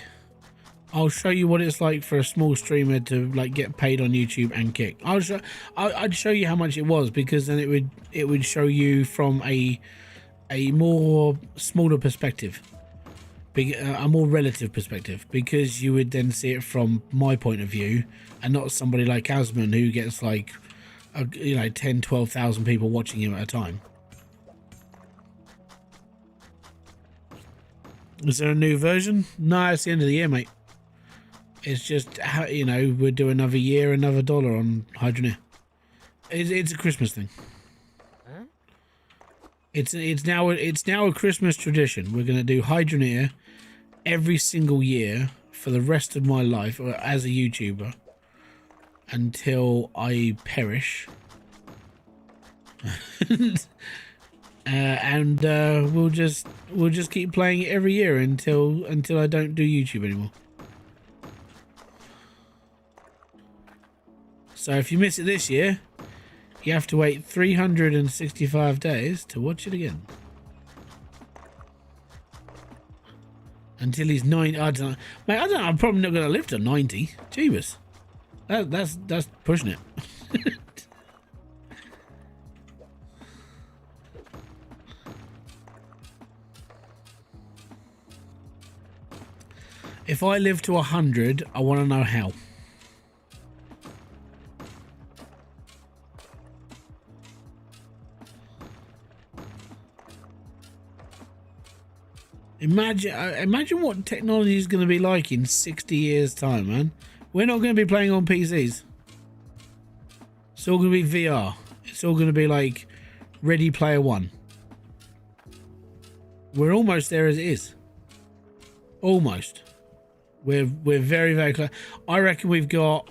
I'll show you what it's like for a small streamer to like get paid on YouTube and Kick. I'd show you how much it was, because then it would show you from a more smaller perspective, a more relative perspective, because you would then see it from my point of view and not somebody like Asman who gets like 10,000-12,000 people watching him at a time. Is there a new version? No, it's the end of the year, mate. It's just, we're doing another year, another $1 on Hydroneer. It's a Christmas thing. Huh? It's now a Christmas tradition. We're going to do Hydroneer every single year for the rest of my life as a YouTuber until I perish. We'll just keep playing it every year until I don't do YouTube anymore. So if you miss it this year, You have to wait 365 days to watch it again. Until he's 90. I don't know. Mate, I don't know. I'm probably not going to live to 90. Jeebus. That's pushing it. If I live to 100, I want to know how. Imagine what technology is going to be like in 60 years' time, man. We're not going to be playing on PCs. It's all going to be VR. It's all going to be like Ready Player One. We're almost there as it is. Almost. We're very, very close. I reckon we've got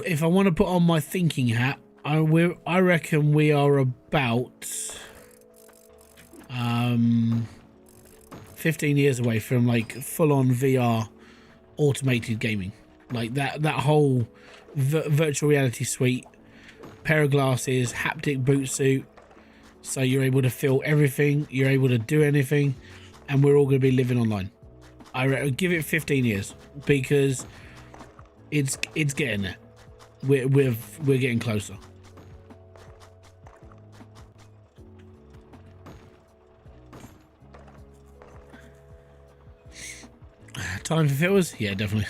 if I want to put on my thinking hat, I reckon we are about 15 years away from like full-on VR automated gaming, like that whole virtual reality suite, pair of glasses, haptic boot suit, so you're able to feel everything, you're able to do anything, and we're all going to be living online. I give it 15 years because it's getting there. We're getting closer. Time for filters? Yeah, definitely.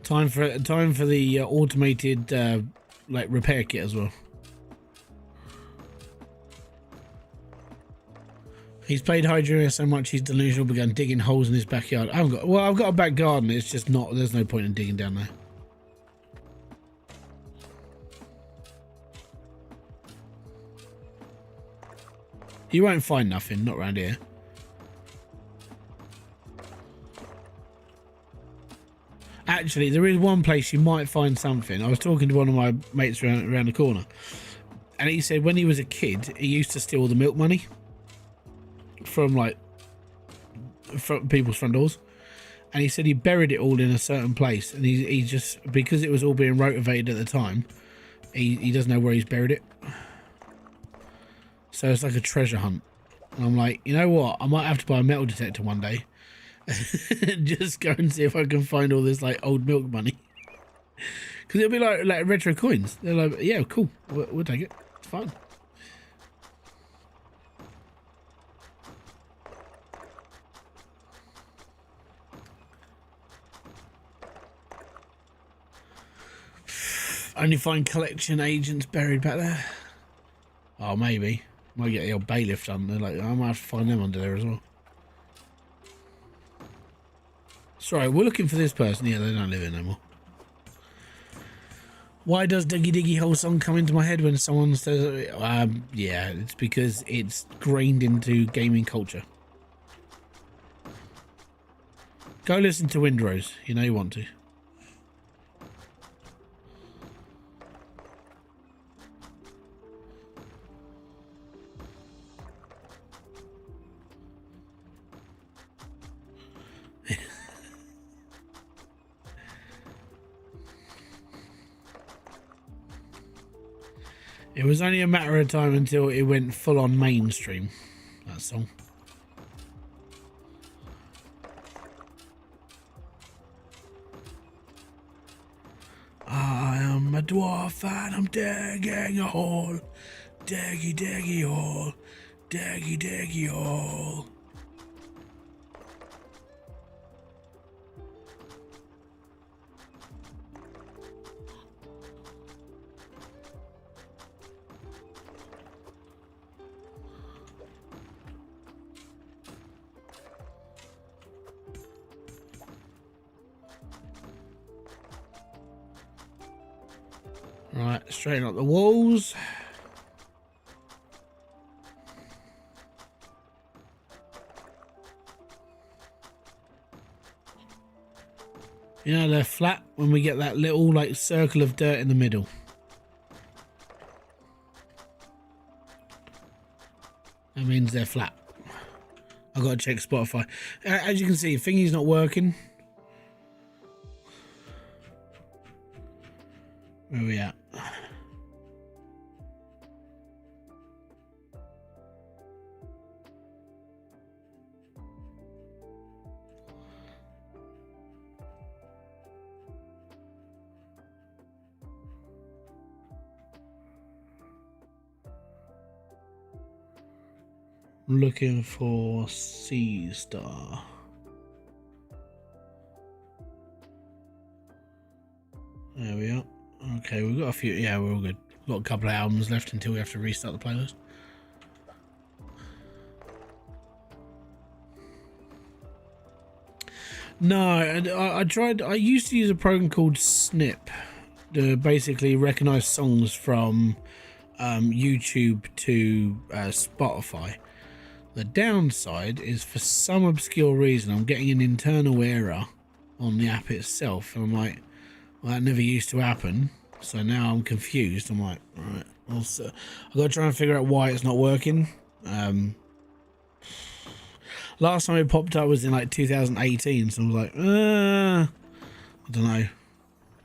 Time for the automated like repair kit as well. He's played Hydroneer so much he's delusional, begun digging holes in his backyard. I've got a back garden. It's just not. There's no point in digging down there. You won't find nothing, not around here. Actually, there is one place you might find something. I was talking to one of my mates around the corner, and he said when he was a kid, he used to steal the milk money from people's front doors, and he said he buried it all in a certain place, and he just, because it was all being rotivated at the time, he doesn't know where he's buried it. So it's like a treasure hunt. And I'm like, you know what? I might have to buy a metal detector one day. Just go and see if I can find all this like old milk money. Because it'll be like retro coins. They're like, yeah, cool. We'll take it. It's fine. Only find collection agents buried back there. Oh, maybe. Might get the old bailiff done. They're like, I might have to find them under there as well. Sorry, we're looking for this person. Yeah, they don't live here no more. Why does Diggy Diggy Hole song come into my head when someone says yeah, it's because it's grained into gaming culture. Go listen to Windrose. You know you want to. It was only a matter of time until it went full on mainstream, that song. I am a dwarf and I'm digging a hole. Diggy diggy hole. Diggy diggy hole. Right, straighten up the walls. You know they're flat when we get that little like circle of dirt in the middle. That means they're flat. I've got to check Spotify. As you can see, thingy's not working. Where are we at? Looking for Sea Star. There we are. Okay, we've got a few. Yeah, we're all good. Got a couple of albums left until we have to restart the playlist. No, I tried. I used to use a program called Snip to basically recognize songs from YouTube to Spotify. The downside is, for some obscure reason, I'm getting an internal error on the app itself, and I'm like, well, that never used to happen. So now I'm confused. I'm like, all right, I've got to try and figure out why it's not working. Last time it popped up was in like 2018, so I was like, I don't know.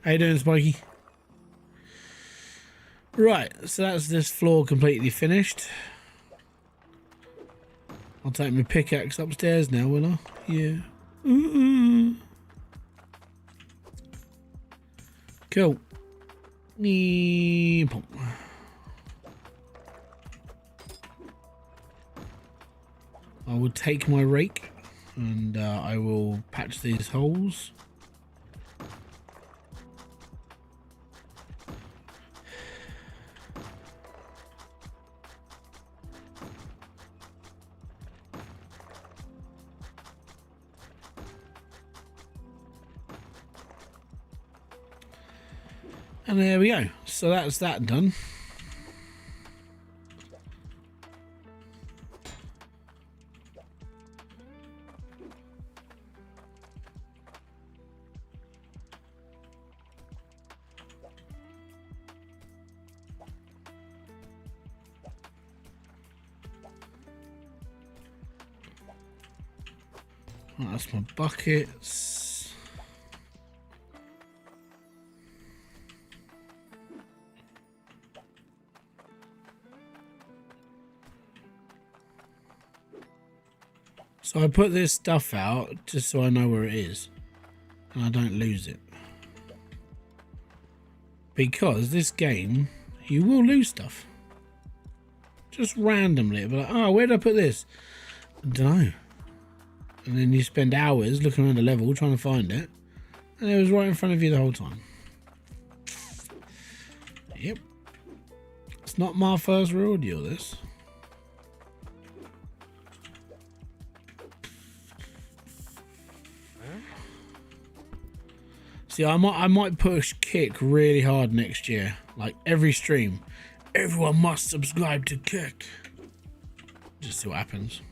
How you doing, Spikey? Right, so that's this floor completely finished. I'll take my pickaxe upstairs now, will I? Yeah. Cool. I will take my rake and I will patch these holes. And there we go. So that's that done. Right, that's my buckets. So I put this stuff out just so I know where it is and I don't lose it. Because this game, you will lose stuff. Just randomly. It'll be like, oh, where did I put this? I don't know. And then you spend hours looking around the level trying to find it. And it was right in front of you the whole time. Yep. It's not my first rodeo, this. See, I might push Kick really hard next year. Like every stream. Everyone must subscribe to Kick. Just see what happens.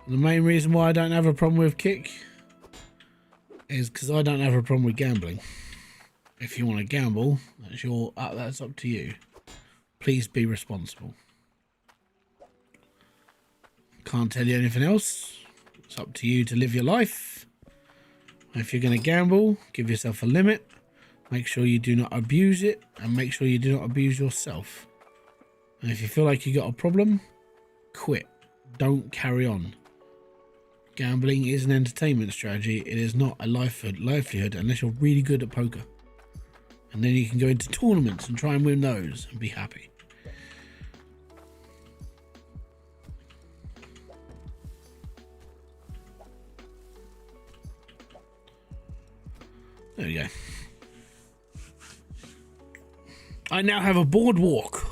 The main reason why I don't have a problem with Kick is because I don't have a problem with gambling. If you want to gamble, that's up to you. Please be responsible. Can't tell you anything else. It's up to you to live your life. If you're going to gamble, give yourself a limit. Make sure you do not abuse it, and make sure you do not abuse yourself. And if you feel like you got a problem, quit. Don't carry on. Gambling is an entertainment strategy. It is not a livelihood unless you're really good at poker. And then you can go into tournaments and try and win those and be happy. There we go. I now have a boardwalk.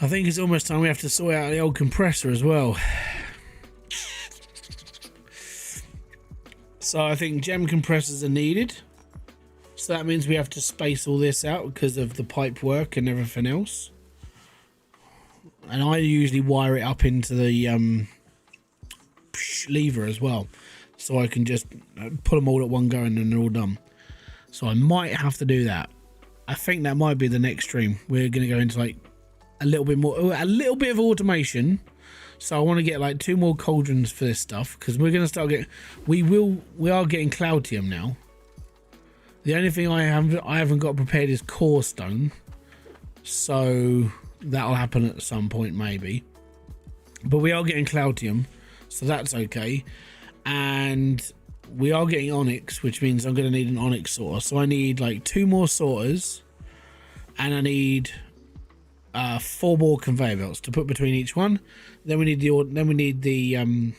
I think it's almost time we have to sort out the old compressor as well. So I think gem compressors are needed. So that means we have to space all this out because of the pipe work and everything else. And I usually wire it up into the lever as well. So I can just put them all at one go and then they're all done. So I might have to do that. I think that might be the next stream. We're going to go into like a little bit of automation. So I want to get like 2 more cauldrons for this stuff, because we're going to start getting, we are getting Cloutium now. The only thing I haven't got prepared is core stone. So that'll happen at some point maybe. But we are getting Cloutium, so that's okay. And we are getting onyx, which means I'm going to need an onyx sorter. So I need like 2 more sorters, and I need 4 more conveyor belts to put between each one. Then we need the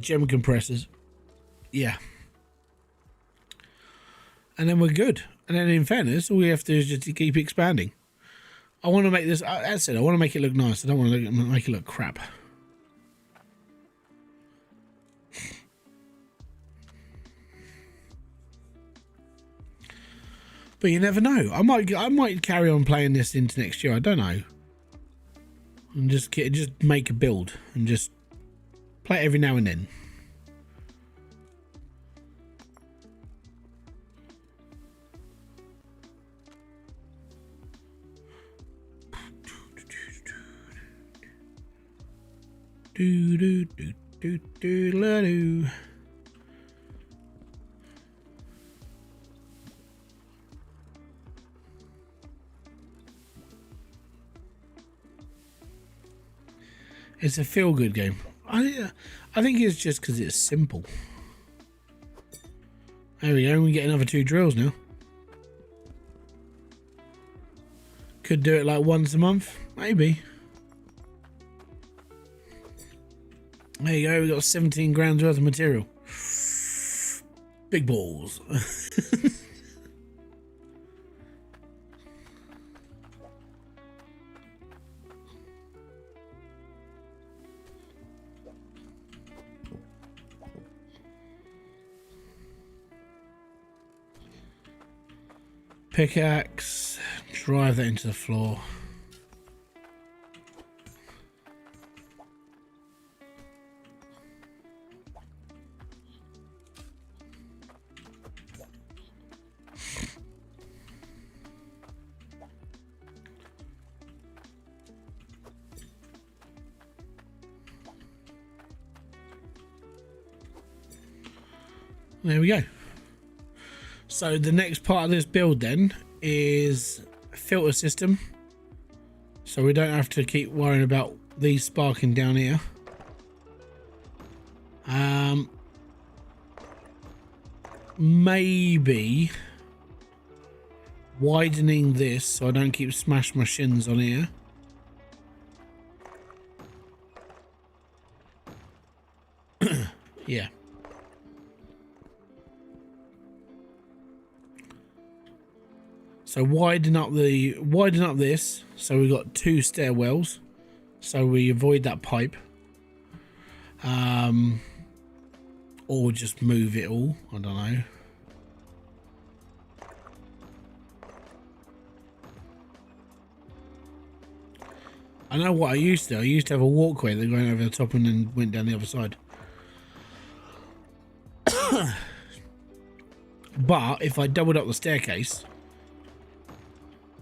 gem compressors. Yeah. And then we're good. And then in fairness, all we have to do is just keep expanding. I want to make this, as I said, I want to make it look nice. I don't want to make it look crap. But you never know. I might carry on playing this into next year. I don't know. And just make a build and just play it every now and then. Do do do do do la do. It's a feel-good game. I think it's just because it's simple. There we go. We get another 2 drills now. Could do it like once a month, maybe. There you go. We got 17 grams worth of material. Big balls. Pickaxe, drive that into the floor. There we go. So the next part of this build then is a filter system, so we don't have to keep worrying about these sparking down here. Maybe widening this so I don't keep smashing my shins on here. Yeah. So widen up this, so we've got 2 stairwells, so we avoid that pipe. Or just move it all, I don't know. I know what I used to do. I used to have a walkway that went over the top and then went down the other side. But if I doubled up the staircase,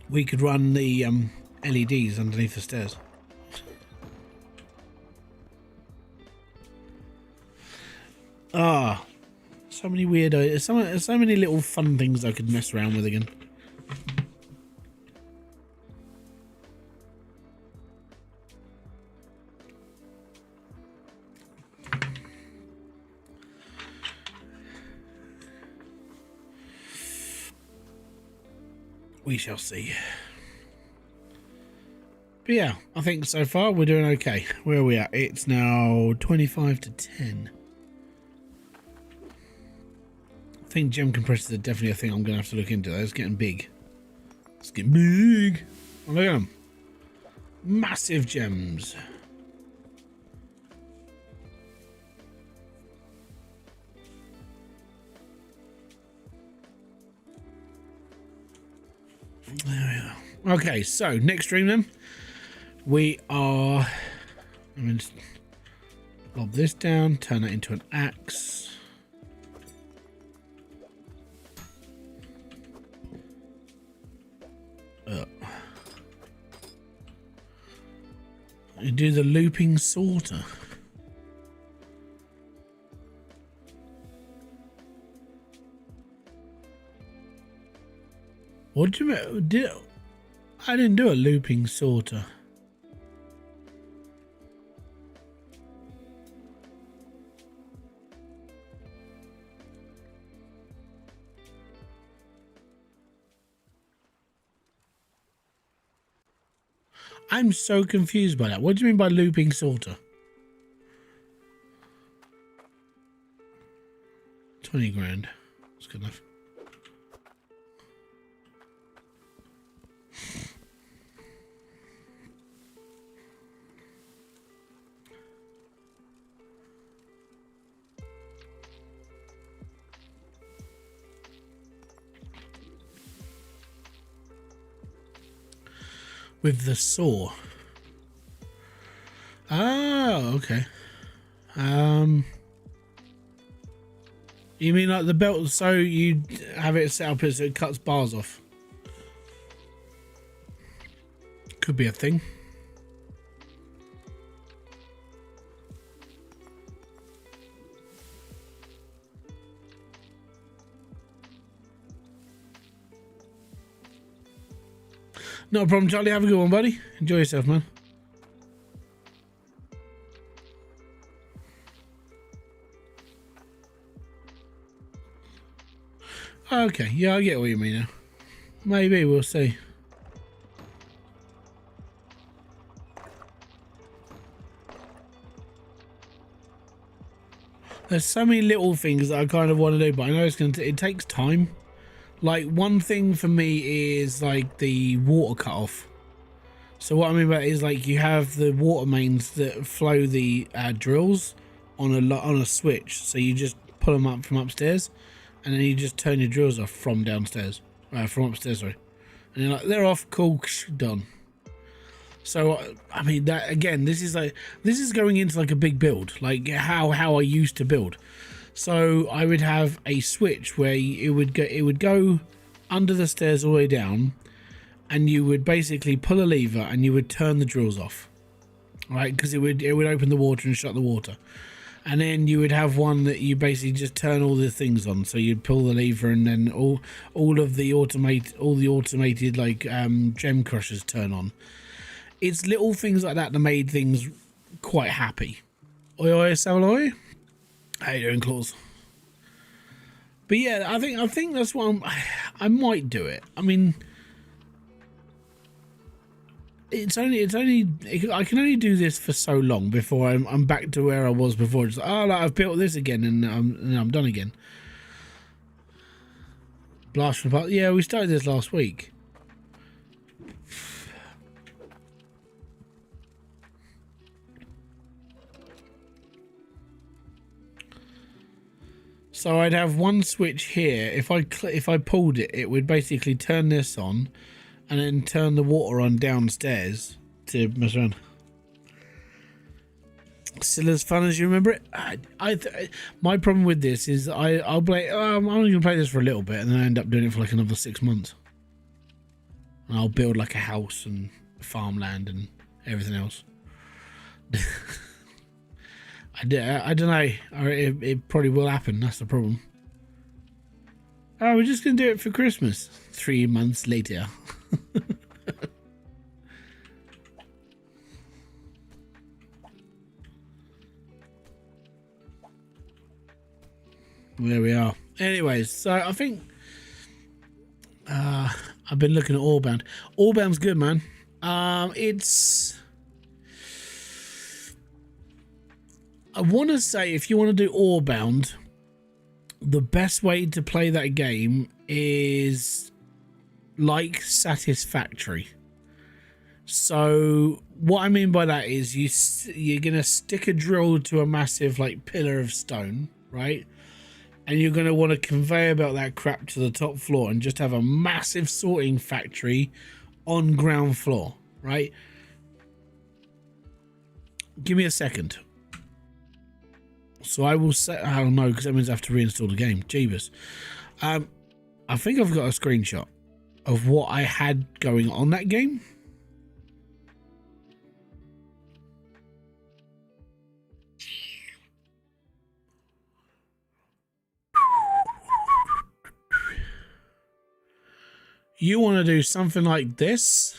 we could run the LEDs underneath the stairs. So many weird ideas. So many little fun things I could mess around with again. We shall see. But yeah, I think so far we're doing okay. Where are we at? It's now 25 to 10. I think gem compressors are definitely a thing I'm going to have to look into. It's getting big. It's getting big. Oh, look at them. Massive gems. There we go. Okay, so next stream then. We are... I'm going to lob this down, turn that into an axe. You do the looping sorter. What do you mean? I didn't do a looping sorter. I'm so confused by that. What do you mean by looping sorter? 20 grand. That's good enough. With the saw. Oh, okay. You mean like the belt, so you have it set up as it cuts bars off? Could be a thing. No problem, Charlie. Have a good one, buddy. Enjoy yourself, man. Okay, yeah, I get what you mean now. Maybe, we'll see. There's so many little things that I kind of want to do, but I know it's going to, it takes time. Like, one thing for me is like the water cut off. So what I mean by that is, like, you have the water mains that flow the drills on a switch. So you just pull them up from upstairs, and then you just turn your drills off from downstairs, from upstairs, sorry. And you're like, they're off, cool, done. So I mean, that again, this is going into like a big build, like how I used to build. So I would have a switch where it would go under the stairs all the way down, and you would basically pull a lever and you would turn the drills off, right? Because it would open the water and shut the water. And then you would have one that you basically just turn all the things on. So you'd pull the lever, and then all the automated like gem crushers turn on. It's little things like that made things quite happy. Oi oi Savaloi. How you doing, Claus? But yeah, I think that's what I might do it. I mean, it's only I can only do this for so long before I'm back to where I was before. It's like, oh, like, I've built this again, and I'm done again. Blast from the past. Yeah, we started this last week. So I'd have one switch here. If I pulled it, it would basically turn this on, and then turn the water on downstairs to mess around. Still as fun as you remember it. My problem with this is I'll play. I'm only gonna play this for a little bit, and then I end up doing it for like another 6 months. And I'll build like a house and farmland and everything else. I don't know. It probably will happen. That's the problem. Oh, we're just going to do it for Christmas. 3 months later. There we are. Anyways, so I think I've been looking at Orbound. Orbound's good, man. I want to say, if you want to do Orbound, the best way to play that game is like Satisfactory. So what I mean by that is you're going to stick a drill to a massive like pillar of stone, right? And you're going to want to conveyor belt that crap to the top floor and just have a massive sorting factory on ground floor, right? Give me a second. So I will say, I don't know, because that means I have to reinstall the game. Jeebus. I think I've got a screenshot. of what I had going on that game. You want to do something like this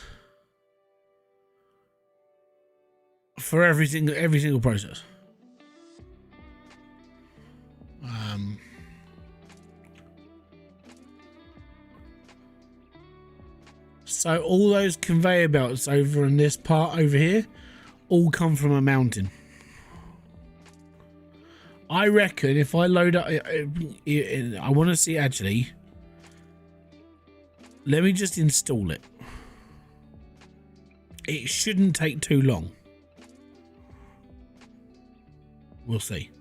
for every single process. So all those conveyor belts over in this part over here all come from a mountain. I reckon if I load up, I want to see actually. Let me just install it. It shouldn't take too long. We'll see.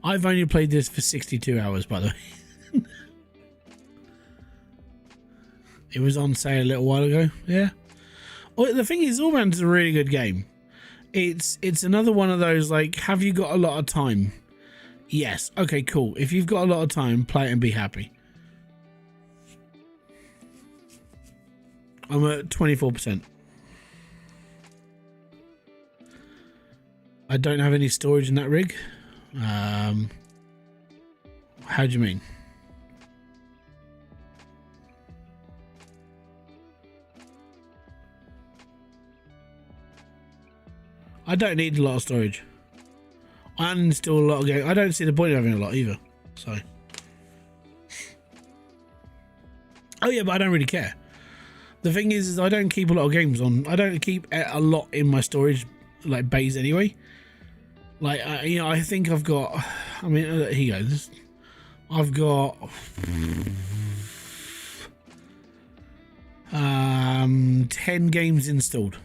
I've only played this for 62 hours, by the way. It was on sale a little while ago. Yeah. Well, the thing is, Orbound is a really good game. It's another one of those, like, have you got a lot of time? Yes. Okay, cool. If you've got a lot of time, play it and be happy. I'm at 24%. I don't have any storage in that rig. How do you mean? I don't need a lot of storage. I uninstall a lot of games. I don't see the point of having a lot either. So. Oh yeah, but I don't really care. The thing is I don't keep a lot of games on. I don't keep a lot in my storage, like bays anyway. Like you know, I think I've got. I mean, here you go. I've got 10 games installed.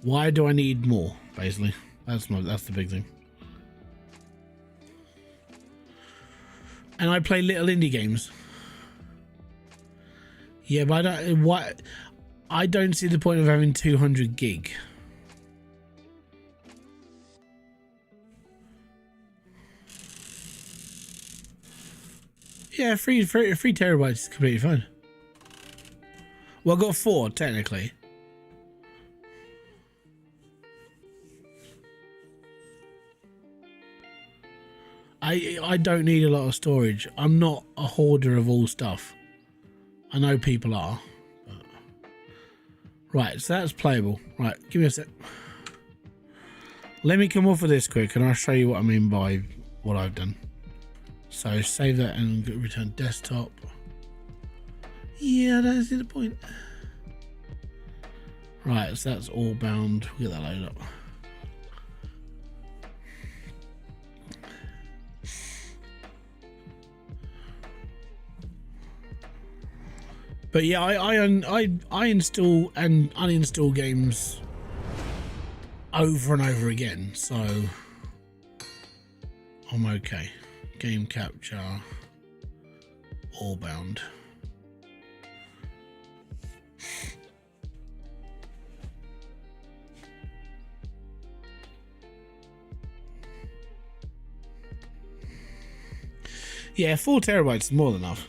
Why do I need more? Basically, that's the big thing. And I play little indie games. Yeah, but I don't see the point of having 200 gig. Yeah, 3 terabytes is completely fine. Well, I got 4 technically. I don't need a lot of storage. I'm not a hoarder of all stuff. I know people are. But... Right, so that's playable. Right, give me a sec. Let me come off of this quick and I'll show you what I mean by what I've done. So save that and return desktop. Yeah, I don't see the point. Right, so that's Orbound. We'll get that loaded up. But yeah, I install and uninstall games over and over again, so I'm okay. Game capture, Orbound. Yeah, 4 terabytes is more than enough.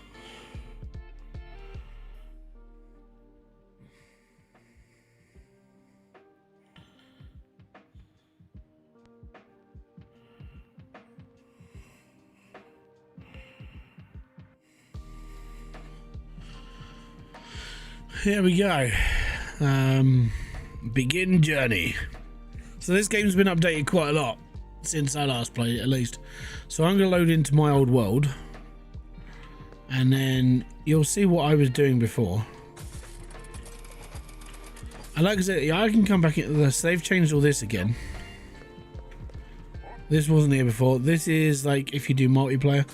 Here we go. Begin journey. So this game's been updated quite a lot since I last played it, at least. So I'm going to load into my old world. And then you'll see what I was doing before. And like I said, yeah, I can come back into this. They've changed all this again. This wasn't here before. This is like if you do multiplayer.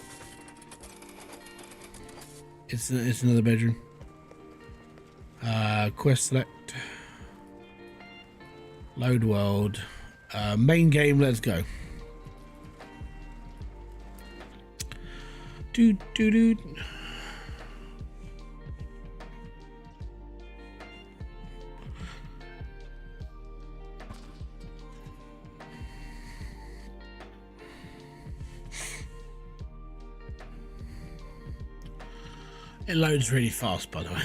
It's another bedroom. Quest select, load world, main game, let's go. Dude. It loads really fast, by the way.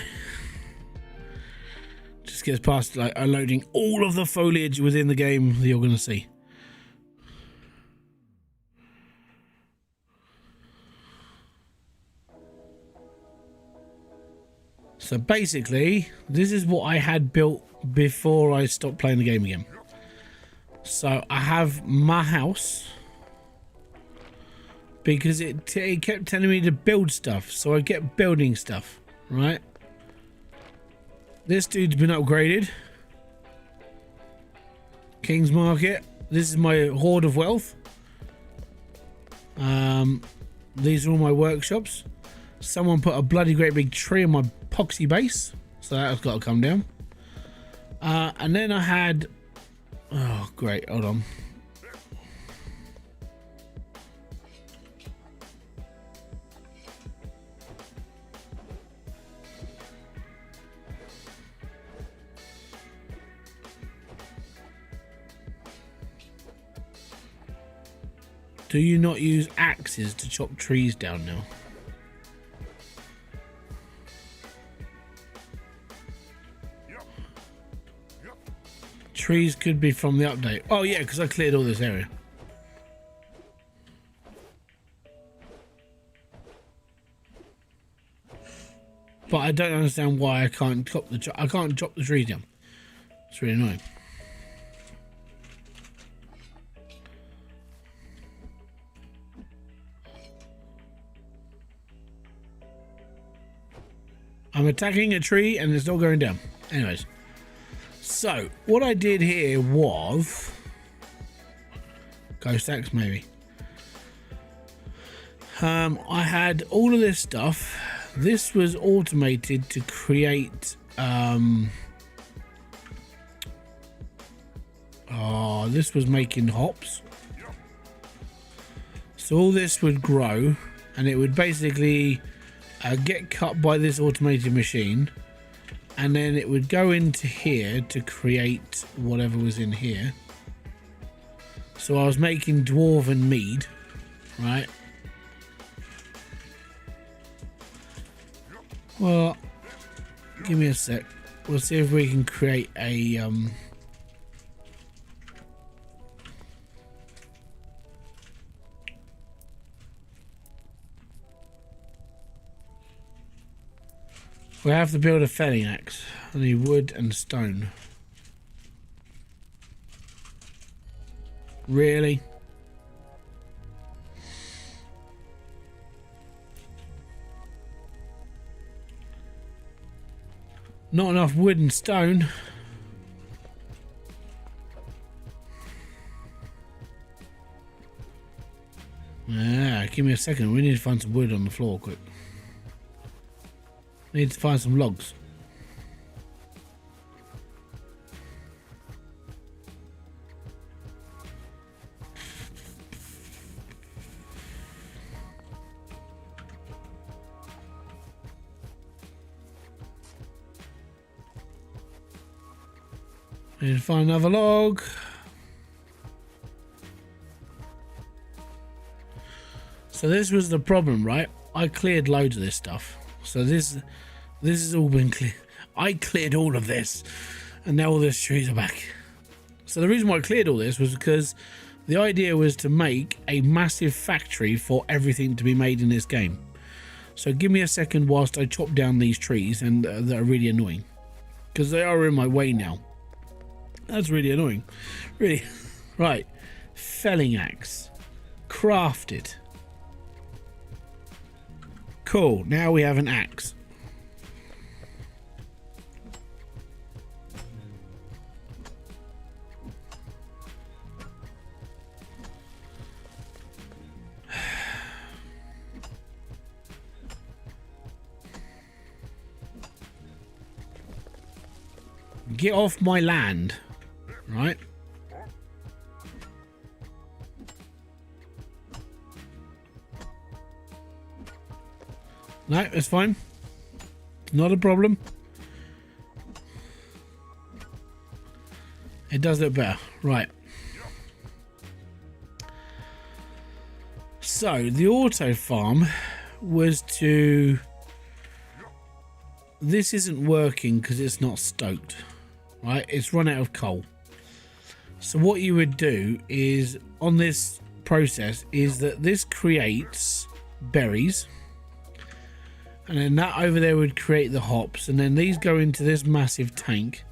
Just gets past like unloading all of the foliage within the game that you're going to see. So basically, this is what I had built before I stopped playing the game again. So I have my house because it kept telling me to build stuff, so I kept building stuff, right? This dude's been upgraded. King's Market. This is my hoard of wealth. These are all my workshops. Someone put a bloody great big tree on my epoxy base, so that's got to come down. And then I had, oh great, hold on. Do you not use axes to chop trees down now? Trees could be from the update. Oh yeah, because I cleared all this area. But I don't understand why I can't chop the trees down. It's really annoying. I'm attacking a tree and it's not going down. Anyways. So, what I did here was... Ghost axe, maybe. I had all of this stuff. This was automated to create... this was making hops. So all this would grow and it would basically get cut by this automated machine. And then it would go into here to create whatever was in here. So I was making Dwarven mead, right? Well, give me a sec. We'll see if we can create a we have to build a felling axe. I need wood and stone. Really? Not enough wood and stone. Yeah, give me a second. We need to find some wood on the floor quick. Need to find some logs. Need to find another log. So this was the problem, right? I cleared loads of this stuff. So this has all been clear. I cleared all of this, and now all these trees are back. So the reason why I cleared all this was because the idea was to make a massive factory for everything to be made in this game. So give me a second whilst I chop down these trees, and that are really annoying because they are in my way now. That's really annoying. Really. Right. Felling axe. Crafted. Cool. Now we have an axe. Get off my land. Right. No, it's fine. Not a problem. It does look better. Right. So the auto farm was to this isn't working because it's not stoked, right? It's run out of coal. So what you would do is on this process is that this creates berries, and then that over there would create the hops, and then these go into this massive tank,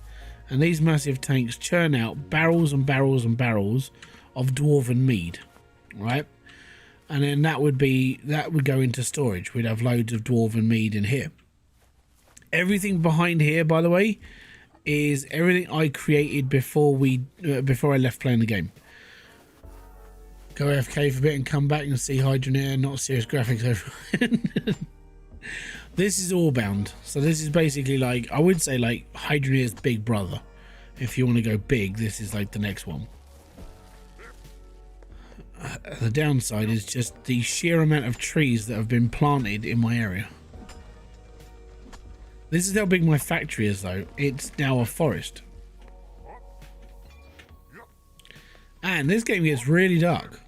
and these massive tanks churn out barrels and barrels and barrels of Dwarven mead, right? And then that would go into storage. We'd have loads of Dwarven mead in here. Everything behind here, by the way, is everything I created before I left playing the game. Go AFK for a bit and come back and see Hydroneer, not serious graphics over. This is Orbound. So this is basically like, I would say like Hydroneer's big brother. If you want to go big, this is like the next one. The downside is just the sheer amount of trees that have been planted in my area. This is how big my factory is though. It's now a forest. And this game gets really dark.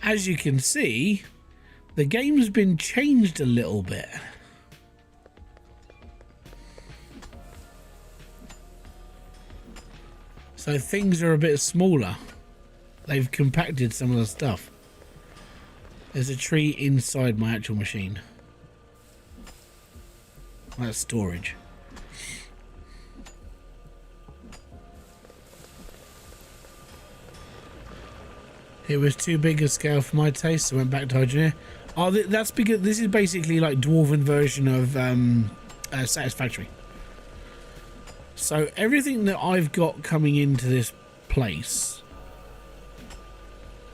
As you can see, the game's been changed a little bit. So things are a bit smaller. They've compacted some of the stuff. There's a tree inside my actual machine. That's storage. It was too big a scale for my taste, so I went back to Hydroneer. Oh, that's because this is basically like Dwarven version of Satisfactory. So everything that I've got coming into this place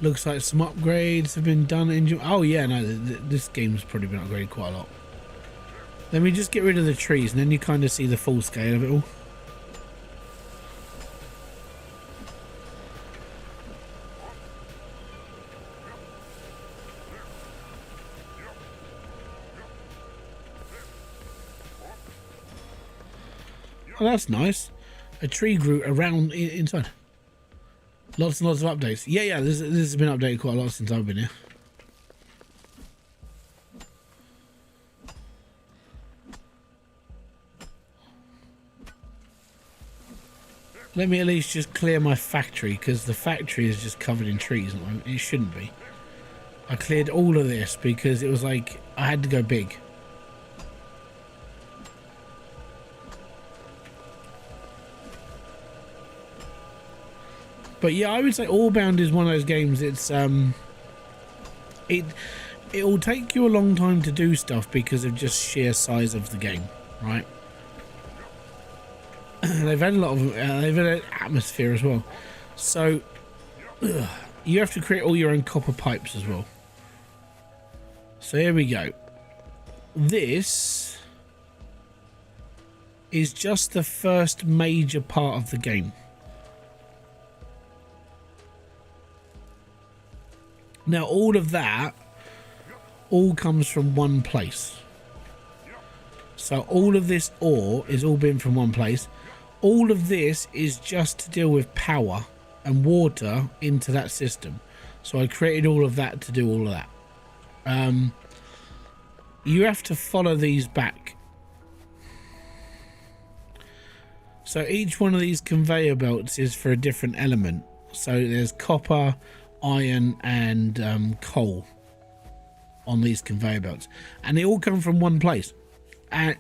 looks like some upgrades have been done. Oh yeah, no, this game's probably been upgraded quite a lot. Let me just get rid of the trees and then you kind of see the full scale of it all. Oh, that's nice. A tree grew around inside. Lots and lots of updates. Yeah, this has been updated quite a lot since I've been here. Let me at least just clear my factory, because the factory is just covered in trees at the moment. It shouldn't be. I cleared all of this because it was like I had to go big. But yeah, I would say Orbound is one of those games. It's it'll take you a long time to do stuff because of just sheer size of the game, right? They've had a lot of they've had an atmosphere as well, so you have to create all your own copper pipes as well. So here we go. This is just the first major part of the game. Now all of that all comes from one place. So all of this ore is all been from one place. All of this is just to deal with power and water into that system. So I created all of that to do all of that. You have to follow these back. So each one of these conveyor belts is for a different element. So there's copper, iron and coal on these conveyor belts, and they all come from one place, and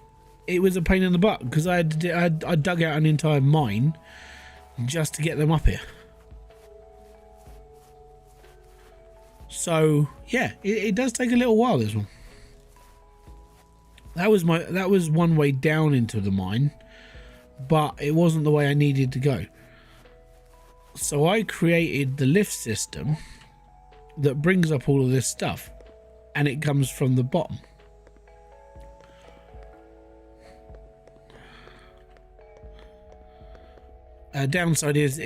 it was a pain in the butt because I dug out an entire mine just to get them up here. So yeah, it does take a little while, this one. That was one way down into the mine, but it wasn't the way I needed to go. So I created the lift system that brings up all of this stuff, and it comes from the bottom. Downside is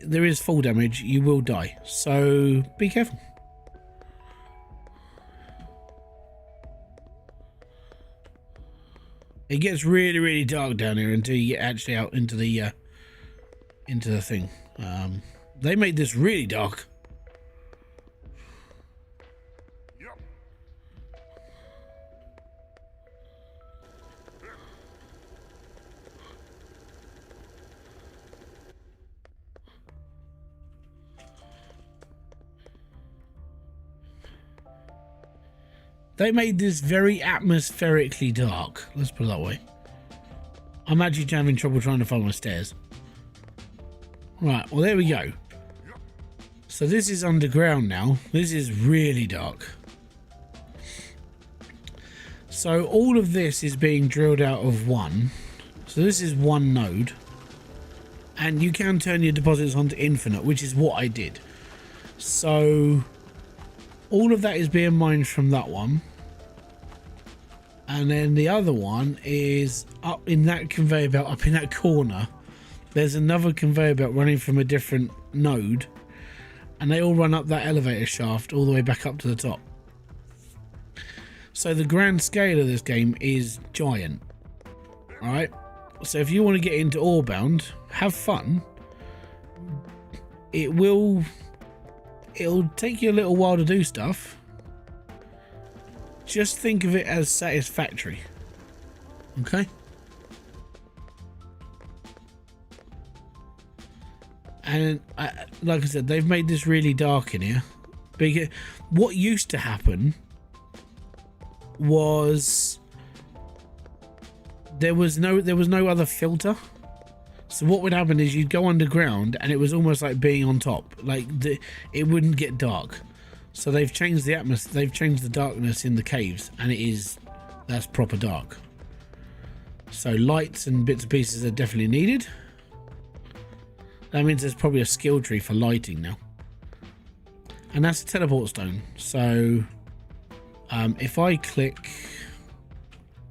there is fall damage. You will die, so be careful. It gets really, really dark down here until you get actually out into the thing. They made this really dark. Yep. They made this very atmospherically dark. Let's put it that way. I'm actually having trouble trying to find my stairs. Right, well there we go. So this is underground now. This is really dark. So all of this is being drilled out of one. So this is one node. And you can turn your deposits onto infinite, which is what I did. So all of that is being mined from that one. And then the other one is up in that conveyor belt, up in that corner. There's another conveyor belt running from a different node. And they all run up that elevator shaft all the way back up to the top. So the grand scale of this game is giant. Alright? So if you want to get into Orbound, have fun. It'll take you a little while to do stuff. Just think of it as satisfactory. Okay? And like I said, they've made this really dark in here. Because what used to happen was there was no other filter. So what would happen is you'd go underground and it was almost like being on top. Like it wouldn't get dark. So they've changed the atmosphere, they've changed the darkness in the caves, and that's proper dark. So lights and bits and pieces are definitely needed. That means there's probably a skill tree for lighting now. And that's a teleport stone. So if I click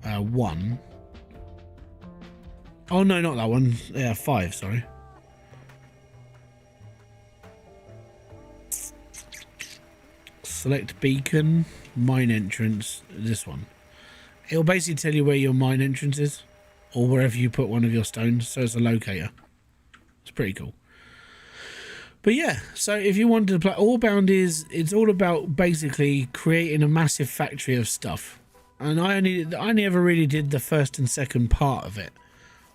1. Oh no, not that one. Yeah, 5, sorry. Select beacon, mine entrance, this one. It'll basically tell you where your mine entrance is, or wherever you put one of your stones, so it's a locator. It's pretty cool. But yeah, so if you wanted to play Orbound, it's all about basically creating a massive factory of stuff. And I never really did the first and second part of it.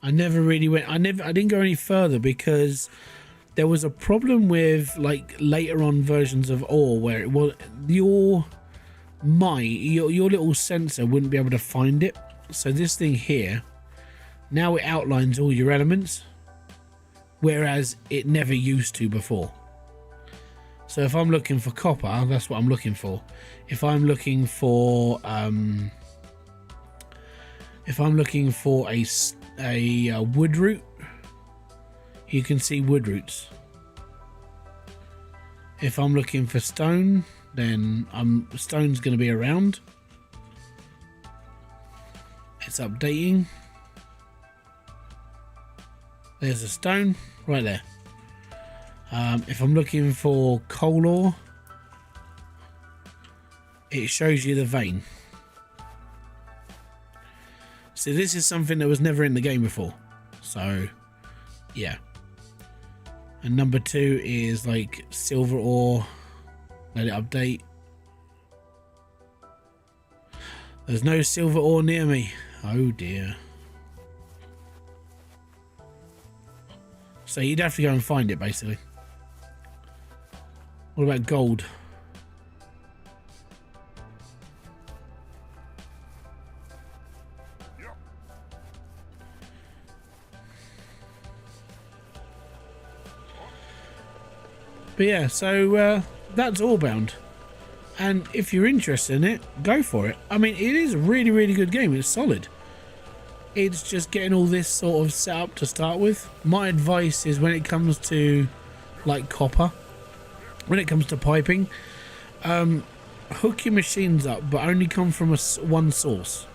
I never really went. I didn't go any further because there was a problem with like later on versions of ore where it was your little sensor wouldn't be able to find it. So this thing here, now it outlines all your elements, whereas it never used to before. So if I'm looking for copper, that's what I'm looking for. If I'm looking for a wood root, you can see wood roots. If I'm looking for stone, then stone's going to be around. It's updating. There's a stone right there. If I'm looking for coal ore, it shows you the vein. So this is something that was never in the game before. So yeah. And number 2 is like silver ore. Let it update. There's no silver ore near me. Oh dear. So you'd have to go and find it basically. What about gold? But yeah, so that's Orbound. And if you're interested in it, go for it. I mean, it is a really, really good game. It's solid. It's just getting all this sort of set up to start with. My advice is when it comes to like copper, when it comes to piping, hook your machines up, but only come from one source.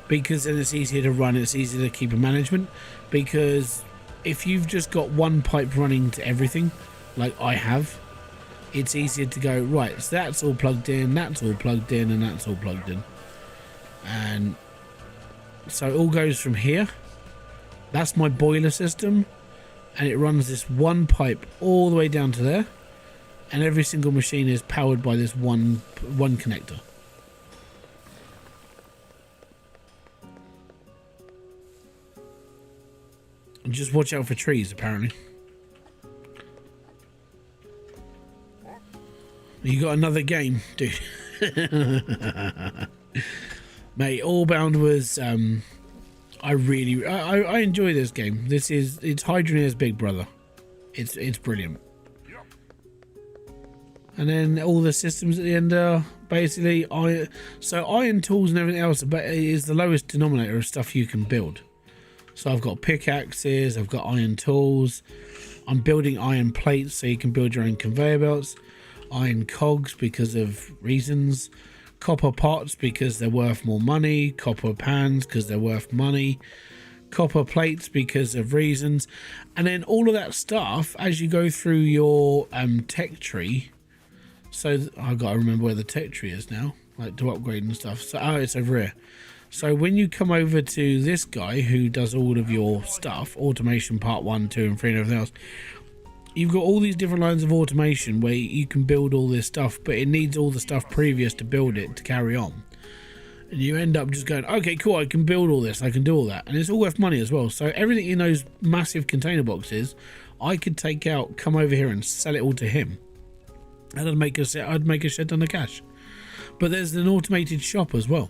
Because then it's easier to run, it's easier to keep a management. Because if you've just got one pipe running to everything, like I have, it's easier to go, right, so that's all plugged in, that's all plugged in, and that's all plugged in. And so it all goes from here. That's my boiler system. and it runs this one pipe all the way down to there, and every single machine is powered by this one connector. And just watch out for trees, apparently. You got another game, dude. Mate, Orbound was I enjoy this game. It's Hydroneer's big brother. It's brilliant. And then all the systems at the end are basically iron tools and everything else is the lowest denominator of stuff you can build. So I've got pickaxes, I've got iron tools, I'm building iron plates so you can build your own conveyor belts, iron cogs because of reasons, copper pots because they're worth more money, copper pans because they're worth money, copper plates because of reasons, and then all of that stuff as you go through your tech tree. So I've got to remember where the tech tree is now, like to upgrade and stuff. So it's over here. So when you come over to this guy who does all of your stuff, automation part 1, 2 and 3 and everything else, you've got all these different lines of automation where you can build all this stuff, but it needs all the stuff previous to build it to carry on. And you end up just going, okay, cool, I can build all this, I can do all that. And it's all worth money as well. So everything in those massive container boxes, I could take out, come over here and sell it all to him. And I'd make a shed ton of cash. But there's an automated shop as well.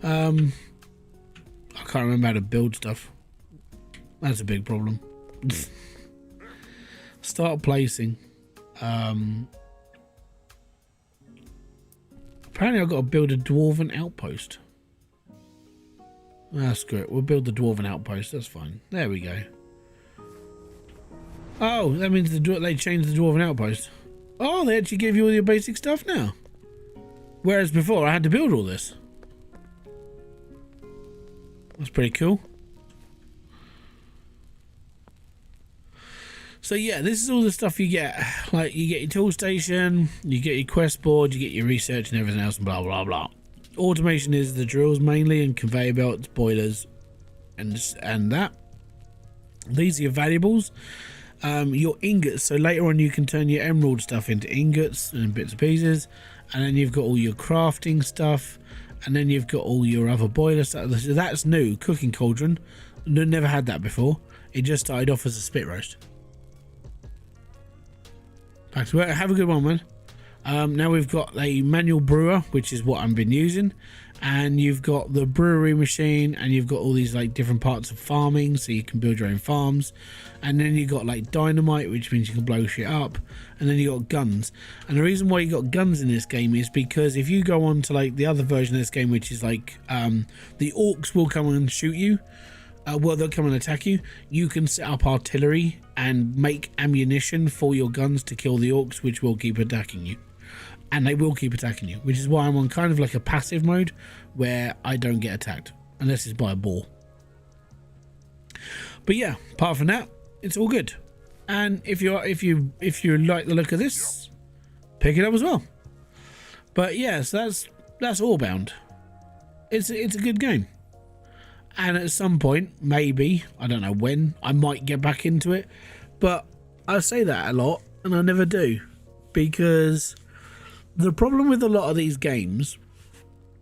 I can't remember how to build stuff. That's a big problem. Start placing. Apparently I've got to build a Dwarven outpost. Screw it. We'll build the Dwarven outpost. That's fine. There we go. Oh, that means they changed the Dwarven outpost. Oh, they actually gave you all your basic stuff now. Whereas before I had to build all this. That's pretty cool. So yeah, this is all the stuff you get. Like you get your tool station, you get your quest board, you get your research and everything else and blah blah blah. Automation is the drills mainly and conveyor belts, boilers and that. These are your valuables. Your ingots, so later on you can turn your emerald stuff into ingots and bits and pieces, and then you've got all your crafting stuff, and then you've got all your other boiler stuff. That's new. Cooking cauldron, never had that before. It just started off as a spit roast. Back to work. Have a good one, man. Now we've got a manual brewer, which is what I've been using, and you've got the brewery machine, and you've got all these like different parts of farming, so you can build your own farms. And then you got like dynamite, which means you can blow shit up, and then you got guns. And the reason why you got guns in this game is because if you go on to like the other version of this game, which is like the orcs will come and shoot you, well, they'll come and attack you. You can set up artillery and make ammunition for your guns to kill the orcs, which will keep attacking you. And they will keep attacking you, which is why I'm on kind of like a passive mode where I don't get attacked unless it's by a boar. But yeah, apart from that, it's all good. And if you like the look of this, pick it up as well. But yeah, so that's Orbound. It's a good game. And at some point, maybe, I don't know when, I might get back into it. But I say that a lot, and I never do. Because the problem with a lot of these games,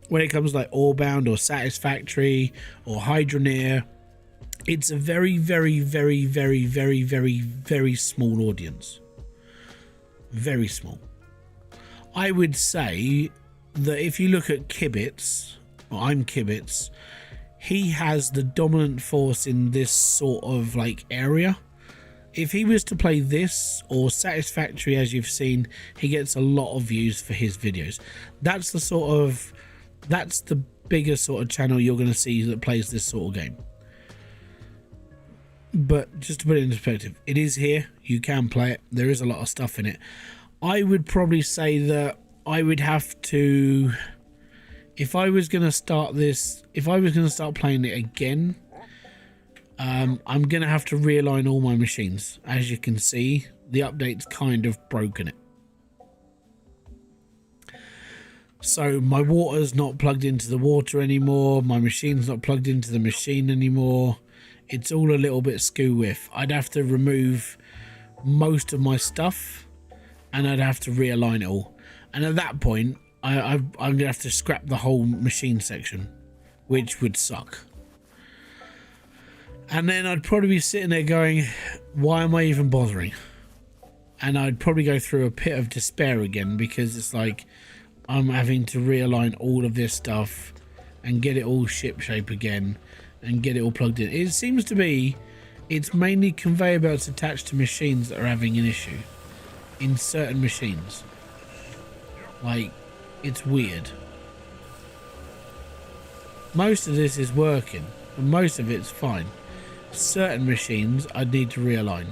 when it comes to like Orbound or Satisfactory or Hydroneer, it's a very, very, very, very, very, very, very small audience. Very small. I would say that if you look at Kibitz, or I'm Kibitz, he has the dominant force in this sort of like area. If he was to play this or Satisfactory, as you've seen, he gets a lot of views for his videos. That's the biggest sort of channel you're going to see that plays this sort of game. But just to put it in perspective, it is here. You can play it. There is a lot of stuff in it. I would probably say that I would have to, if I was going to start playing it again, I'm going to have to realign all my machines. As you can see, the update's kind of broken it. So my water's not plugged into the water anymore. My machine's not plugged into the machine anymore. it's all a little bit skew with. I'd have to remove most of my stuff and I'd have to realign it all. And at that point, I'm going to have to scrap the whole machine section, which would suck. And then I'd probably be sitting there going, why am I even bothering? And I'd probably go through a pit of despair again, because it's like I'm having to realign all of this stuff and get it all ship shape again and get it all plugged in. It seems to be it's mainly conveyor belts attached to machines that are having an issue in certain machines. Like, it's weird. Most of this is working and most of it's fine. Certain machines I'd need to realign.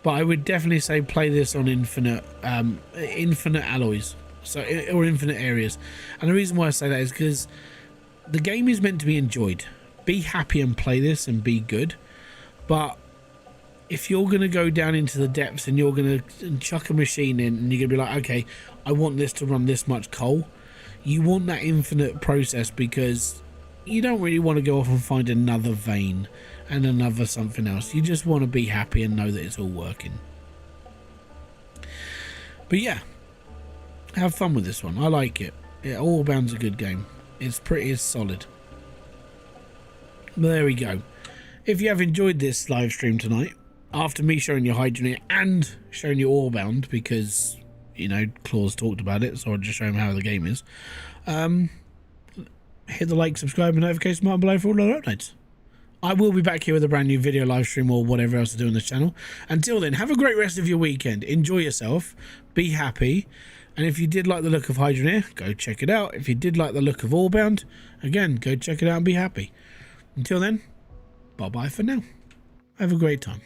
But I would definitely say play this on infinite alloys, so, or infinite areas. And the reason why I say that is because the game is meant to be enjoyed. Be happy and play this and be good. But if you're going to go down into the depths and you're going to chuck a machine in and you're going to be like, okay, I want this to run this much coal, you want that infinite process, because you don't really want to go off and find another vein and another something else. You just want to be happy and know that it's all working. But yeah, have fun with this one. I like it. Yeah, Orbound's a good game. It's solid. But there we go. If you have enjoyed this live stream tonight, after me showing you Hydroneer and showing you Orbound, because, you know, Claus talked about it, so I'll just show him how the game is. Hit the like, subscribe, and notification button below for all other updates. I will be back here with a brand new video, live stream, or whatever else to do on this channel. Until then, have a great rest of your weekend. Enjoy yourself. Be happy. And if you did like the look of Hydroneer, go check it out. If you did like the look of Orbound, again, go check it out and be happy. Until then, bye-bye for now. Have a great time.